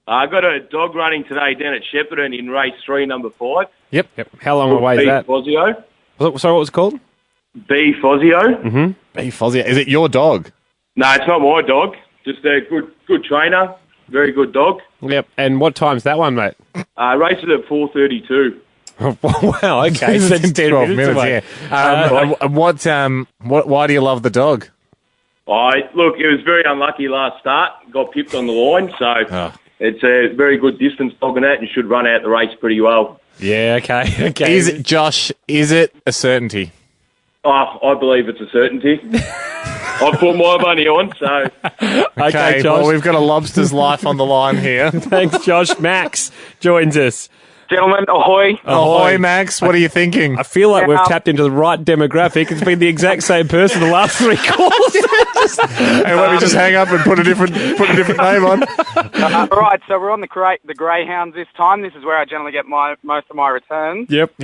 I got a dog running today down at Shepparton in race 3, number 5. Yep. How long away is that? Fozio. Sorry, what was it called? B Fozio. Mm-hmm. B Fozio. Is it your dog? No, it's not my dog. Just a good trainer. Very good dog. Yep. And what time's that one, mate? Races at 4:32. Wow. Okay. So that's 12 minutes away. Yeah. Why do you love the dog? Look, it was very unlucky last start. Got pipped on the line, so it's a very good distance dog and that, and should run out the race pretty well. Yeah. Okay. Is it a certainty? I believe it's a certainty. I've put my money on, so... Okay, Josh. Well, we've got a Lobster's life on the line here. Thanks, Josh. Max joins us. Gentlemen, ahoy. Ahoy, Max. What are you thinking? I feel like we've tapped into the right demographic. It's been the exact same person the last 3 calls. Hey, let me just hang up and put a different name on. Right, so we're on the Greyhounds this time. This is where I generally get most of my returns. Yep.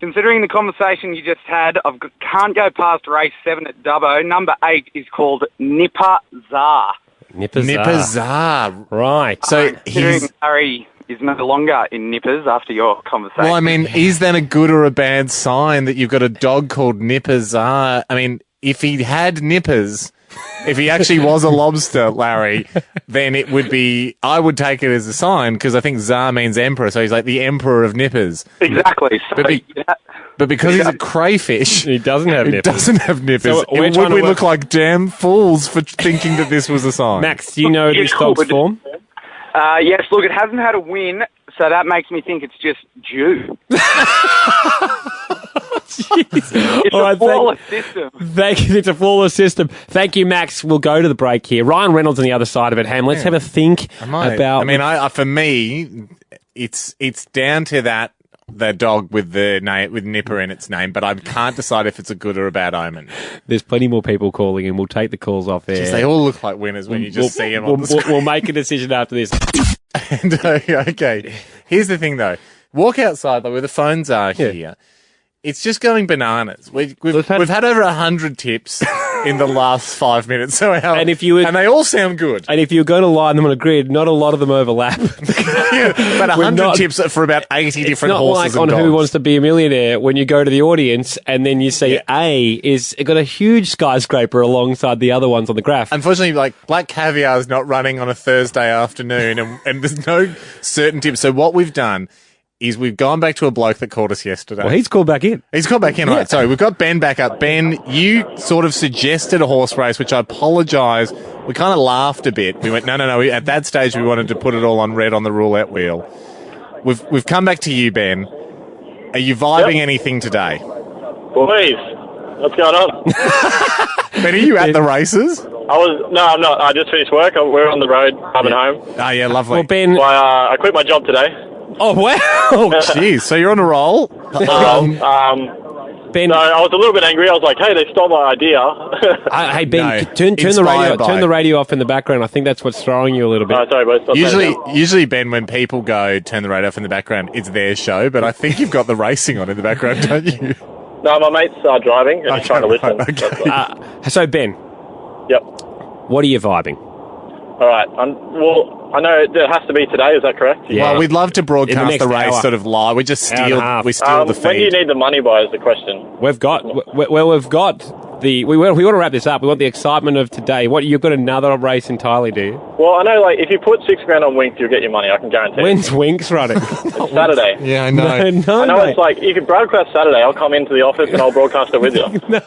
Considering the conversation you just had, I can't go past race 7 at Dubbo. Number 8 is called Nipper Czar. Nipper Czar. Right. So considering Harry is no longer in Nippers after your conversation. Well, I mean, is that a good or a bad sign that you've got a dog called Nipper Czar? I mean, if he had nippers... If he actually was a lobster, Larry, then it would be... I would take it as a sign, because I think Tsar means emperor, so he's like the emperor of nippers. Exactly. But because he's a crayfish... He doesn't have nippers. So would we look like damn fools for thinking that this was a sign? Max, do you know this dog's form? Yes, look, it hasn't had a win, so that makes me think it's just due. It's a flawless system. It's a flawless system. Thank you, Max. We'll go to the break here. Ryan Reynolds on the other side of it. Ham, let's have a think about... for me, it's down to that the dog with the name with Nipper in its name, but I can't decide if it's a good or a bad omen. There's plenty more people calling in. We'll take the calls off air. Jeez, they all look like winners when you just see them on the screen. We'll make a decision after this. And, okay, here's the thing though. Walk outside though, where the phones are here. It's just going bananas. We've had over 100 tips in the last 5 minutes. So and they all sound good. And if you're going to line them on a grid, not a lot of them overlap. But 100 tips for about 80 different horses It's not like on Who Wants to Be a Millionaire when you go to the audience and then you see A is got a huge skyscraper alongside the other ones on the graph. Unfortunately, like Black Caviar is not running on a Thursday afternoon, and there's no certain tips. So what we've done is we've gone back to a bloke that called us yesterday. Well, he's called back in. Right. Sorry, we've got Ben back up. Ben, you sort of suggested a horse race, which I apologise. We kind of laughed a bit. We went, no. At that stage, we wanted to put it all on red on the roulette wheel. We've come back to you, Ben. Are you vibing anything today? Boys, what's going on? Ben, are you at the races? No, I'm not. I just finished work. We're on the road, coming home. Oh, yeah, lovely. Well, Ben... I quit my job today. Oh, wow. Jeez, so you're on a roll? Ben, no, I was a little bit angry. I was like, hey, they stole my idea. Hey, Ben, turn the radio off in the background. I think that's what's throwing you a little bit. Sorry, boys. Usually, Ben, when people go turn the radio off in the background, it's their show, but I think you've got the racing on in the background, don't you? No, my mates are driving and trying to listen. Okay. So, Ben. Yep. What are you vibing? All right. I know it has to be today. Is that correct? Yeah. Well, we'd love to broadcast the race sort of live. We just steal the feed. When do you need the money by is the question. We've got we want to wrap this up. We want the excitement of today. You've got another race entirely, do you? Well, I know, like, if you put $6,000 on Winks, you'll get your money. I can guarantee. When's Winks running? It's Saturday. Yeah, I know. I know. It's like you can broadcast Saturday. I'll come into the office and I'll broadcast it with you. No,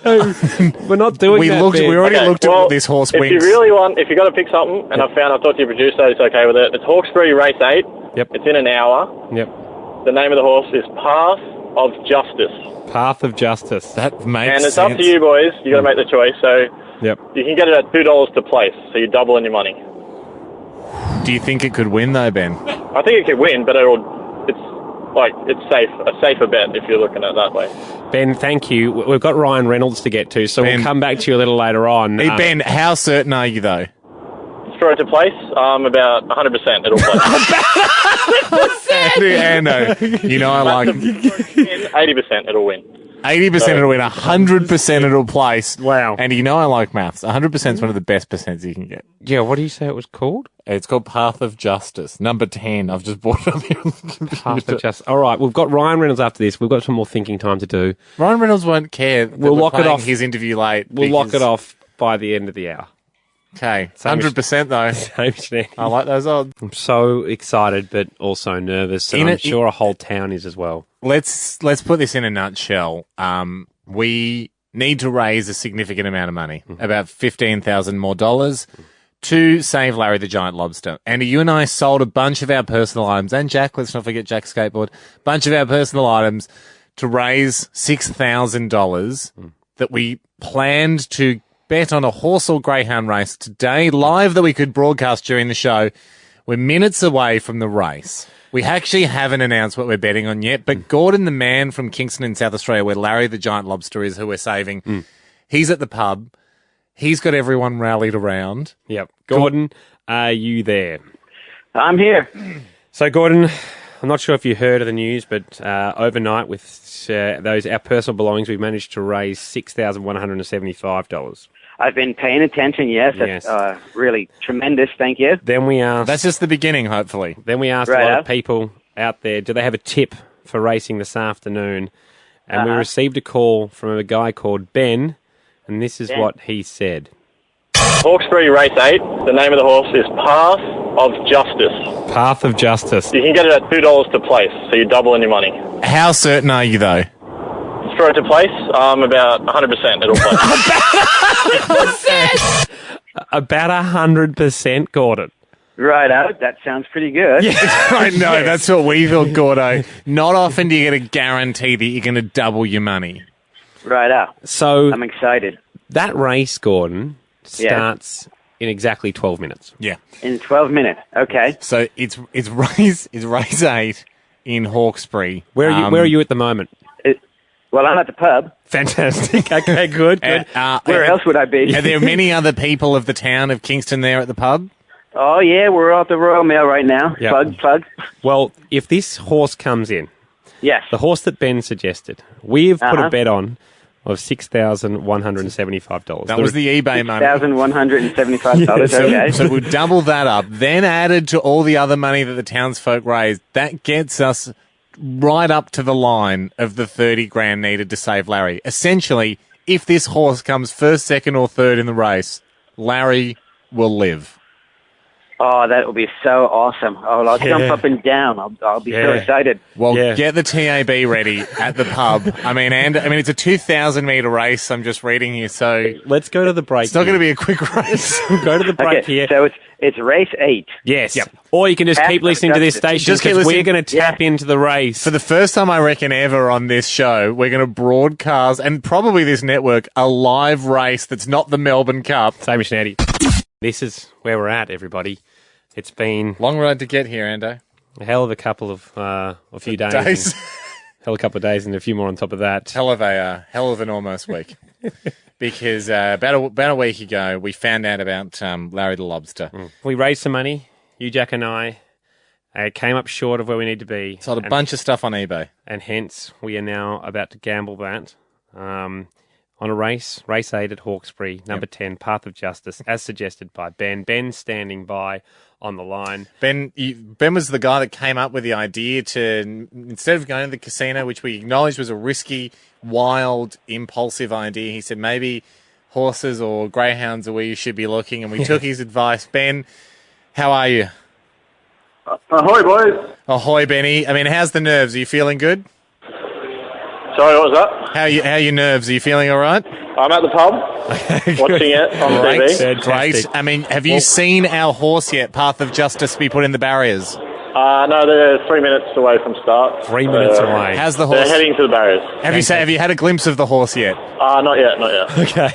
we're not doing that. We already looked at this horse Winks. If you got to pick something, and I've talked to your producer, he's okay with it. It's Hawkesbury Race 8. Yep. It's in an hour. Yep. The name of the horse is Path of Justice. Path of Justice. That makes sense. And it's up to you, boys. You got to make the choice. So you can get it at $2 to place. So you're doubling your money. Do you think it could win though, Ben? I think it could win, but it's a safer bet if you're looking at it that way. Ben, thank you. We've got Ryan Reynolds to get to, so we'll come back to you a little later on. Hey, Ben, how certain are you though? For it to place, about 100% it'll place. Andy, you know I like 80% it'll win. 80% it'll win, 100% it'll place. Wow. And you know I like maths. 100% is one of the best percents you can get. Yeah, what do you say it was called? It's called Path of Justice, number 10. I've just brought it up here on the computer. Path of Justice. All right, we've got Ryan Reynolds after this. We've got some more thinking time to do. Ryan Reynolds won't care. We'll lock it off. His interview late. We'll lock it off by the end of the hour. Okay, 100% though. I like those odds. I'm so excited, but also nervous, and I'm sure a whole town is as well. Let's put this in a nutshell. We need to raise a significant amount of money, about $15,000 more to save Larry the Giant Lobster. Andy, you and I sold a bunch of our personal items, and Jack, let's not forget Jack's skateboard, bunch of our personal items to raise $6,000 that we planned to bet on a horse or greyhound race today, live, that we could broadcast during the show. We're minutes away from the race. We actually haven't announced what we're betting on yet, but Gordon, the man from Kingston in South Australia, where Larry the Giant Lobster is, who we're saving, he's at the pub. He's got everyone rallied around. Yep. Gordon, are you there? I'm here. So, Gordon, I'm not sure if you heard of the news, but overnight with our personal belongings, we managed to raise $6,175. I've been paying attention, yes. That's really tremendous, thank you. Then we asked... That's just the beginning, hopefully. Then we asked a lot of people out there, do they have a tip for racing this afternoon? And we received a call from a guy called Ben, and this is what he said. Hawkesbury Race 8, the name of the horse is Path of Justice. Path of Justice. You can get it at $2 to place, so you're doubling your money. How certain are you, though? For it to place, about 100% it'll place. About 100%, Gordon. Right out. That sounds pretty good. Yeah, I know. That's what we thought, Gordo. Not often do you get a guarantee that you're going to double your money. Right out. So I'm excited. That race, Gordon, starts in exactly 12 minutes. Yeah. In 12 minutes. Okay. So it's race 8. in Hawkesbury. Where are you at the moment? Well, I'm at the pub. Fantastic. Okay, good. Where else would I be? Are there many other people of the town of Kingston there at the pub? Oh, yeah, we're at the Royal Mail right now. Yep. Plug. Well, if this horse comes in, yes, the horse that Ben suggested, we've put a bet on of $6,175. That was the eBay money. $6,175, okay. So we'll double that up. Then added to all the other money that the townsfolk raised, that gets us right up to the line of the 30 grand needed to save Larry. Essentially, if this horse comes first, second, or third in the race, Larry will live. Oh, that will be so awesome. Oh, I'll jump up and down. I'll be so excited. Well, get the TAB ready at the pub. I mean, it's a 2,000-metre race, I'm just reading here, so... Let's go to the break. It's not going to be a quick race. We'll go to the break here. So it's race 8. Yes. Yep. Or you can just keep listening to this station because we're going to tap into the race. For the first time, I reckon, ever on this show, we're going to broadcast, and probably this network, a live race that's not the Melbourne Cup. Hamish Andy. This is where we're at, everybody. It's been... long road to get here, Ando. A hell of a couple of... a few days. Hell of a couple of days and a few more on top of that. Hell of an almost week. Because about a week ago, we found out about Larry the Lobster. We raised some money, you, Jack and I. It came up short of where we need to be. Sold a bunch of stuff on eBay. And hence, we are now about to gamble that on a race 8 at Hawkesbury, number 10, Path of Justice, as suggested by Ben. Ben standing by on the line. Ben was the guy that came up with the idea to, instead of going to the casino, which we acknowledged was a risky, wild, impulsive idea, he said maybe horses or greyhounds are where you should be looking, and we took his advice. Ben, how are you? Ahoy, boys. Ahoy, Benny. I mean, how's the nerves? Are you feeling good? Sorry, what was that? How are your nerves? Are you feeling all right? I'm at the pub, watching it on TV. Great. I mean, have you seen our horse yet, Path of Justice, be put in the barriers? No, they're 3 minutes away from start. 3 minutes away. How's the horse? They're heading to the barriers. Have you had a glimpse of the horse yet? Not yet. Okay.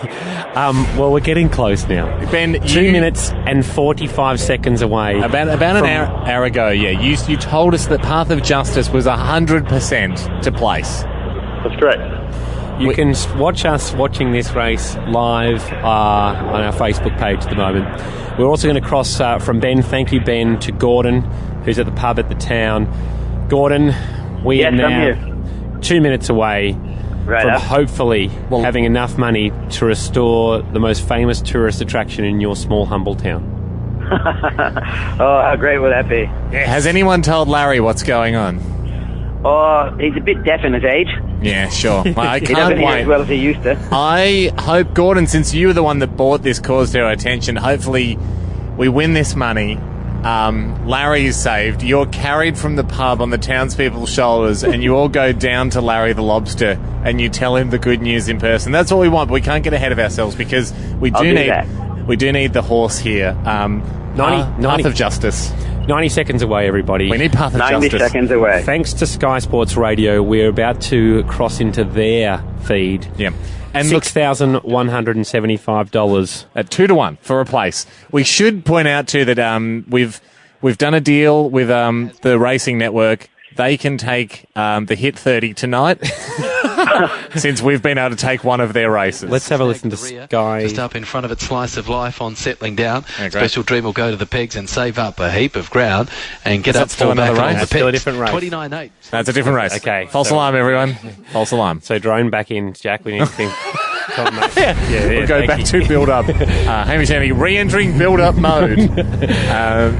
Well, we're getting close now. Ben, 2 minutes and 45 seconds away. About an hour ago, you told us that Path of Justice was 100% to place. That's correct. You can watch us watching this race live on our Facebook page at the moment. We're also going to cross from Ben, thank you, Ben, to Gordon, who's at the pub at the town. Gordon, we are now 2 minutes away from hopefully having enough money to restore the most famous tourist attraction in your small, humble town. Oh, how great would that be? Yes. Has anyone told Larry what's going on? Oh, he's a bit deaf in his age. Yeah, sure. Well, I he can't doesn't hear wait. as well as he used to. I hope, Gordon, since you were the one that brought this cause to our attention, hopefully we win this money. Larry is saved. You're carried from the pub on the townspeople's shoulders, and you all go down to Larry the Lobster, and you tell him the good news in person. That's all we want, but we can't get ahead of ourselves because we do need the horse here. 90 Path of Justice. 90 seconds away, everybody. We need Path of Justice. 90 seconds away. Thanks to Sky Sports Radio, we're about to cross into their feed. Yeah. And $6,175 at 2-1 for a place. We should point out too that we've done a deal with the Racing Network. They can take the Hit 30 tonight, since we've been able to take one of their races. Let's have a listen to Sky. Just up in front of its Slice of Life on settling down. Special Dream will go to the pegs and save up a heap of ground and get up for another race. That's still a different race. 29.8. That's a different race. Okay. False alarm, everyone. False alarm. So drone back in, Jack. We need to think. We'll go back to build-up. Hamish Andy re-entering build-up mode.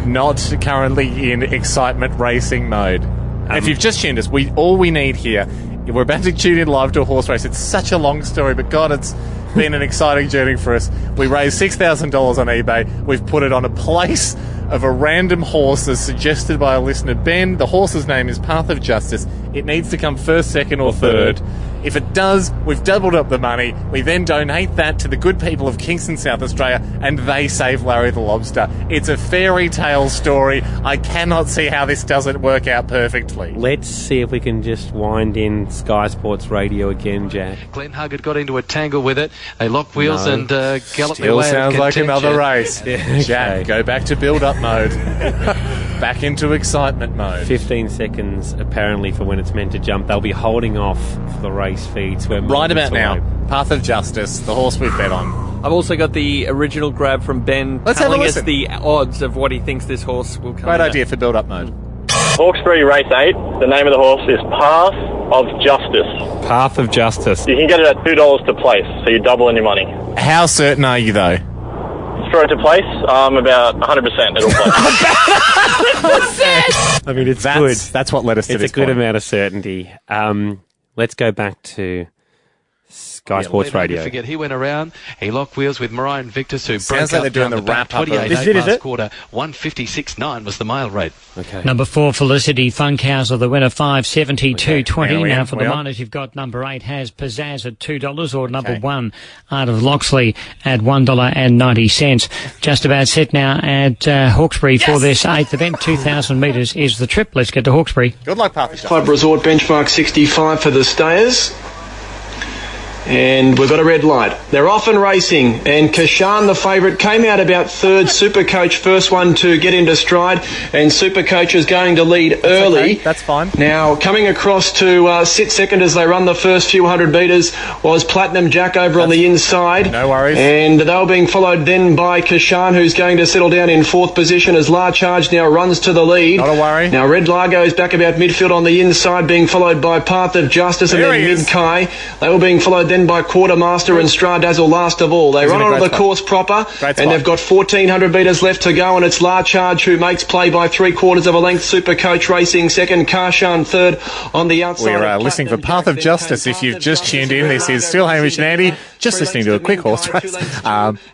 Not currently in excitement racing mode. If you've just tuned us, all we need here, we're about to tune in live to a horse race. It's such a long story, but God, it's been an exciting journey for us. We raised $6,000 on eBay. We've put it on a place of a random horse as suggested by a listener. Ben, the horse's name is Path of Justice. It needs to come first, second, or third If it does, we've doubled up the money. We then donate that to the good people of Kingston, South Australia, and they save Larry the Lobster. It's a fairy tale story. I cannot see how this doesn't work out perfectly. Let's see if we can just wind in Sky Sports Radio again, Jack. Glenn Huggard got into a tangle with it. They locked wheels and galloped their Still way. sounds like another race. Yeah, Jack, go back to build-up mode. Back into excitement mode. 15 seconds, apparently, for when it's meant to jump. They'll be holding off for the race feeds. Right about now, Path of Justice, the horse we've bet on. I've also got the original grab from Ben telling us the odds of what he thinks this horse will come Great in idea at. for build-up mode. Hawkesbury Race 8, the name of the horse is Path of Justice. Path of Justice. You can get it at $2 to place, so you're doubling your money. How certain are you, though? For it to place, about 100% it'll place. I mean, it's good. That's what led us to this It's a good point. amount of certainty. Let's go back to Sky Sports Radio. Forget he went around. He locked wheels with Mariah and Victus, who Sounds broke like up they're doing down the wrap up. 28 Is it, last quarter. 156.9 was the mile rate. Okay. Number 4, Felicity Funkhauser, the winner, 572.20. There we Now are. for the We are. minors, you've got number 8 has Pizzazz at $2, or number 1 Art of Loxley at $1.90. Just about set now at Hawkesbury for this 8th event. 2,000 metres is the trip. Let's get to Hawkesbury. Good luck, Path of Justice. Club Resort benchmark 65 for the stayers. And we've got a red light. They're off and racing, and Kashan, the favourite, came out about third. Supercoach, first one to get into stride, and Supercoach is going to lead early. Okay, that's fine. Now, coming across to sit second as they run the first few hundred metres was Platinum Jack over on the inside. No worries. And they were being followed then by Kashan, who's going to settle down in fourth position as La Charge now runs to the lead. Not a worry. Now, Red Largo is back about midfield on the inside, being followed by Path of Justice and There then he is. Mid-Kai. They were being followed then by Quartermaster and Stradazzle last of all. They He's run in a onto the great course proper, Great and they've got 1,400 metres left to go, and it's La Charge who makes play by 3/4 of a length. Supercoach racing second, Karshan third on the outside. We're listening for Path of Justice. If you've just tuned in, this is still Hamish and Andy, just listening to a quick horse race.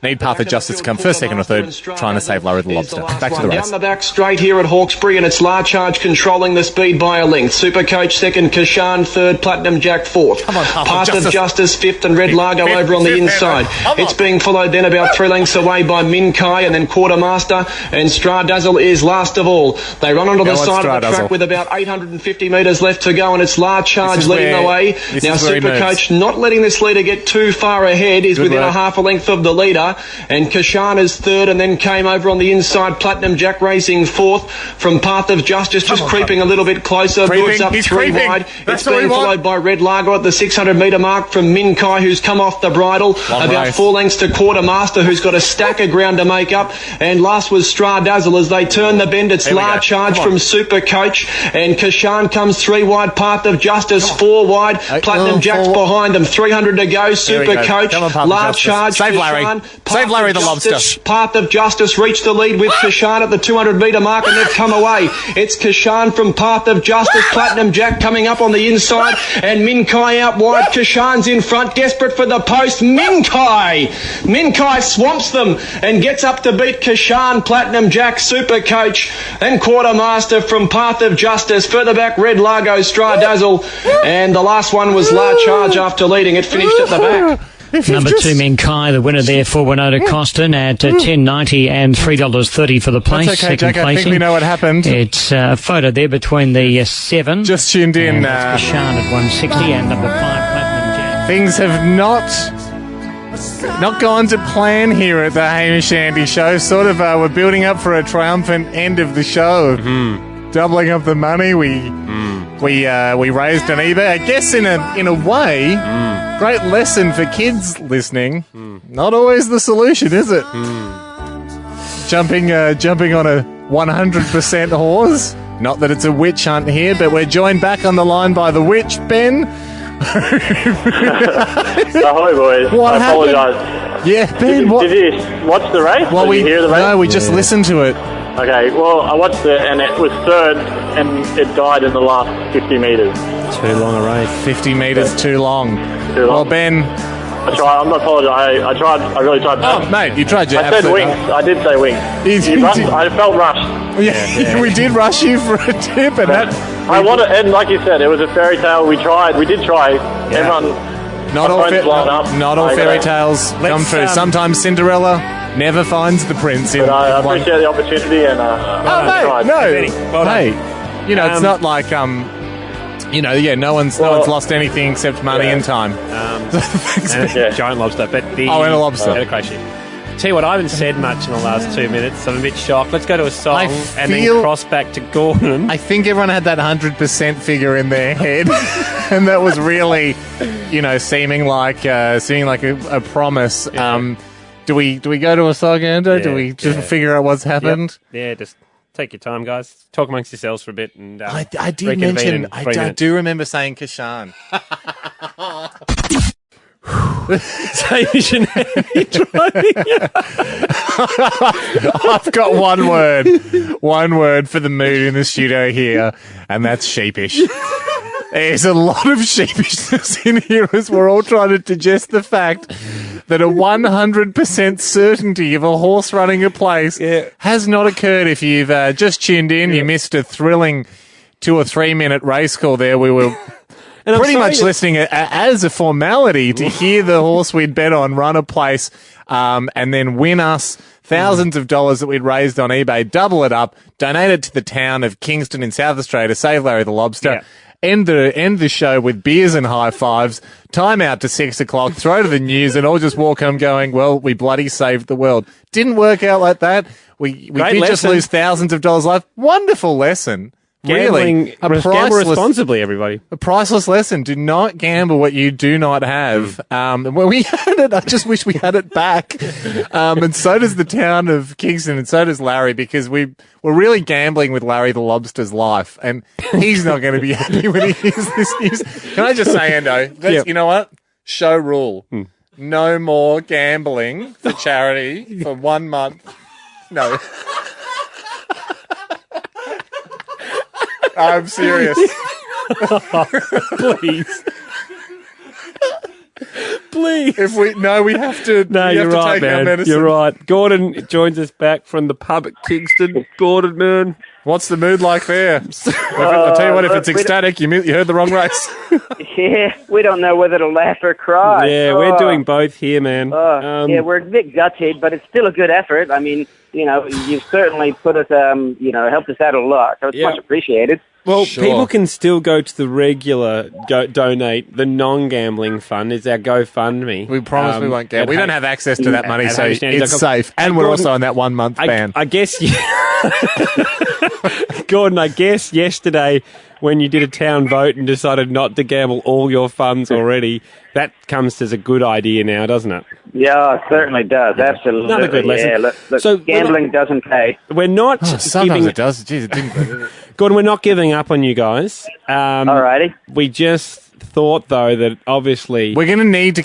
Need Path of Justice to come first, second or third, trying to save Larry the Lobster. Back to the race. Down the back straight here at Hawkesbury, and it's La Charge controlling the speed by a length. Supercoach second, Kashan third, Platinum Jack fourth. Come on, Path of Justice fifth, and Red Largo over on the inside. It's being followed then about 3 lengths away by Min-Kai and then Quartermaster, and Stradazzle is last of all. They run onto the side of the track with about 850 metres left to go, and it's La Charge leading the way. Now Supercoach not letting this leader get too far ahead, is within a half a length of the leader, and Kashan is third, and then came over on the inside Platinum Jack racing fourth from Path of Justice, just creeping a little bit closer, builds up 3 wide. It's being followed by Red Largo at the 600 metre mark from Min-Kai, who's come off the bridle, about 4 lengths to Quartermaster, who's got a stack of ground to make up, and last was Stradazzle. As they turn the bend, it's La Charge from Supercoach, and Kashan comes 3 wide, Path of Justice 4 wide, Platinum Jack's behind them, 300 to go, Supercoach, La Charge, Save Larry. Save Larry the Lobster. Path of Justice reached the lead with Kashan at the 200 metre mark, and they've come away. It's Kashan from Path of Justice, Platinum Jack coming up on the inside, and Min-Kai out wide. Kashan's in front, desperate for the post. Min-Kai swamps them and gets up to beat Kashan, Platinum Jack, Supercoach, and Quartermaster from Path of Justice. Further back, Red Largo, Stradazzle, and the last one was La Charge after leading. It finished at the back. Number 2, Min-Kai, the winner there for Winona Costin at $10.90 and $3.30 for the place. That's okay, second Jack. I placing. think we know what happened. It's a photo there between the 7. Just tuned in. And that's Kashan at 160 and number 5, Platinum Jack. Things have not gone to plan here at the Hamish Andy show. Sort of, we're building up for a triumphant end of the show. Doubling up the money we raised on eBay. I guess in a way, great lesson for kids listening. Not always the solution, is it? Jumping on a 100% horse. Not that it's a witch hunt here, but we're joined back on the line by the witch, Ben. Ahoy, boys. What I happened? apologise. Yeah, Ben, Did you watch the race? Well, Did you hear the race? No, we just listened to it. Okay, well, I watched it, and it was third, and it died in the last 50 metres. Too long a race. 50 metres too long. Well, Ben, I tried. I'm not apologising. I tried. I really tried. Oh, mate, you tried your I said wings. I did say wings. I felt rushed. Yeah, we did rush you for a tip, and I wanted, and like you said, it was a fairy tale. We tried. We did try. Everyone. Not all fairy tales come true. Sometimes Cinderella never finds the prince. But I appreciate the opportunity, and it's not like no one's lost anything except money and time. Giant lobster, but and a lobster. And a crazy. Tell you what, I haven't said much in the last 2 minutes. I'm a bit shocked. Let's go to a song and then cross back to Gordon. I think everyone had that 100% figure in their head, and that was really, seeming like a promise. Yeah. Do we go to a song, Ando? Do we just figure out what's happened? Yep. Yeah, just take your time, guys. Talk amongst yourselves for a bit. And I did mention. I do remember saying Kashan. Hamish and Andy I've got one word for the mood in the studio here, and that's sheepish. There's a lot of sheepishness in here as we're all trying to digest the fact that a 100% certainty of a horse running a place has not occurred. If you've just tuned in, you missed a thrilling 2 or 3 minute race call there. We were and pretty much listening as a formality to hear the horse we'd bet on run a place and then win us thousands of dollars that we'd raised on eBay, double it up, donate it to the town of Kingston in South Australia to save Larry the Lobster, end the show with beers and high fives, time out to 6 o'clock, throw to the news, and all just walk home going, well, we bloody saved the world. Didn't work out like that. We did just lose thousands of dollars life. Wonderful lesson. Gambling, gamble responsibly, everybody. A priceless lesson. Do not gamble what you do not have. When we had it, I just wish we had it back. And so does the town of Kingston, and so does Larry, because we're really gambling with Larry the Lobster's life, and he's not going to be happy when he hears this news. Can I just say, Endo, you know what? Show rule. No more gambling for charity for 1 month. No. I'm serious. Please. If we have to. No, you're right, man. You're right. Gordon joins us back from the pub at Kingston. Gordon, man, what's the mood like there? I'll tell you what. If it's ecstatic, you heard the wrong race. Yeah, we don't know whether to laugh or cry. Yeah, we're doing both here, man. We're a bit gutted, but it's still a good effort. I mean, you've certainly put us, helped us out a lot, so it's much appreciated. Well, people can still go to the regular donate. The non-gambling fund is our GoFundMe. We promise we won't gamble. We don't have access to that money, so it's safe. And we're also on that 1 month ban. I guess, Gordon, I guess yesterday when you did a town vote and decided not to gamble all your funds already, that comes as a good idea now, doesn't it? Yeah, it certainly does. Absolutely. Another good lesson. Yeah, look, so gambling doesn't pay. We're not sometimes it does. Jeez, it didn't. Gordon, we're not giving up on you guys. Alrighty. We just thought, though, that obviously we're going to need to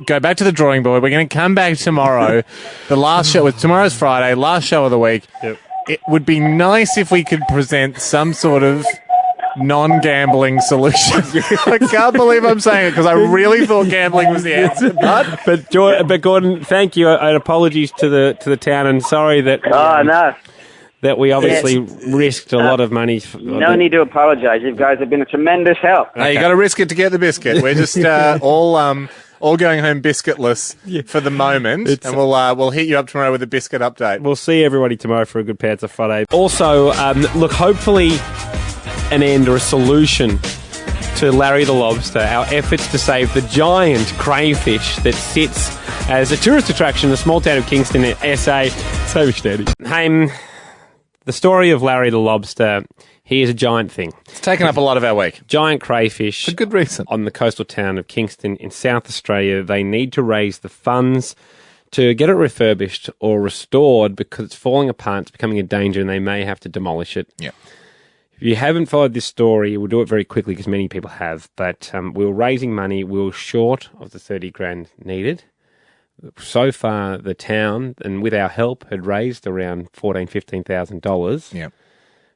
go back to the drawing board. We're going to come back tomorrow. The last show, tomorrow's Friday, last show of the week. Yep. It would be nice if we could present some sort of non-gambling solution. I can't believe I'm saying it because I really thought gambling was the answer. But Gordon, thank you, and apologies to the town, and sorry that that we obviously risked a lot of money. No need to apologise. You guys have been a tremendous help. Okay. You got to risk it to get the biscuit. We're just all going home biscuitless for the moment, and we'll hit you up tomorrow with a biscuit update. We'll see everybody tomorrow for a good Pants of Friday. Also, look, hopefully an end or a solution to Larry the Lobster, our efforts to save the giant crayfish that sits as a tourist attraction in the small town of Kingston, SA. So steady. Hey, the story of Larry the Lobster, he is a giant thing. It's taken up a lot of our week. Giant crayfish. For good reason. On the coastal town of Kingston in South Australia. They need to raise the funds to get it refurbished or restored because it's falling apart, it's becoming a danger, and they may have to demolish it. Yeah. If you haven't followed this story, we'll do it very quickly because many people have, but we were raising money. We were short of the 30 grand needed. So far, the town, and with our help, had raised around $14,000, $15,000. Yeah.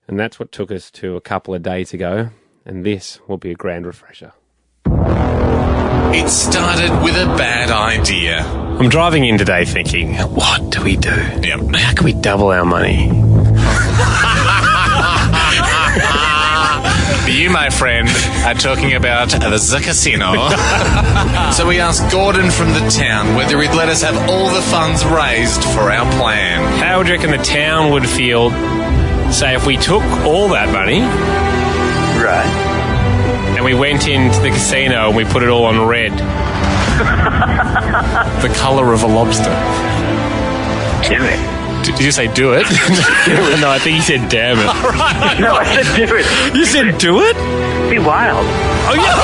And that's what took us to a couple of days ago, and this will be a grand refresher. It started with a bad idea. I'm driving in today thinking, what do we do? Yep. How can we double our money? You, my friend, are talking about the casino. So we asked Gordon from the town whether he'd let us have all the funds raised for our plan. How would you reckon the town would feel, say, if we took all that money... Right. And we went into the casino and we put it all on red. The colour of a lobster. Damn it. Did you say do it? No, I think he said damn it. Right. No, I said do it. You said do it? Be wild. Oh, yeah.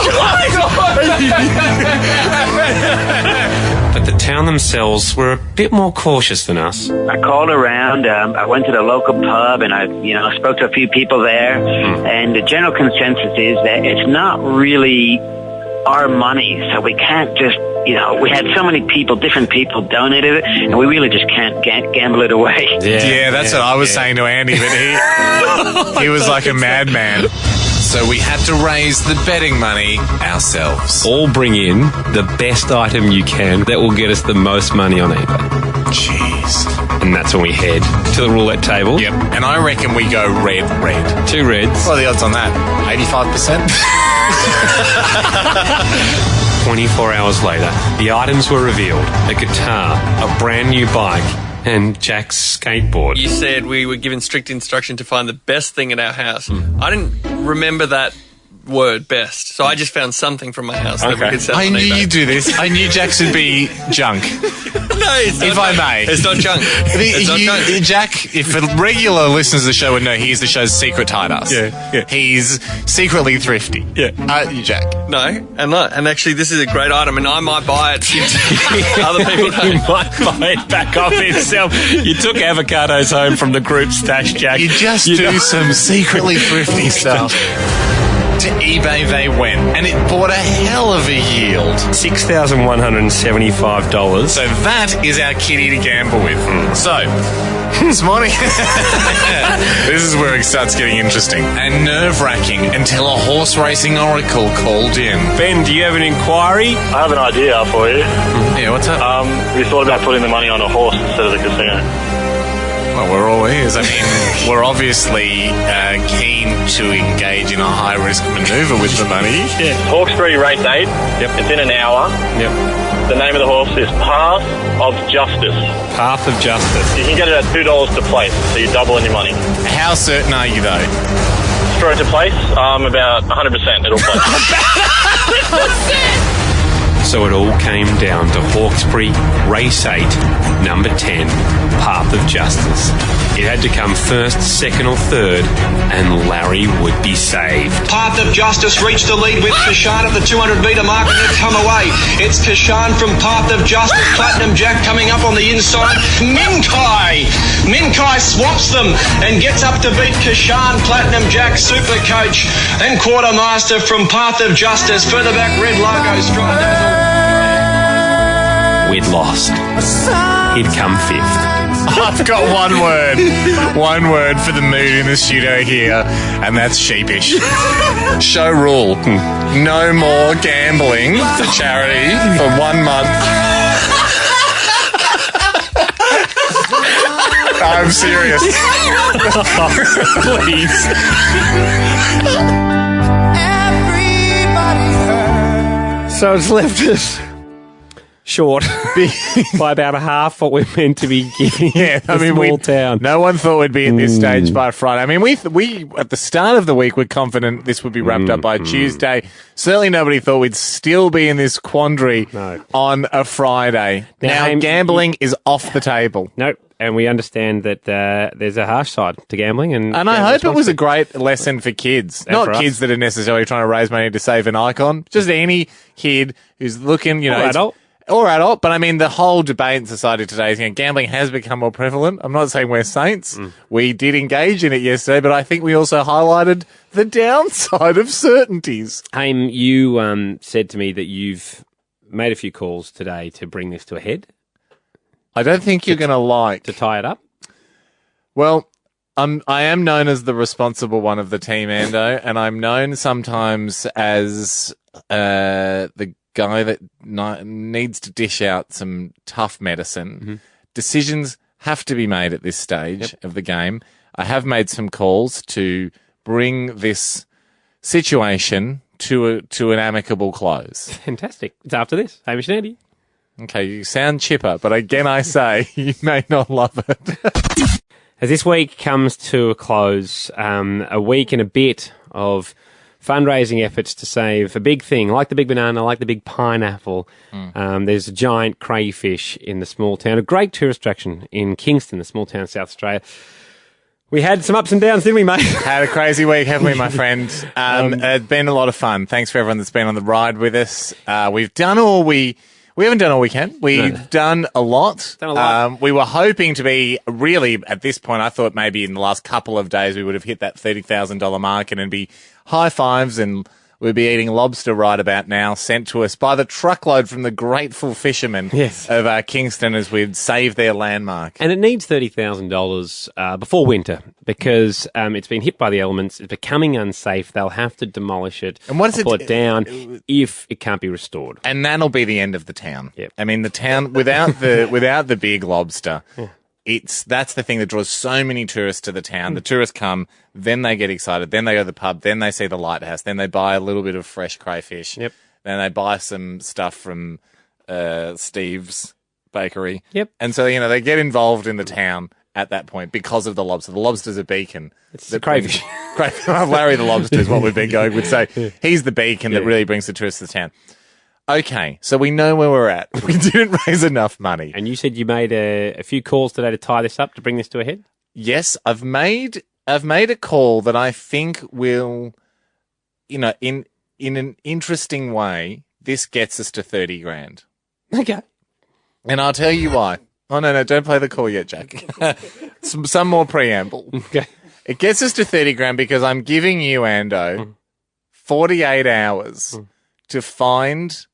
But the town themselves were a bit more cautious than us. I called around. I went to the local pub and I spoke to a few people there. And the general consensus is that it's not really our money, so we can't just, we had so many people, different people donated it, and we really just can't gamble it away. Yeah, that's what I was saying to Andy, but he was like a madman. So we had to raise the betting money ourselves. All bring in the best item you can that will get us the most money on eBay. Jeez. And that's when we head to the roulette table. Yep. And I reckon we go red. 2 reds. What are the odds on that? 85%? 24 hours later, the items were revealed. A guitar, a brand new bike, and Jack's skateboard. You said we were given strict instruction to find the best thing in our house. I didn't remember that word best, so I just found something from my house that we could sell on I knew eBay. you'd do this. I knew Jack should be junk. No, it's not if I may. It's not junk. It's not junk. Jack, if regular listeners of the show would know, he's the show's secret tight ass. Yeah. He's secretly thrifty. Yeah. You, Jack. No, I'm not. And actually, this is a great item, and I might buy it. Other people He might buy it back off himself. You took avocados home from the group stash, Jack. You just do some secretly thrifty stuff. To eBay they went, and it bought a hell of a yield. $6,175. So that is our kitty to gamble with. So, this morning, this is where it starts getting interesting. And nerve-wracking until a horse racing oracle called in. Ben, do you have an inquiry? I have an idea for you. Yeah, what's up? We thought about putting the money on a horse instead of the casino. Well, we're all ears. I mean, we're obviously keen to engage in a high-risk manoeuvre with the money. Yeah. Hawkesbury race 8. Yep. It's in an hour. Yep. The name of the horse is Path of Justice. Path of Justice. You can get it at $2 to place, so you're doubling your money. How certain are you, though? Straight to place, about 100% it'll place. So it all came down to Hawkesbury, Race 8, number 10, Path of Justice. It had to come first, second or third, and Larry would be saved. Path of Justice reached the lead with Kashan at the 200-metre mark and they've come away. It's Kashan from Path of Justice. Platinum Jack coming up on the inside. Minkai swamps them and gets up to beat Kashan, Platinum Jack, Super Coach, and Quartermaster from Path of Justice. Further back, Red Largo, Stride Dazzle. We'd lost. He'd come 5th. I've got one word for the mood in the studio here, and that's sheepish. Show rule. No more gambling for charity for 1 month. I'm serious. Please. So it's left us short by about a half what we're meant to be giving. Yeah, I mean, small town. No one thought we'd be at this stage by Friday. I mean, we at the start of the week were confident this would be wrapped up by Tuesday. Certainly, nobody thought we'd still be in this quandary on a Friday. Now gambling is off the table. Nope. And we understand that there's a harsh side to gambling. And I hope it was a great lesson for kids. And Not for kids that are necessarily trying to raise money to save an icon. Just any kid who's looking, or adult. But I mean, the whole debate in society today is, gambling has become more prevalent. I'm not saying we're saints. We did engage in it yesterday, but I think we also highlighted the downside of certainties. Haim, you said to me that you've made a few calls today to bring this to a head. I don't think you're going to like to tie it up. Well, I am known as the responsible one of the team, Ando, and I'm known sometimes as the guy that needs to dish out some tough medicine. Decisions have to be made at this stage of the game. I have made some calls to bring this situation to an amicable close. Fantastic. It's after this. Hamish and Andy. Okay, you sound chipper, but again I say you may not love it. As this week comes to a close, a week and a bit of fundraising efforts to save a big thing, like the big banana, like the big pineapple. There's a giant crayfish in the small town, a great tourist attraction in Kingston, the small town of South Australia. We had some ups and downs, didn't we, mate? Had a crazy week, haven't we, my friend? It's been a lot of fun. Thanks for everyone that's been on the ride with us. We've done all we haven't done all we can. We've done a lot. We were hoping to be really, at this point, I thought maybe in the last couple of days we would have hit that $30,000 mark and be high fives and we'd be eating lobster right about now, sent to us by the truckload from the grateful fishermen of Kingston as we'd save their landmark. And it needs $30,000 before winter because it's been hit by the elements. It's becoming unsafe. They'll have to demolish it and pull it down if it can't be restored. And that'll be the end of the town. I mean, the town without the big lobster. That's the thing that draws so many tourists to the town. The tourists come, then they get excited, then they go to the pub, then they see the lighthouse, then they buy a little bit of fresh crayfish. Then they buy some stuff from Steve's bakery. And so, they get involved in the town at that point because of the lobster. The lobster's a beacon. It's the crayfish. Larry the Lobster is what we've been going would say. He's the beacon that really brings the tourists to the town. Okay, so we know where we're at. We didn't raise enough money. And you said you made a few calls today to tie this up, to bring this to a head? Yes, I've made a call that I think will, in an interesting way, this gets us to 30 grand. Okay. And I'll tell you why. Oh, no, don't play the call yet, Jack. some more preamble. Okay. It gets us to 30 grand because I'm giving you, Ando, 48 hours to find...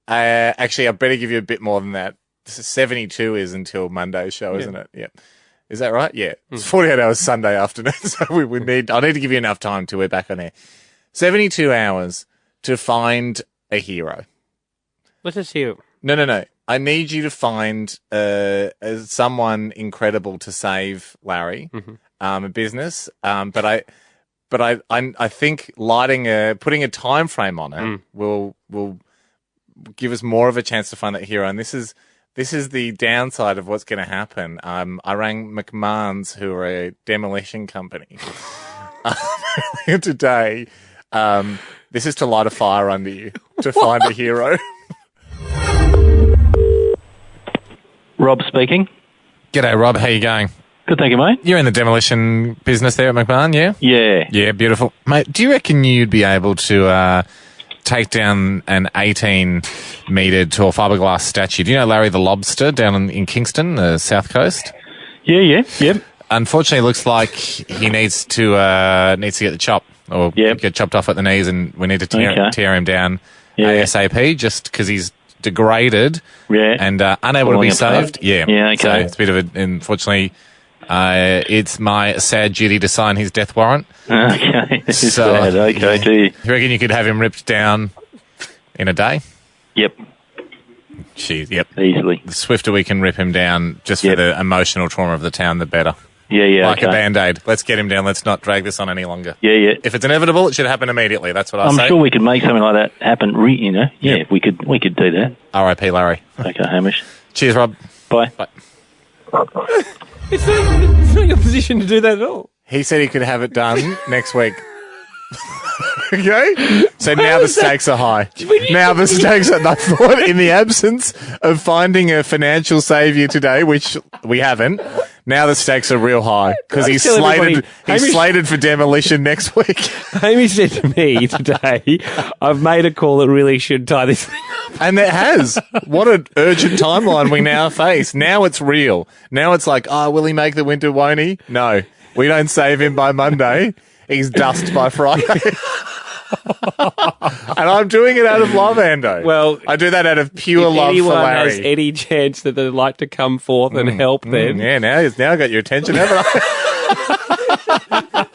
actually, I better give you a bit more than that. 72 is until Monday's show, isn't it? Yeah. Is that right? Yeah. It's 48 hours Sunday afternoon, so I need to give you enough time till we're back on air. 72 hours to find a hero. Let's just hear. No. I need you to find someone incredible to save Larry, a business. But I think putting a time frame on it will give us more of a chance to find that hero. And this is the downside of what's going to happen. I rang McMahon's, who are a demolition company, today. This is to light a fire under you to find a hero. Rob speaking. G'day, Rob. How you going? Good, thank you, mate. You're in the demolition business there at McMahon, yeah? Yeah. Yeah, beautiful. Mate, do you reckon you'd be able to take down an 18-metre tall fiberglass statue? Do you know Larry the Lobster down in Kingston, the south coast? Yeah. Unfortunately, it looks like he needs to get the chop or get chopped off at the knees, and we need to tear him down ASAP just because he's degraded and unable to be saved. Yeah, okay. So it's a bit of unfortunately, it's my sad duty to sign his death warrant. Okay, this is sad. Okay, do you reckon you could have him ripped down in a day? Yep. Jeez, yep. Easily. The swifter we can rip him down, just for the emotional trauma of the town, the better. Yeah. Like a Band-Aid. Let's get him down. Let's not drag this on any longer. Yeah. If it's inevitable, it should happen immediately. That's what I say. I'm sure we could make something like that happen. Yeah, we could do that. R.I.P. Larry. Okay, Hamish. Cheers, Rob. Bye. It's not your position to do that at all. He said he could have it done next week. Okay? So now the stakes are high. I thought in the absence of finding a financial saviour today, which we haven't, now the stakes are real high because he's slated for demolition next week. Hamish said to me today, I've made a call that really should tie this thing up. And it has. What an urgent timeline we now face. Now it's real. Now it's like, will he make the winter, won't he? No. We don't save him by Monday. He's dust by Friday. And I'm doing it out of love, Ando. Well, I do that out of pure love for Larry. Has any chance that they'd like to come forth and help them? Yeah, now I got your attention, haven't I?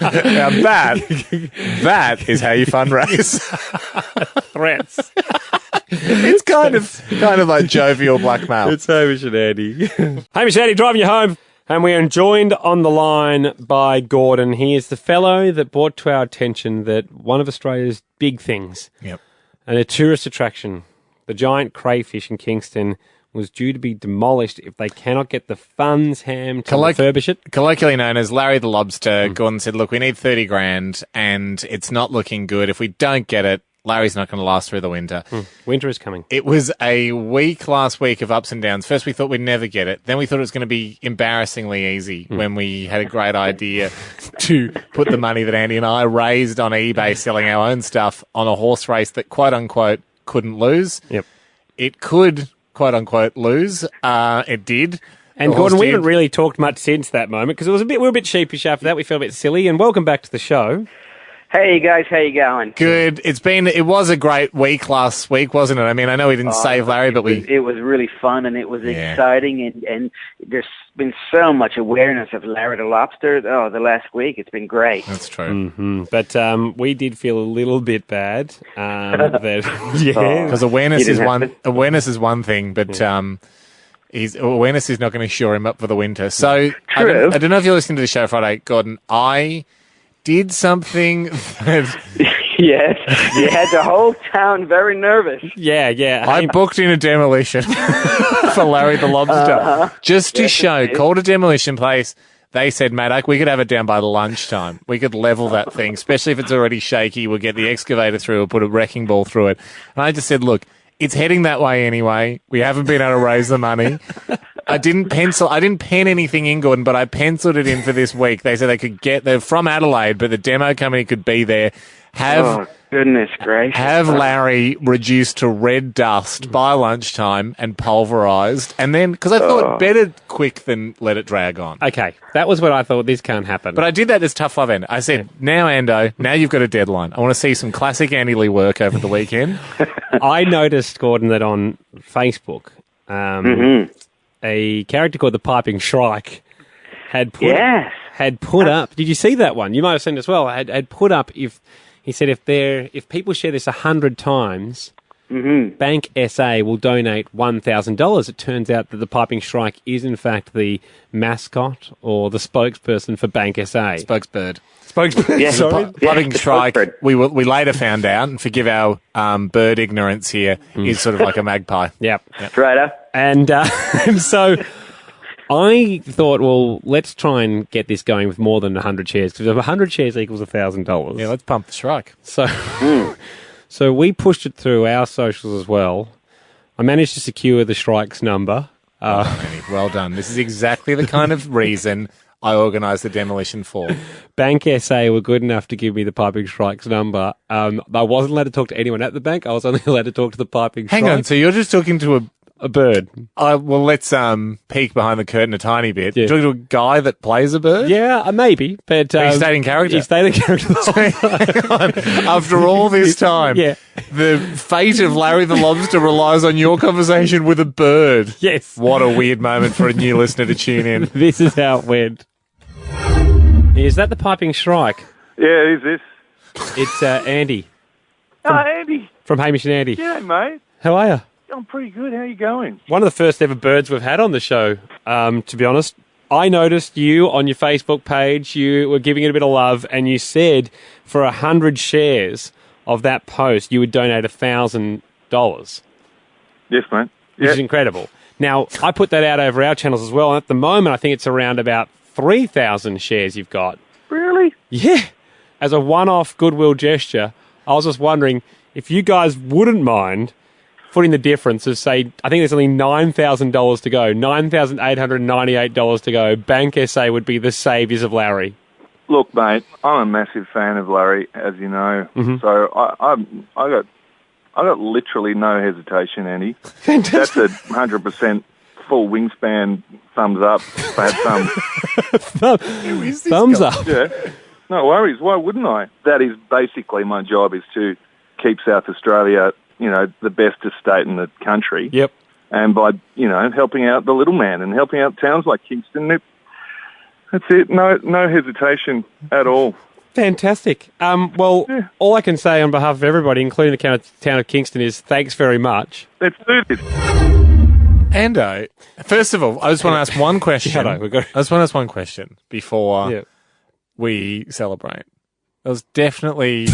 Now that is how you fundraise. Threats. It's kind of like jovial blackmail. It's Hamish and Andy. Hamish Andy driving you home. And we are joined on the line by Gordon. He is the fellow that brought to our attention that one of Australia's big things, and a tourist attraction, the giant crayfish in Kingston, was due to be demolished if they cannot get the funds, Ham, to refurbish it. Colloquially known as Larry the Lobster, Gordon said, look, we need 30 grand and it's not looking good. If we don't get it, Larry's not going to last through the winter. Winter is coming. It was a week last week of ups and downs. First, we thought we'd never get it. Then we thought it was going to be embarrassingly easy when we had a great idea to put the money that Andy and I raised on eBay selling our own stuff on a horse race that, quote-unquote, couldn't lose. Yep. It could, quote-unquote, lose. It did. And Gordon, we haven't really talked much since that moment because we were a bit sheepish after that. We felt a bit silly. And welcome back to the show. Hey guys, how you going? Good. It was a great week last week, wasn't it? I mean, I know we didn't save Larry, but it was really fun and it was exciting and there's been so much awareness of Larry the Lobster. The last week it's been great. That's true. Mm-hmm. But we did feel a little bit bad because awareness is one thing, but his awareness is not going to shore him up for the winter. So I don't know if you're listening to the show Friday, Gordon. I did something that... Yes, you had the whole town very nervous. Yeah. I booked in a demolition for Larry the Lobster. Just to show, called a demolition place. They said, mate, we could have it down by lunchtime. We could level that thing, especially if it's already shaky. We'll get the excavator through or put a wrecking ball through it. And I just said, look, it's heading that way anyway. We haven't been able to raise the money. I didn't pen anything in, Gordon, but I penciled it in for this week. They said they're from Adelaide, but the demo company could be there. Goodness gracious. Have Larry reduced to red dust by lunchtime and pulverised. And then, because I thought better quick than let it drag on. Okay, that was what I thought. This can't happen. But I did that as tough love end. I said, now, Ando, now you've got a deadline. I want to see some classic Andy Lee work over the weekend. I noticed, Gordon, that on Facebook, a character called the Piping Shrike had put up. Did you see that one? You might have seen it as well. Had put up he said if people share this 100 times, Bank SA will donate $1,000. It turns out that the Piping Shrike is in fact the mascot or the spokesperson for Bank SA. Spokesbird. Yeah, sorry. Piping Shrike, we later found out, and forgive our bird ignorance here, is sort of like a magpie. Yep. Right. And so I thought, well, let's try and get this going with more than 100 shares, because if 100 shares equals $1,000. Yeah, let's pump the Shrike. So we pushed it through our socials as well. I managed to secure the Shrike's number. Well done. This is exactly the kind of reason I organised the demolition for. Bank SA were good enough to give me the Piping Shrike's number. I wasn't allowed to talk to anyone at the bank. I was only allowed to talk to the Piping Shrike. Hang on, so you're just talking to a bird? Well, let's peek behind the curtain a tiny bit. Yeah. Talking to a guy that plays a bird? Yeah, maybe. But he stayed in character. He stayed in character the whole time. After all this time, the fate of Larry the Lobster relies on your conversation with a bird. Yes. What a weird moment for a new listener to tune in. This is how it went. Is that the Piping Shrike? Yeah, who's this? It's Andy. Andy. From Hamish and Andy. Yeah, mate. How are you? I'm pretty good. How you going? One of the first ever birds we've had on the show, to be honest. I noticed you on your Facebook page, you were giving it a bit of love, and you said for 100 shares of that post, you would donate $1,000. Yes, mate. Which is incredible. Now, I put that out over our channels as well, and at the moment, I think it's around about 3,000 shares you've got. Really? Yeah. As a one-off goodwill gesture, I was just wondering if you guys wouldn't mind footing the difference of, say, I think there's only $9,000 to go, $9,898 to go. Bank SA would be the saviours of Larry. Look, mate, I'm a massive fan of Larry, as you know. So I got literally no hesitation, Andy. That's a 100% full wingspan thumbs up, bad thumbs. Thumbs up? Yeah. No worries. Why wouldn't I? That is basically my job, is to keep South Australia, the best estate in the country. Yep. And by, helping out the little man and helping out towns like Kingston, that's it. No hesitation at all. Fantastic. Well, all I can say on behalf of everybody, including the town of Kingston, is thanks very much. Let's do this. Ando, first of all, I just want to ask one question. I just want to ask one question before we celebrate. It was definitely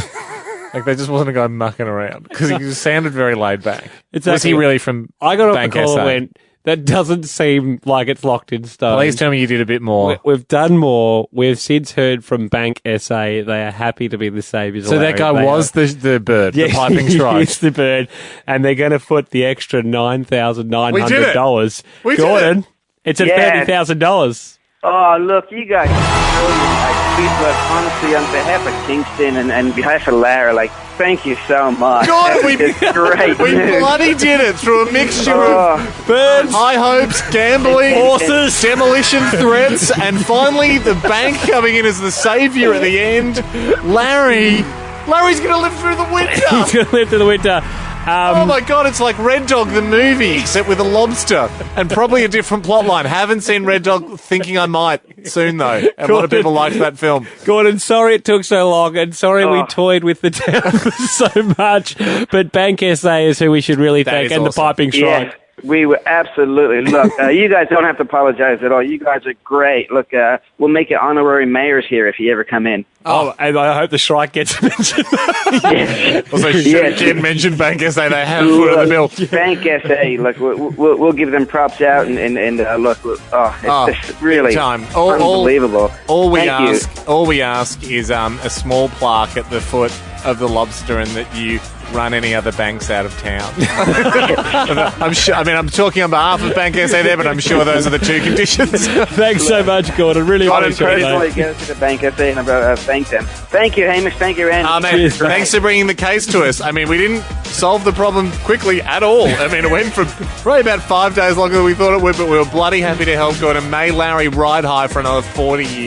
like there just wasn't a guy mucking around because he sounded very laid back. Was he really from I got off Bank the call SA? and went, that doesn't seem like it's locked in stone. Please tell me you did a bit more. We've done more. We've since heard from Bank SA. They are happy to be the saviours. So that guy was the bird, the piping strike. He's the bird, and they're going to foot the extra $9,900. We did it. Gordon, it's at $30,000. Oh, look, you guys are brilliant. Like, honestly, on behalf of Kingston and on behalf of Lara, thank you so much. God, we bloody did it through a mixture of birds, high hopes, gambling, horses, demolition threats, and finally the bank coming in as the saviour at the end. Larry's going to live through the winter. He's going to live through the winter. Oh my God, it's like Red Dog the movie, except with a lobster, and probably a different plot line. Haven't seen Red Dog, thinking I might soon though. And a lot of people liked that film. Gordon, sorry it took so long, and sorry we toyed with the town so much, but Bank SA is who we should really thank, and awesome. The piping strike. Yes. We were absolutely. Look, you guys don't have to apologize at all. You guys are great. Look, we'll make you honorary mayors here if you ever come in. Oh, and I hope the strike gets mentioned. Also, should mention Bank SA. They have foot on the bill. Bank SA. Look, we'll give them props out and look. It's really unbelievable. All we ask is a small plaque at the foot of the Lobster, and that you run any other banks out of town. I'm sure. I mean, I'm talking on behalf of Bank SA there, but I'm sure those are the two conditions. Thanks so much, Gordon. Really appreciate it. Personally, go to the Bank SA and thank them. Thank you, Hamish. Thank you, Randy. Mate, thanks for bringing the case to us. I mean, we didn't solve the problem quickly at all. I mean, it went from probably about 5 days longer than we thought it would, but we were bloody happy to help Gordon. May Larry ride high for another 40 years.